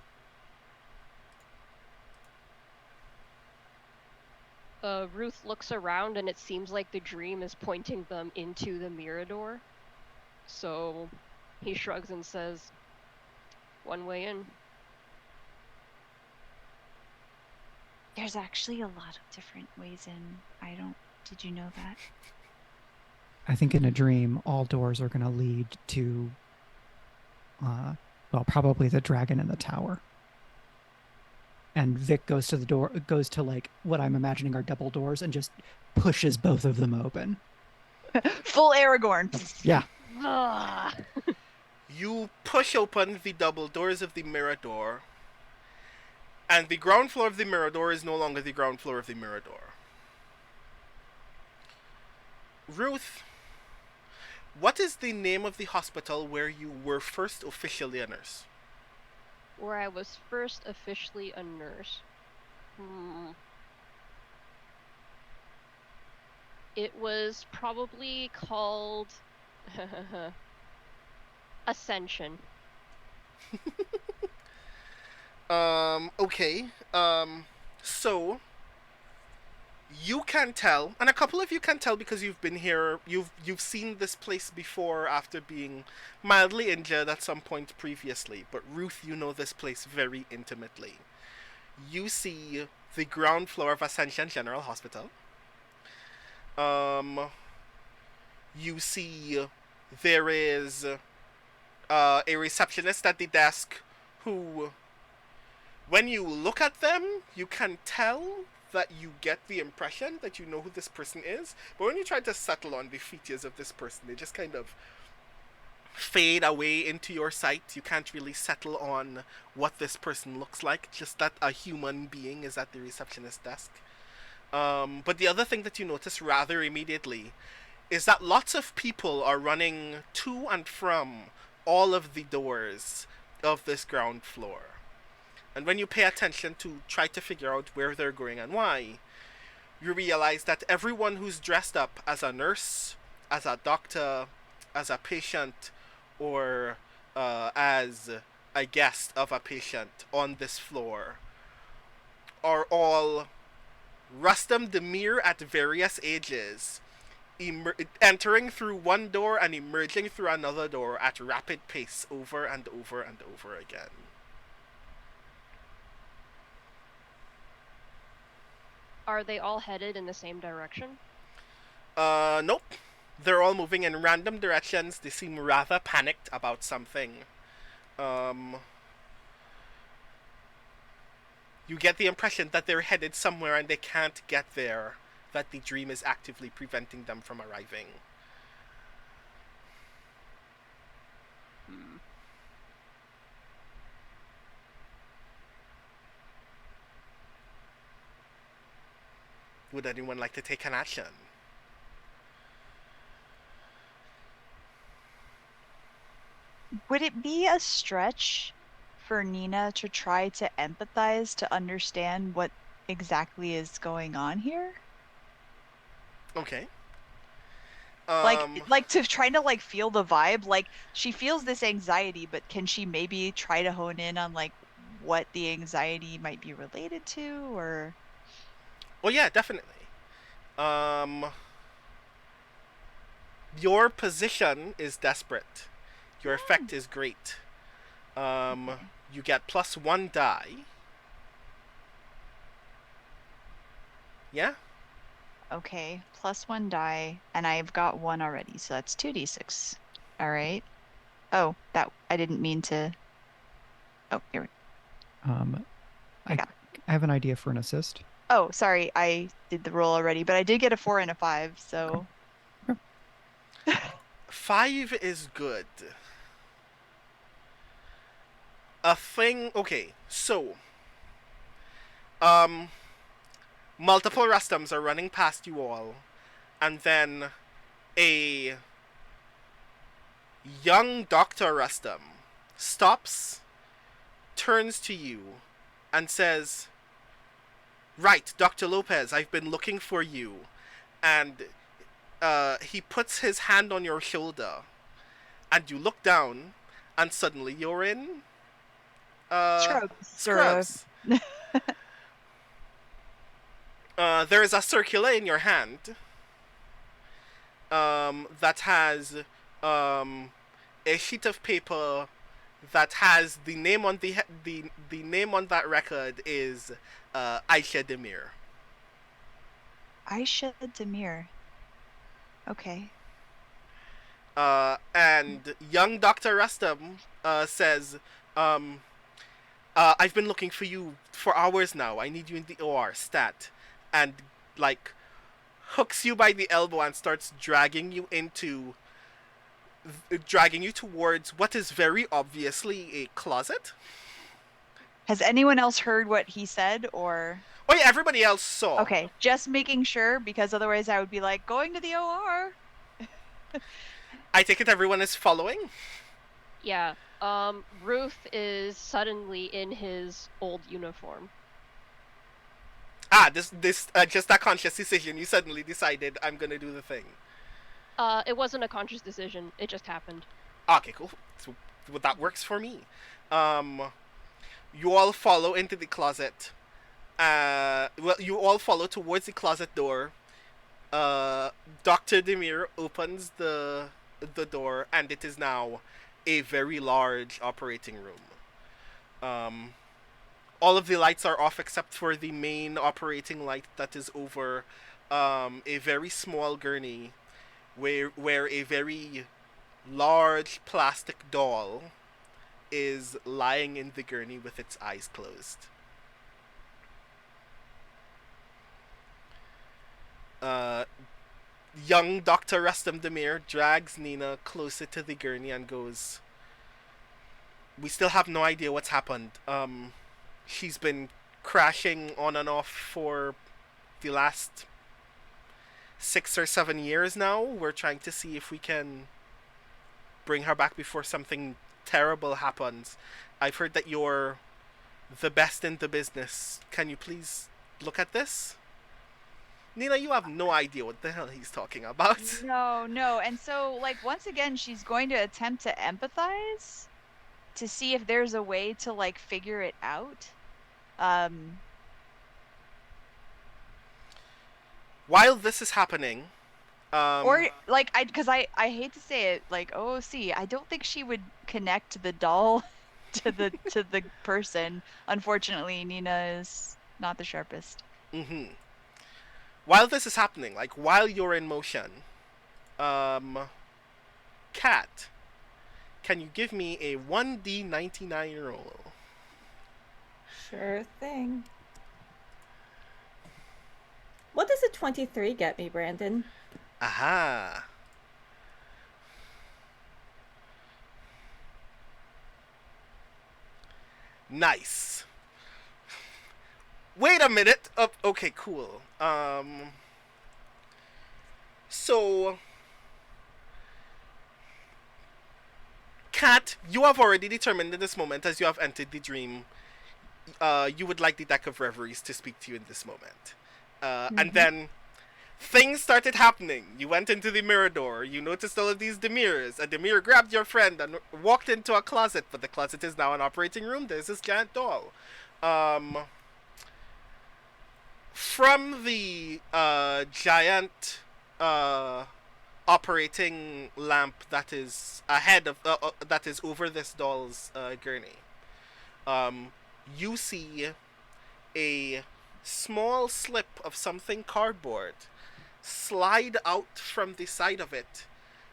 Ruth looks around and it seems like the dream is pointing them into the Mirador. So he shrugs and says, one way in.
There's actually a lot of different ways in. Did you know that?
I think in a dream, all doors are going to lead to, probably the dragon in the tower. And Vic goes to like what I'm imagining are double doors and just pushes both of them open.
Full Aragorn.
Yeah.
You push open the double doors of the Mirador, and the ground floor of the Mirador is no longer the ground floor of the Mirador. Ruth, what is the name of the hospital where you were first officially a nurse?
Where I was first officially a nurse. It was probably called Ascension.
Okay. So you can tell, and a couple of you can tell because you've been here, you've seen this place before after being mildly injured at some point previously, but Ruth, you know this place very intimately. You see the ground floor of Ascension General Hospital. You see there is a receptionist at the desk who, when you look at them, you can tell that you get the impression that you know who this person is, but when you try to settle on the features of this person, they just kind of fade away into your sight. You can't really settle on what this person looks like, just that a human being is at the receptionist desk. But the other thing that you notice rather immediately is that lots of people are running to and from all of the doors of this ground floor. And when you pay attention to try to figure out where they're going and why, you realize that everyone who's dressed up as a nurse, as a doctor, as a patient, or as a guest of a patient on this floor are all Rustam Demir at various ages, entering through one door and emerging through another door at rapid pace over and over and over again.
Are they all headed in the same direction?
Nope. They're all moving in random directions. They seem rather panicked about something. You get the impression that they're headed somewhere and they can't get there, that the dream is actively preventing them from arriving. Would anyone like to take an action?
Would it be a stretch for Nina to try to empathize to understand what exactly is going on here?
Okay.
Like to try to like feel the vibe. Like she feels this anxiety, but can she maybe try to hone in on like what the anxiety might be related to, or?
Well, yeah, definitely. Your position is desperate. Your effect is great. You get +1 die. Yeah?
Okay, +1 die, and I've got 1 already, so that's 2d6. All right. Oh, that I didn't mean to. Oh, here we go.
I have an idea for an assist.
Oh, sorry, I did the roll already, but I did get a 4 and a 5, so.
5 is good. Okay, so multiple Rustums are running past you all, and then a young Dr. Rustum stops, turns to you, and says, "Right, Dr. Lopez, I've been looking for you." And he puts his hand on your shoulder, and you look down, and suddenly you're in Scrubs. There is a circular in your hand that has a sheet of paper that has the name on the name on that record is Aisha Demir.
Aisha Demir. Okay.
And young Dr. Rustum says, I've been looking for you for hours now. I need you in the OR, stat. And, like, hooks you by the elbow and starts dragging you towards what is very obviously a closet.
Has anyone else heard what he said, or?
Oh yeah, everybody else saw.
Okay, just making sure, because otherwise I would be like, going to the OR.
I take it everyone is following?
Yeah. Ruth is suddenly in his old uniform.
This just that conscious decision. You suddenly decided I'm gonna do the thing.
It wasn't a conscious decision. It just happened.
Okay, cool. So that works for me. You all follow into the closet. You all follow towards the closet door. Dr. Demir opens the door, and it is now a very large operating room. All of the lights are off except for the main operating light that is over a very small gurney where a very large plastic doll is lying in the gurney with its eyes closed. Young Dr. Rustum Demir drags Nina closer to the gurney and goes, "We still have no idea what's happened. She's been crashing on and off for the last 6 or 7 years now. We're trying to see if we can bring her back before something terrible happens. I've heard that you're the best in the business. Can you please look at this?" Nina, you have no idea what the hell he's talking about.
No. And so, like, once again, she's going to attempt to empathize to see if there's a way to, like, figure it out.
While this is happening,
or, like, because I hate to say it, like, OOC, I don't think she would connect the doll to the person. Unfortunately, Nina is not the sharpest.
While this is happening, like while you're in motion, Cat, can you give me a 1d99 roll?
Sure thing. What does a 23 get me, Brandon?
Aha. Nice. Wait a minute. Oh, okay, cool. So, Kat, you have already determined in this moment, as you have entered the dream, you would like the deck of reveries to speak to you in this moment. And then things started happening. You went into the Mirador. You noticed all of these Demirs. A Demir grabbed your friend and walked into a closet, but the closet is now an operating room. There's this giant doll. From the giant operating lamp that is ahead of that is over this doll's gurney, you see a small slip of something cardboard slide out from the side of it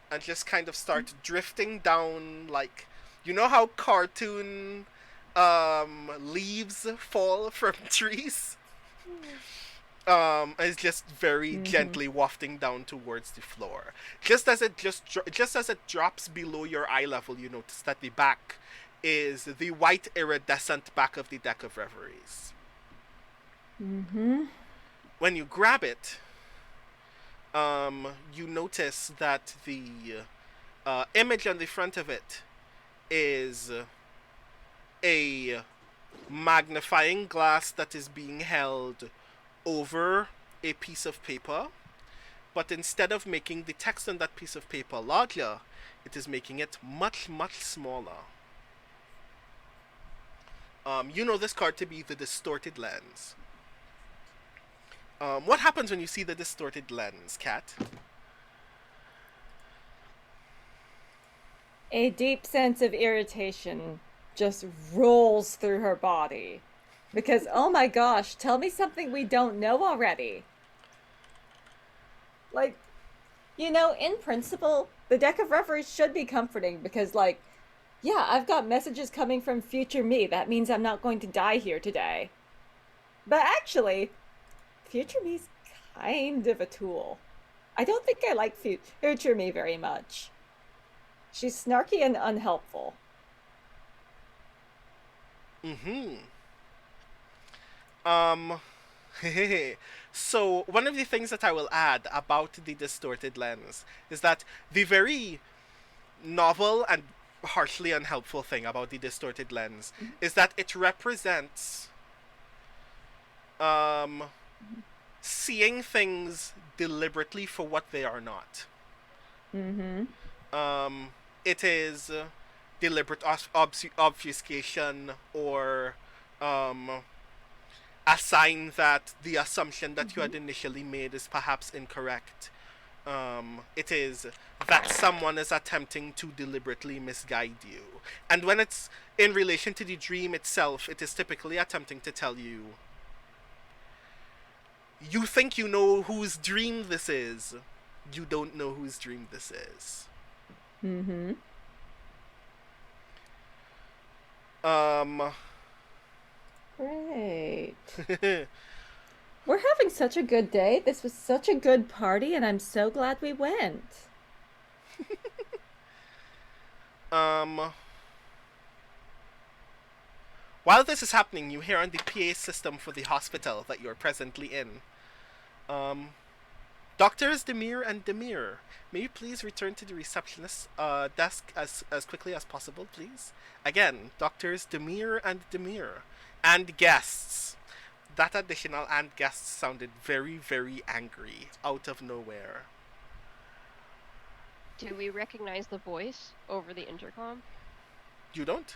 and just kind of start drifting down, like, you know how cartoon leaves fall from trees? Is just very gently wafting down towards the floor. Just as it drops below your eye level, you notice that the back is the white iridescent back of the deck of reveries. When you grab it, you notice that the image on the front of it is a magnifying glass that is being held over a piece of paper, but instead of making the text on that piece of paper larger, it is making it much, much smaller. You know this card to be the distorted lens. What happens when you see the distorted lens, Kat?
A deep sense of irritation just rolls through her body. Because, oh my gosh, tell me something we don't know already. Like, you know, in principle, the deck of reveries should be comforting because, like, yeah, I've got messages coming from future me. That means I'm not going to die here today. But actually, future me's kind of a tool. I don't think I like future me very much. She's snarky and unhelpful.
So one of the things that I will add about the distorted lens is that the very novel and harshly unhelpful thing about the distorted lens is that it represents seeing things deliberately for what they are not. It is deliberate obfuscation, or a sign that the assumption that you had initially made is perhaps incorrect. It is that someone is attempting to deliberately misguide you. And when it's in relation to the dream itself, it is typically attempting to tell you, you think you know whose dream this is. You don't know whose dream this is.
Great. We're having such a good day. This was such a good party, and I'm so glad we went.
While this is happening, you hear on the PA system for the hospital that you're presently in, Doctors Demir and Demir, may you please return to the receptionist's desk as quickly as possible, please? Again, Doctors Demir and Demir. And guests. That additional "and guests" sounded very, very angry out of nowhere.
Do we recognize the voice over the intercom?
You don't?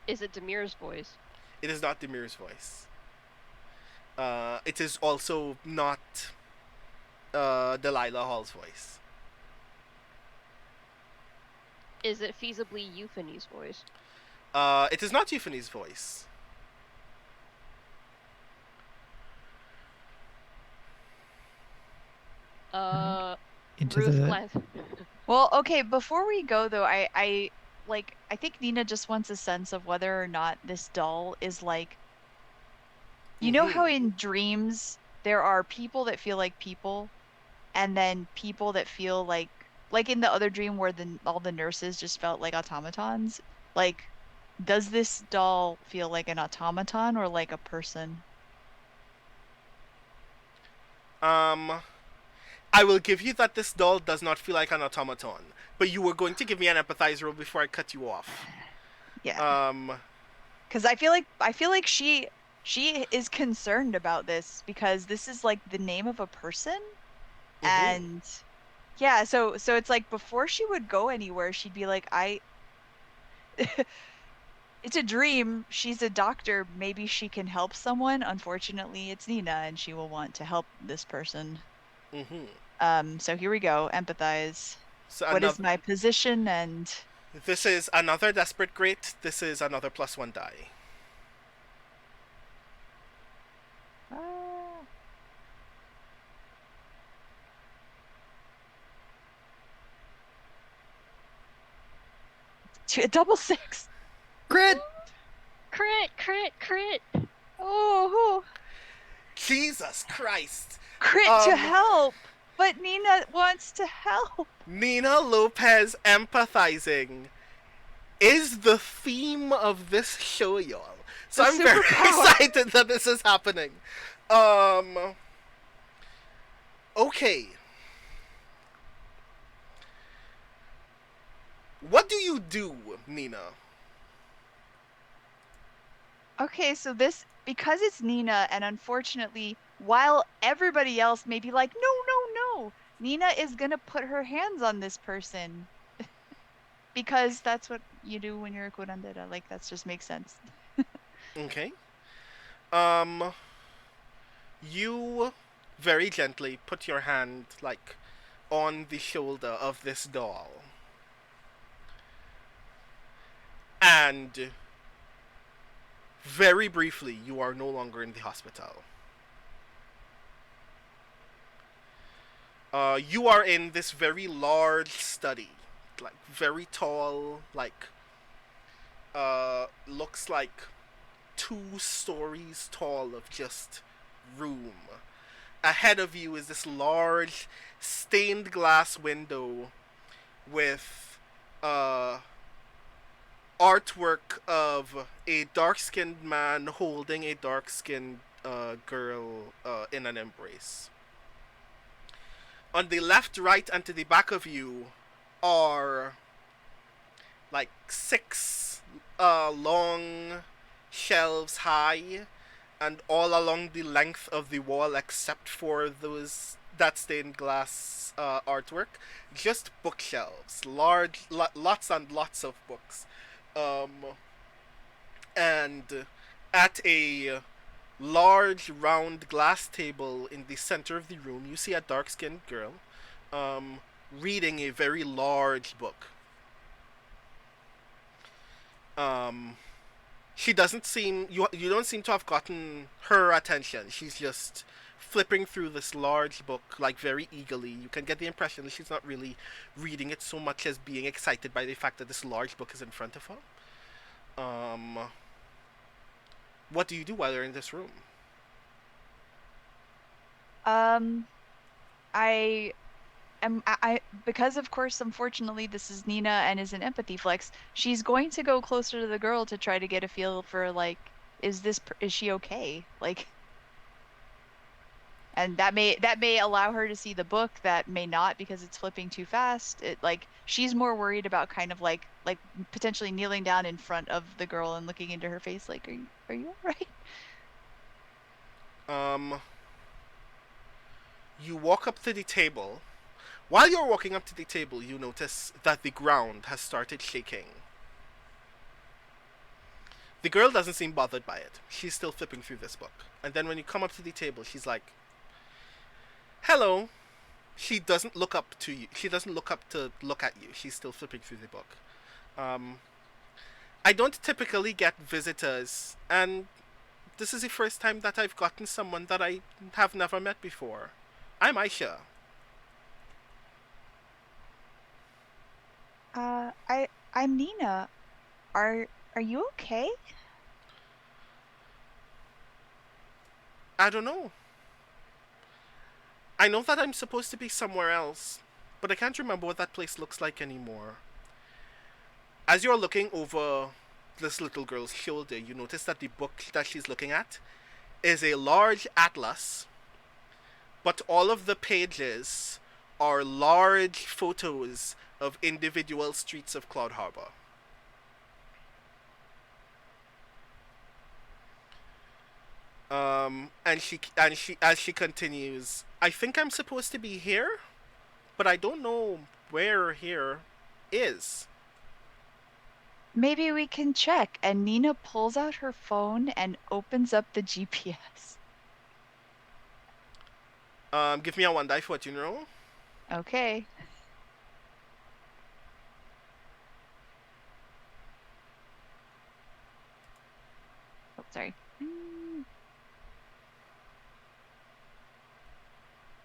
Is it Demir's voice?
It is not Demir's voice. It is also not Delilah Hall's voice.
Is it feasibly Euphony's voice?
It is not Euphony's voice.
into
Ruth
the.
glance.
Well, okay, before we go though, I think Nina just wants a sense of whether or not this doll is like, you know how in dreams there are people that feel like people, and then people that feel like in the other dream where all the nurses just felt like automatons? Like, does this doll feel like an automaton or like a person?
I will give you that this doll does not feel like an automaton, but you were going to give me an empathize roll before I cut you off.
Yeah. Because I feel like she is concerned about this because this is like the name of a person, and yeah, so it's like before she would go anywhere, she'd be like, it's a dream. She's a doctor. Maybe she can help someone. Unfortunately, it's Nina, and she will want to help this person. So here we go. Empathize.
So
what is my position? And
this is another desperate great. This is another +1 die.
A double 6.
Crit!
Crit!
Oh,
Jesus Christ!
Crit to help! But Nina wants to help!
Nina Lopez empathizing is the theme of this show, y'all. So I'm very excited that this is happening. Okay. What do you do, Nina?
Okay, so this, because it's Nina, and unfortunately, while everybody else may be like, no, Nina is gonna put her hands on this person. Because that's what you do when you're a curandera. Like, that just makes sense.
Okay. You very gently put your hand, like, on the shoulder of this doll. And very briefly, you are no longer in the hospital. You are in this very large study, like very tall, like looks like 2 stories tall of just room. Ahead of you is this large stained glass window with artwork of a dark-skinned man holding a dark-skinned girl in an embrace. On the left, right, and to the back of you are like 6 long shelves high, and all along the length of the wall, except for that stained glass artwork, just bookshelves, lots and lots of books. And at a large round glass table in the center of the room, you see a dark-skinned girl reading a very large book. She doesn't seem, you don't seem to have gotten her attention. She's just flipping through this large book, like, very eagerly. You can get the impression that she's not really reading it so much as being excited by the fact that this large book is in front of her. What do you do while you're in this room?
Because of course, unfortunately, this is Nina and is an empathy flex. She's going to go closer to the girl to try to get a feel for, like, is she okay? Like, and that may allow her to see the book, that may not, because it's flipping too fast. She's more worried about kind of like potentially kneeling down in front of the girl and looking into her face, like, are you all right?
You walk up to the table. While you're walking up to the table, you notice that the ground has started shaking. The girl doesn't seem bothered by it. She's still flipping through this book. And then when you come up to the table, she's like, hello. She doesn't look up to you. She doesn't look up to look at you. She's still flipping through the book. I don't typically get visitors, and this is the first time that I've gotten someone that I have never met before. I'm Aisha.
I'm Nina. Are you okay?
I don't know. I know that I'm supposed to be somewhere else, but I can't remember what that place looks like anymore. As you're looking over this little girl's shoulder, you notice that the book that she's looking at is a large atlas, but all of the pages are large photos of individual streets of Cloud Harbor. And she as she continues, I think I'm supposed to be here, but I don't know where here is.
Maybe we can check. And Nina pulls out her phone and opens up the GPS.
Give me a 1 die fortune roll.
Okay. Oh, sorry.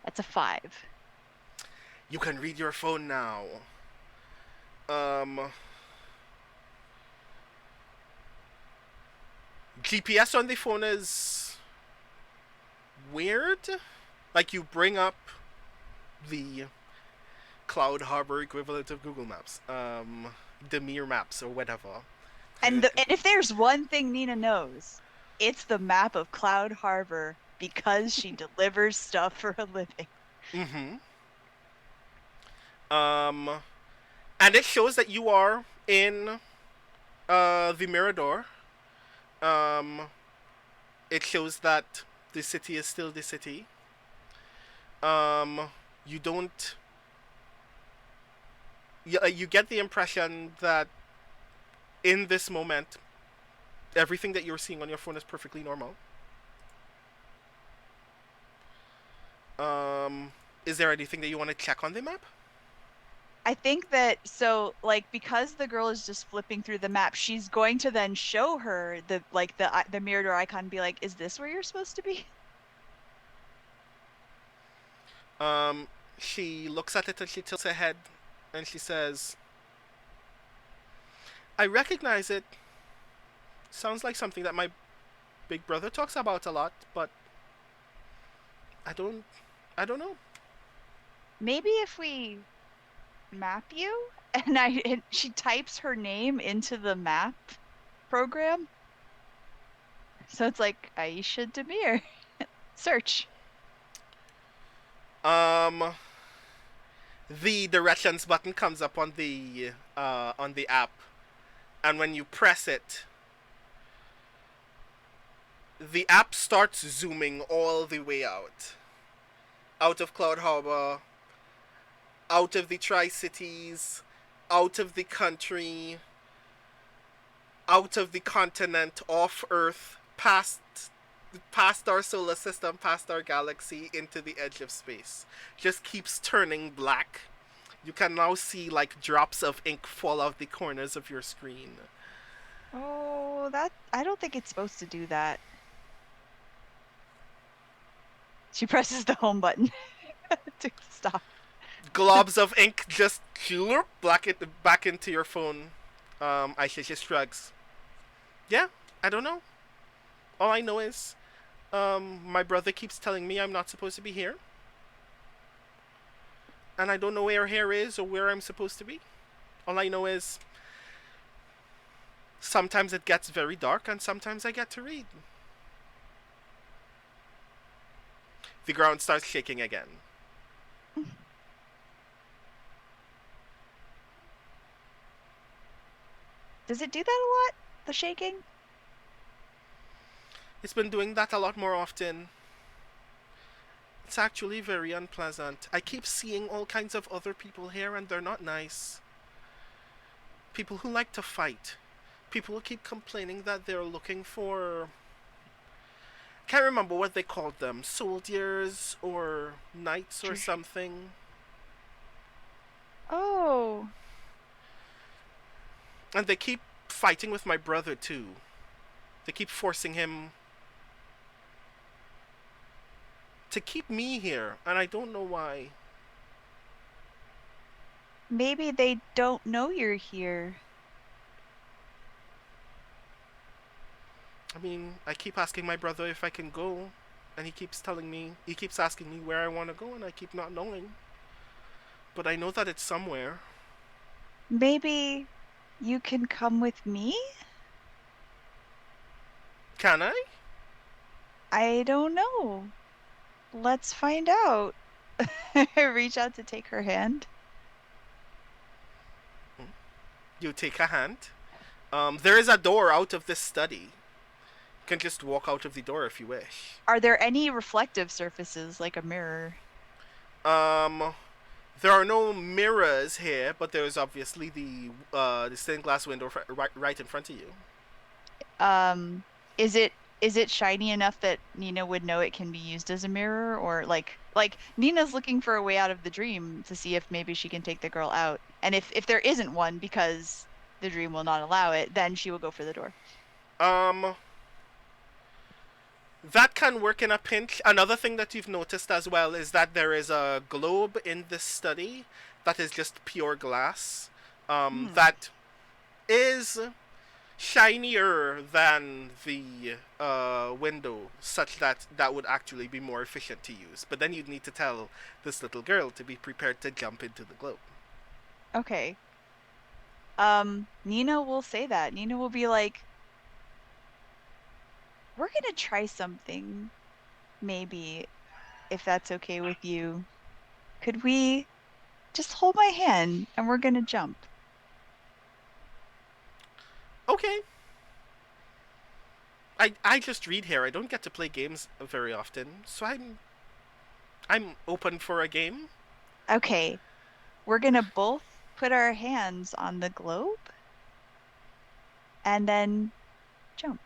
That's a 5.
You can read your phone now. GPS on the phone is weird. Like, you bring up the Cloud Harbor equivalent of Google Maps, the Mir Maps or whatever.
And if there's one thing Nina knows, it's the map of Cloud Harbor because she delivers stuff for a living.
And it shows that you are in the Mirador. It shows that the city is still the city. You don't. You get the impression that in this moment, everything that you're seeing on your phone is perfectly normal. Is there anything that you want to check on the map?
I think that, so, like, because the girl is just flipping through the map, she's going to then show her the Mirador icon and be like, is this where you're supposed to be?
She looks at it and she tilts her head and she says, I recognize it. Sounds like something that my big brother talks about a lot, but I don't know.
Maybe if we map you, and she types her name into the map program. So it's like Aisha Demir. Search.
The directions button comes up on the app, and when you press it, the app starts zooming all the way out of Cloud Harbor, out of the Tri-Cities, out of the country, out of the continent, off Earth, past our solar system, past our galaxy, into the edge of space. Just keeps turning black. You can now see like drops of ink fall out the corners of your screen.
Oh, I don't think it's supposed to do that. She presses the home button to stop.
Globs of ink just back into your phone. Aisha just shrugs. Yeah, I don't know. All I know is, my brother keeps telling me I'm not supposed to be here. And I don't know where here is or where I'm supposed to be. All I know is, sometimes it gets very dark and sometimes I get to read. The ground starts shaking again.
Does it do that a lot? The shaking?
It's been doing that a lot more often. It's actually very unpleasant. I keep seeing all kinds of other people here and they're not nice. People who like to fight. People who keep complaining that they're looking for... Can't remember what they called them. Soldiers or knights or something.
Oh.
And they keep fighting with my brother too. They keep forcing him to keep me here, and I don't know why.
Maybe they don't know you're here.
I mean, I keep asking my brother if I can go, and he keeps asking me where I want to go, and I keep not knowing. But I know that it's somewhere.
Maybe you can come with me?
Can I?
I don't know. Let's find out. I reach out to take her hand.
You take a hand. There is a door out of this study. You can just walk out of the door if you wish.
Are there any reflective surfaces like a mirror?
There are no mirrors here, but there's obviously the stained glass window right in front of you.
Is it shiny enough that Nina would know it can be used as a mirror, or like Nina's looking for a way out of the dream to see if maybe she can take the girl out, and if there isn't one because the dream will not allow it, then she will go for the door.
That can work in a pinch. Another thing that you've noticed as well is that there is a globe in this study that is just pure glass. That is shinier than the window, such that would actually be more efficient to use. But then you'd need to tell this little girl to be prepared to jump into the globe.
Okay. Nina will say that. Nina will be like, we're gonna try something, maybe, if that's okay with you. Could we just hold my hand and we're gonna jump?
Okay. I just read here. I don't get to play games very often, so I'm open for a game.
Okay. We're gonna both put our hands on the globe and then jump.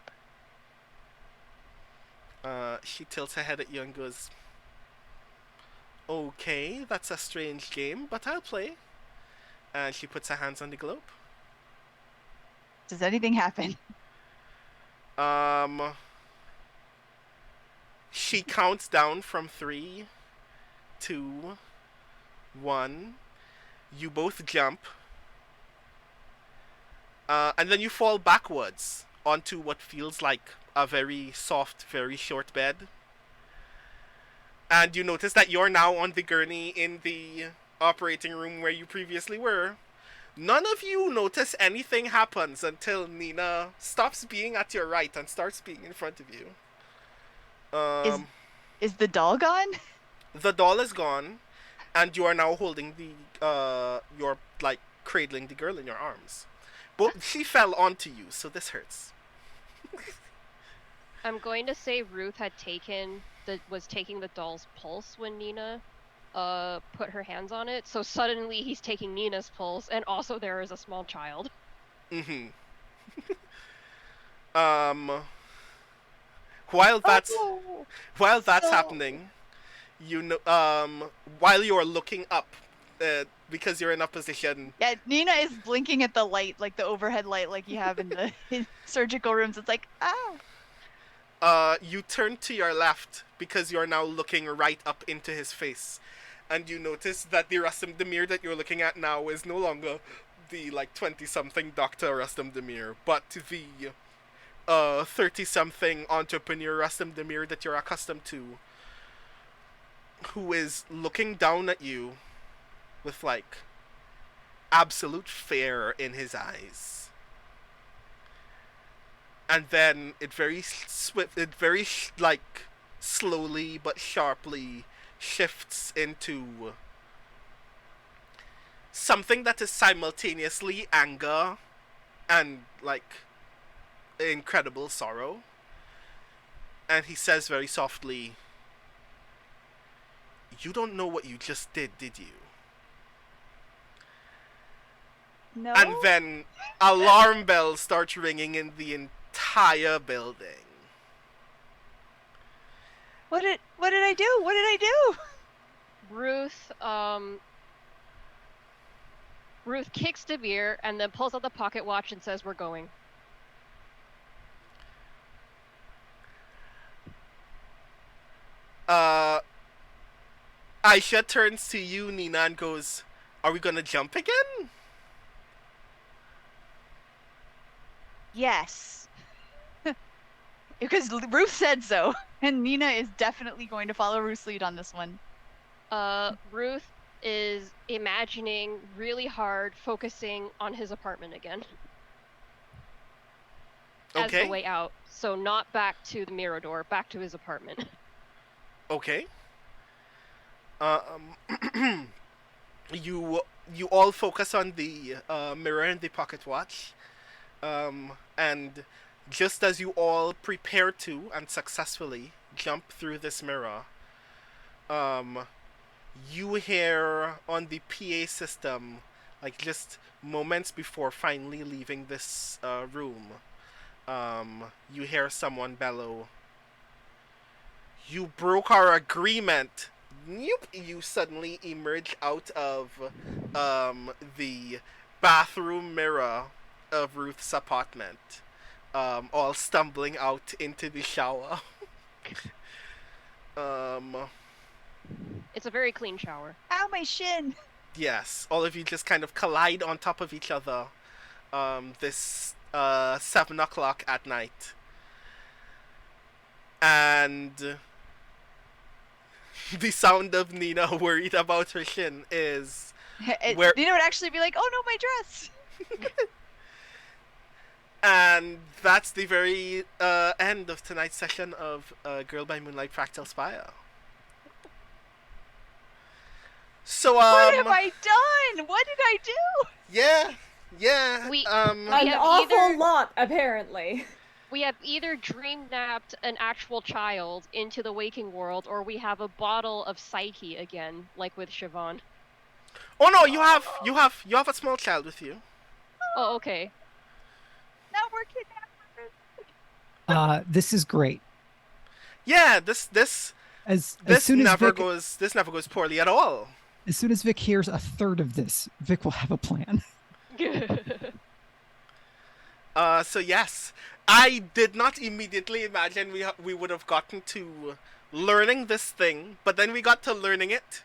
She tilts her head at you and goes, okay, that's a strange game, but I'll play. And she puts her hands on the globe.
Does anything happen?
She counts down from 3, 2, 1. You both jump. And then you fall backwards onto what feels like a very soft, very short bed. And you notice that you're now on the gurney in the operating room where you previously were. None of you notice anything happens until Nina stops being at your right and starts being in front of you.
Is the doll gone?
The doll is gone, and you are now holding you're like cradling the girl in your arms. But she fell onto you, so this hurts.
I'm going to say Ruth was taking the doll's pulse when Nina put her hands on it. So suddenly he's taking Nina's pulse, and also there is a small child.
Mm-hmm. While that's happening, you know, while you're looking up, because you're in a position.
Yeah, Nina is blinking at the light, like the overhead light, like you have in the surgical rooms. It's like,
you turn to your left because you're now looking right up into his face, and you notice that the mirror that you're looking at now is no longer the 20-something Dr. Rustam Demir, but the 30-something entrepreneur Rustam Demir that you're accustomed to, who is looking down at you with absolute fear in his eyes. And then it very slowly but sharply shifts into something that is simultaneously anger and incredible sorrow. And he says very softly, "You don't know what you just did you?"
no.
And then alarm bells start ringing in the entire building.
What did I do? What did I do?
Ruth kicks Demir and then pulls out the pocket watch and says, "We're going."
Aisha turns to you, Nina, and goes, Are we gonna jump again?
Yes. Because Ruth said so, and Nina is definitely going to follow Ruth's lead on this one.
Ruth is imagining really hard, focusing on his apartment again. As
Okay.
the way out. So not back to the Mirador, back to his apartment.
Okay. You all focus on the mirror and the pocket watch, and just as you all prepare to and successfully jump through this mirror, you hear on the PA system, like just moments before finally leaving this room, you hear someone bellow, "You broke our agreement!" Nope. You suddenly emerge out of the bathroom mirror of Ruth's apartment, all stumbling out into the shower.
It's a very clean shower.
Ow, my shin!
Yes, all of you just kind of collide on top of each other. This 7 o'clock at night, and the sound of Nina worried about her shin is where
Nina would actually be like, "Oh no, my dress!"
And that's the very end of tonight's session of Girl by Moonlight Fractal Spire. So
what have I done? What did I do?
Yeah.
We
An
have
awful lot, apparently.
We have either dream napped an actual child into the waking world, or we have a bottle of Psyche again, like with Siobhan.
Oh no, you have a small child with you.
Oh, okay.
Now we're kidnappers.
This is great.
Yeah, this
As soon as
never
Vic,
goes poorly at all.
as soon as Vic hears a third of this, Vic will have a plan.
So yes, I did not immediately imagine we would have gotten to learning this thing, but then we got to learning it,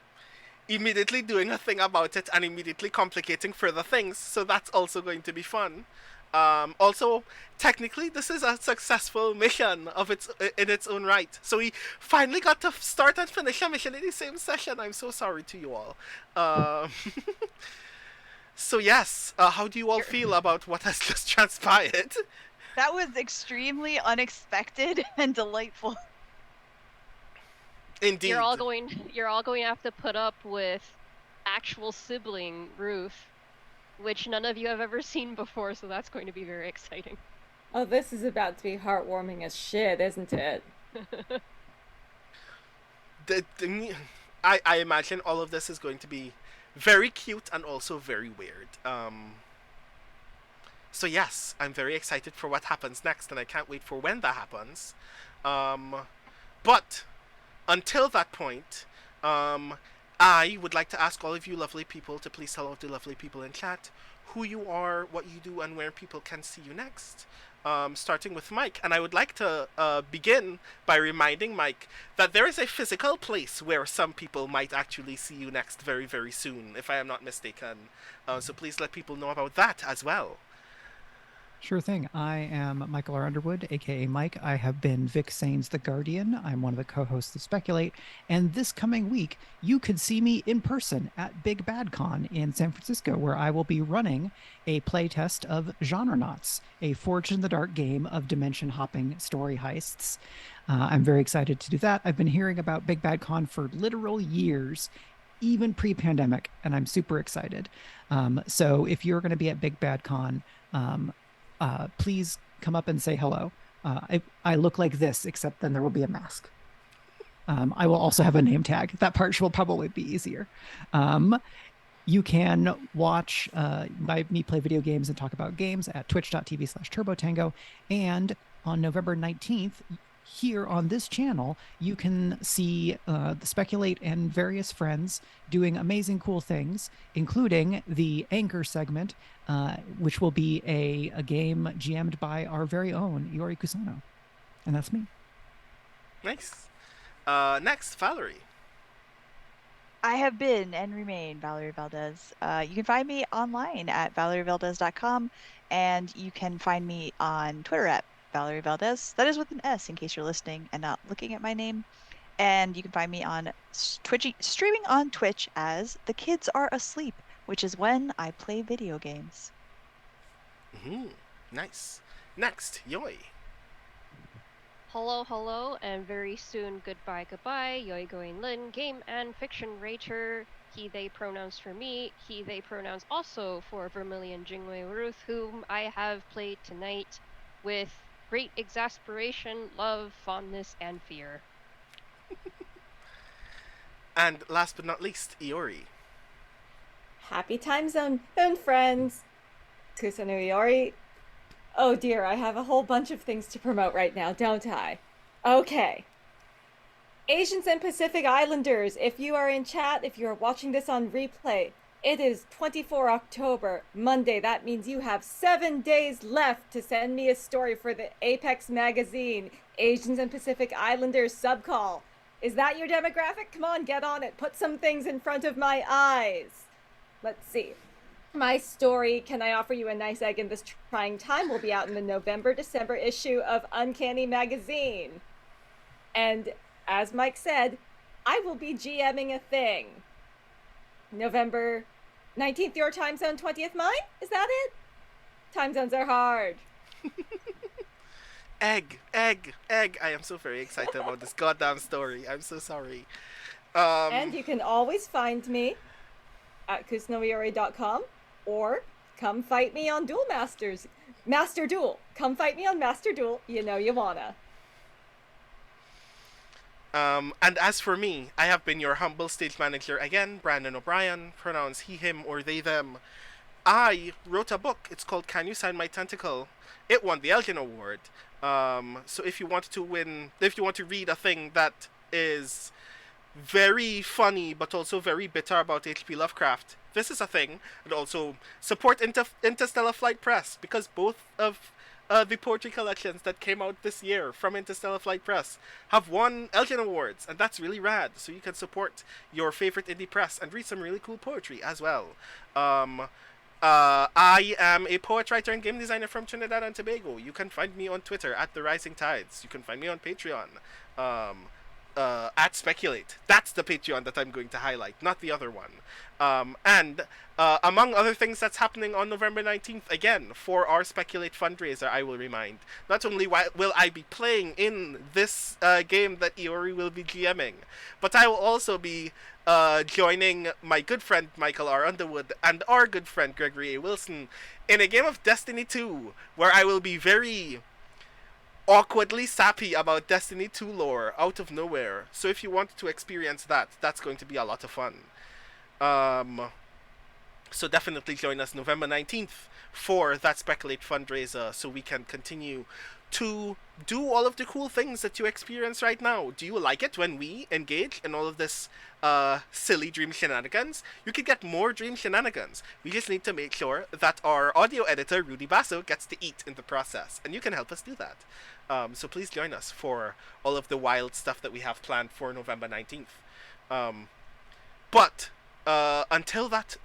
immediately doing a thing about it, and immediately complicating further things. So that's also going to be fun. Also, technically, this is a successful mission in its own right. So we finally got to start and finish a mission in the same session. I'm so sorry to you all. So yes, how do you all feel about what has just transpired?
That was extremely unexpected and delightful.
Indeed.
You're all going to have to put up with actual sibling Ruth, which none of you have ever seen before, so that's going to be very exciting.
Oh, this is about to be heartwarming as shit, isn't it?
I imagine all of this is going to be very cute and also very weird. So yes, I'm very excited for what happens next, and I can't wait for when that happens. But until that point, I would like to ask all of you lovely people to please tell all the lovely people in chat who you are, what you do, and where people can see you next. Starting with Mike, and I would like to begin by reminding Mike that there is a physical place where some people might actually see you next very, very soon, if I am not mistaken. So please let people know about that as well.
Sure thing. I am Michael R. Underwood, aka Mike. I have been Vic Sane's The Guardian. I'm one of the co-hosts of Speculate. And this coming week, you could see me in person at Big Bad Con in San Francisco, where I will be running a playtest of Genrenauts, a Forged in the Dark game of dimension hopping story heists. I'm very excited to do that. I've been hearing about Big Bad Con for literal years, even pre-pandemic, and I'm super excited. So if you're going to be at Big Bad Con, please come up and say hello. I look like this, except then there will be a mask. I will also have a name tag. That part will probably be easier. You can watch me play video games and talk about games at twitch.tv/turbotango. And on November 19th, here on this channel, you can see the Speculate and various friends doing amazing cool things, including the Anchor segment, which will be a game GM'd by our very own Iori Kusano. And that's me.
Nice. Next, Valerie.
I have been and remain Valerie Valdes. You can find me online at valerievaldes.com, and you can find me on Twitter at Valerie Valdes. That is with an S in case you're listening and not looking at my name. And you can find me on streaming on Twitch as The Kids Are Asleep, which is when I play video games.
Nice. Next, Jeoi.
Hello, hello, and very soon goodbye, goodbye. Jeoi Gawain Lin, game and fiction rater. He, they pronouns for me. He, they pronouns also for Vermilion Jingwei Ruth, whom I have played tonight with great exasperation, love, fondness, and fear.
And last but not least, Iori.
Happy time zone, and friends. Kusano Iori. Oh dear, I have a whole bunch of things to promote right now, don't I? Okay. Asians and Pacific Islanders, if you are in chat, if you are watching this on replay, it is 24 October, Monday. That means you have 7 days left to send me a story for the Apex magazine, Asians and Pacific Islanders subcall. Is that your demographic? Come on, get on it. Put some things in front of my eyes. Let's see. My story, Can I Offer You a Nice Egg in This Trying Time, will be out in the November-December issue of Uncanny Magazine. And as Mike said, I will be GMing a thing. November 19th your time zone, 20th mine? Is that it? Time zones are hard.
Egg. I am so very excited about this goddamn story. I'm so sorry.
And you can always find me at kusanoiori.com or come fight me on Duel Masters. Master Duel. Come fight me on Master Duel. You know you wanna.
And as for me, I have been your humble stage manager again, Brandon O'Brien, pronouns he, him, or they, them. I wrote a book. It's called Can You Sign My Tentacle? It won the Elgin Award. So if you want to read a thing that is very funny but also very bitter about H.P. Lovecraft, this is a thing. And also support Interstellar Flight Press, because both of the poetry collections that came out this year from Interstellar Flight Press have won Elgin Awards, and that's really rad. So you can support your favorite indie press and read some really cool poetry as well. I am a poet, writer, and game designer from Trinidad and Tobago. You can find me on Twitter at The Rising Tides. You can find me on Patreon at Speculate. That's the Patreon that I'm going to highlight, not the other one. And among other things that's happening on November 19th, again, for our Speculate fundraiser, I will remind, not only will I be playing in this game that Iori will be GMing, but I will also be joining my good friend Michael R. Underwood and our good friend Gregory A. Wilson in a game of Destiny 2, where I will be very awkwardly sappy about Destiny 2 lore out of nowhere. So if you want to experience that, that's going to be a lot of fun. So definitely join us November 19th for that Speculate fundraiser, so we can continue to do all of the cool things that you experience right now. Do you like it when we engage in all of this silly dream shenanigans? You can get more dream shenanigans. We just need to make sure that our audio editor, Rudy Basso, gets to eat in the process, and you can help us do that. So please join us for all of the wild stuff that we have planned for November 19th. But until that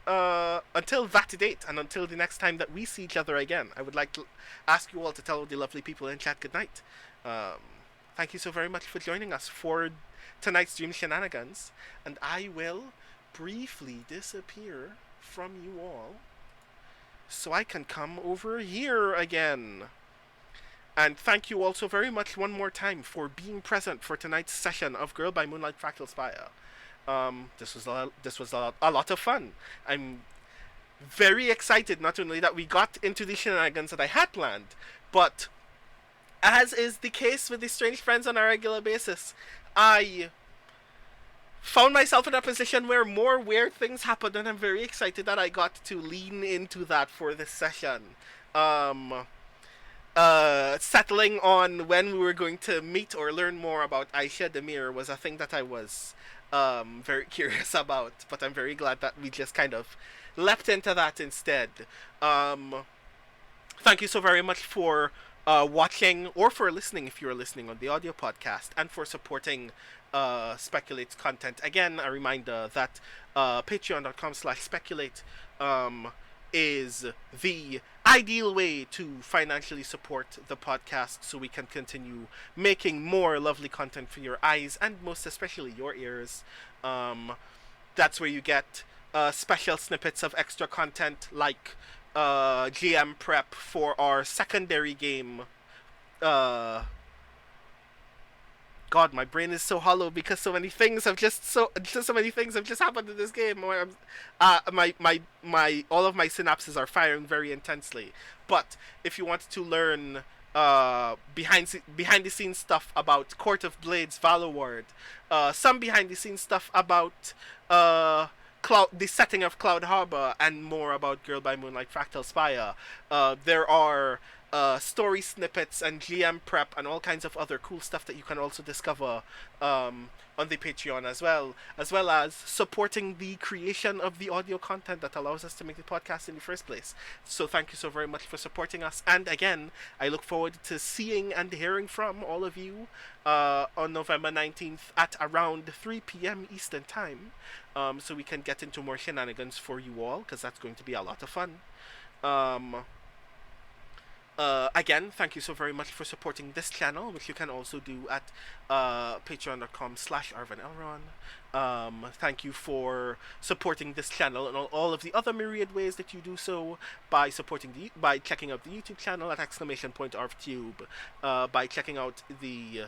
date, and until the next time that we see each other again, I would like to ask you all to tell the lovely people in chat good night. Thank you so very much for joining us for tonight's Dream Shenanigans, and I will briefly disappear from you all so I can come over here again. And thank you all so very much one more time for being present for tonight's session of Girl by Moonlight Fractal Spire. This was a lot of fun. I'm very excited not only that we got into the shenanigans that I had planned, but as is the case with the strange friends on a regular basis, I found myself in a position where more weird things happened, and I'm very excited that I got to lean into that for this session. Settling on when we were going to meet or learn more about Aisha Demir was a thing that I was very curious about, but I'm very glad that we just kind of leapt into that instead. Thank you so very much for watching, or for listening if you're listening on the audio podcast, and for supporting Speculate content. Again, a reminder that patreon.com/speculate is the ideal way to financially support the podcast so we can continue making more lovely content for your eyes and most especially your ears. That's where you get special snippets of extra content like GM prep for our secondary game. God, my brain is so hollow because so many things have just happened in this game. Where my all of my synapses are firing very intensely. But if you want to learn behind the scenes stuff about Court of Blades Valorward, some behind the scenes stuff about the setting of Cloud Harbor, and more about Girl by Moonlight Fractal Spire, there are story snippets and GM prep and all kinds of other cool stuff that you can also discover on the Patreon as well as supporting the creation of the audio content that allows us to make the podcast in the first place. So thank you so very much for supporting us, and again, I look forward to seeing and hearing from all of you on November 19th at around 3 p.m. Eastern Time, so we can get into more shenanigans for you all, because that's going to be a lot of fun. Again, thank you so very much for supporting this channel, which you can also do at patreon.com/ArvanElron. Thank you for supporting this channel and all of the other myriad ways that you do so by by checking out the YouTube channel at !ArvTube, by checking out the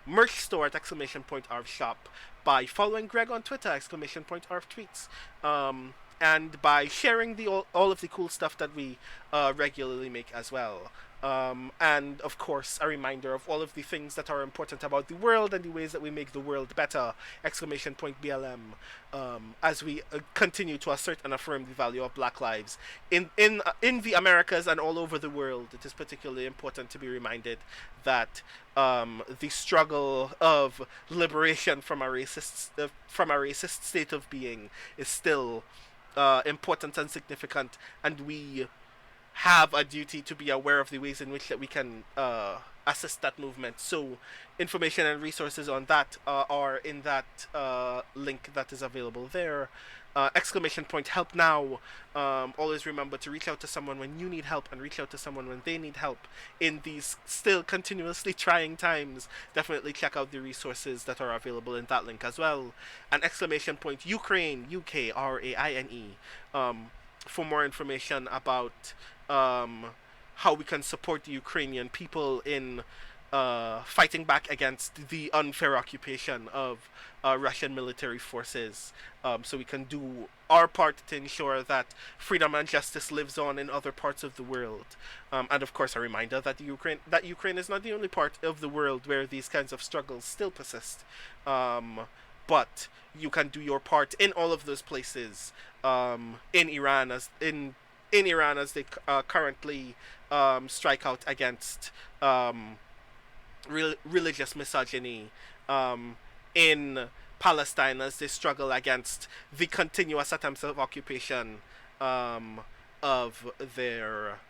merch store at !ArvShop, by following Greg on Twitter !ArvTweets, and by sharing all of the cool stuff that we regularly make as well. And of course, a reminder of all of the things that are important about the world and the ways that we make the world better! BLM, as we continue to assert and affirm the value of Black lives in the Americas and all over the world. It is particularly important to be reminded that the struggle of liberation from a racist state of being is still important and significant, and we have a duty to be aware of the ways in which that we can assist that movement. So information and resources on that are in that link that is available there. !Help now. Always remember to reach out to someone when you need help, and reach out to someone when they need help in these still continuously trying times. Definitely check out the resources that are available in that link as well. And Ukraine, UKRAINE, for more information about how we can support the Ukrainian people in fighting back against the unfair occupation of Russian military forces, so we can do our part to ensure that freedom and justice lives on in other parts of the world. And of course, a reminder that Ukraine is not the only part of the world where these kinds of struggles still persist. But you can do your part in all of those places. In Iran as they currently strike out against religious misogyny, in Palestine as they struggle against the continuous attempts of occupation of their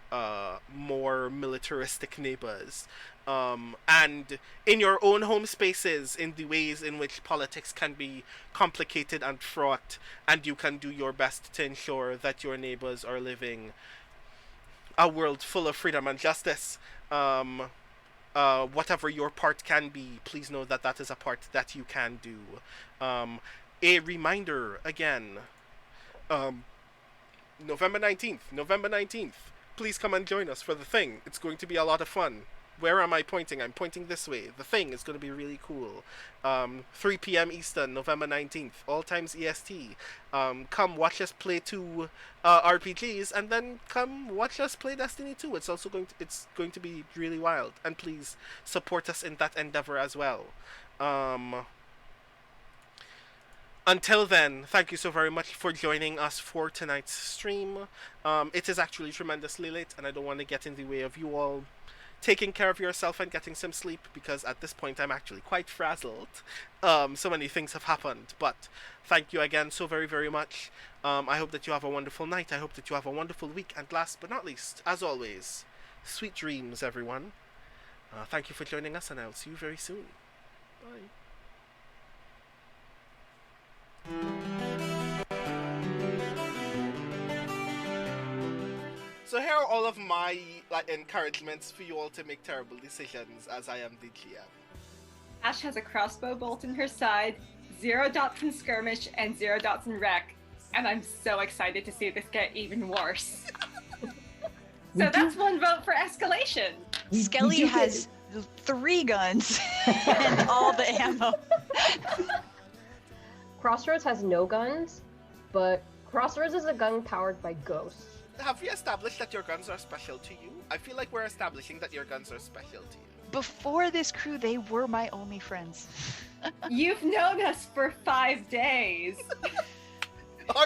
more militaristic neighbors, and in your own home spaces, in the ways in which politics can be complicated and fraught, and you can do your best to ensure that your neighbors are living a world full of freedom and justice. Whatever your part can be, please know that that is a part that you can do. A reminder again, November 19th, please come and join us for the thing. It's going to be a lot of fun. Where am I pointing? I'm pointing this way. The thing is going to be really cool. 3 p.m. Eastern, November 19th, all times EST. Come watch us play 2 RPGs, and then come watch us play Destiny 2. It's going to be really wild. And please support us in that endeavor as well. Until then, thank you so very much for joining us for tonight's stream. It is actually tremendously late, and I don't want to get in the way of you all taking care of yourself and getting some sleep, because at this point I'm actually quite frazzled. So many things have happened, but thank you again so very, very much. I hope that you have a wonderful night. I hope that you have a wonderful week, and last but not least, as always, sweet dreams, everyone. Thank you for joining us, and I'll see you very soon. So here are all of my encouragements for you all to make terrible decisions, as I am the GM.
Ash has a crossbow bolt in her side, 0 dots in skirmish, and 0 dots in wreck. And I'm so excited to see this get even worse. So that's 1 vote for escalation.
Skelly has 3 guns and all the ammo.
Crossroads has no guns, but Crossroads is a gun powered by ghosts.
Have we established that your guns are special to you? I feel like we're establishing that your guns are special to you.
Before this crew, they were my only friends.
You've known us for 5 days.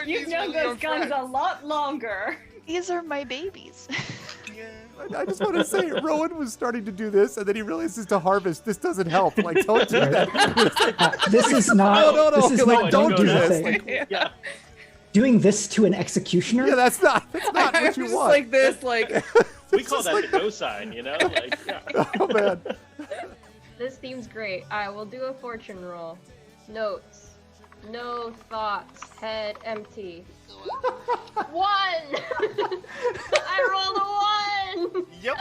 You've known those guns a lot longer.
These are my babies.
Yeah.
I just want to say, Rowan was starting to do this, and then he realizes to harvest. This doesn't help. Like, don't do that.
This is not.
No.
This is
Like,
not
don't do this.
nothing.
Like,
Yeah.
Doing this to an executioner?
yeah, that's not what you
just
want.
like this, like.
We call that the go sign, you know? Like, yeah.
Oh man.
This theme's great. I will do a fortune roll. Notes. No thoughts. Head empty. 1! I rolled a 1!
Yep.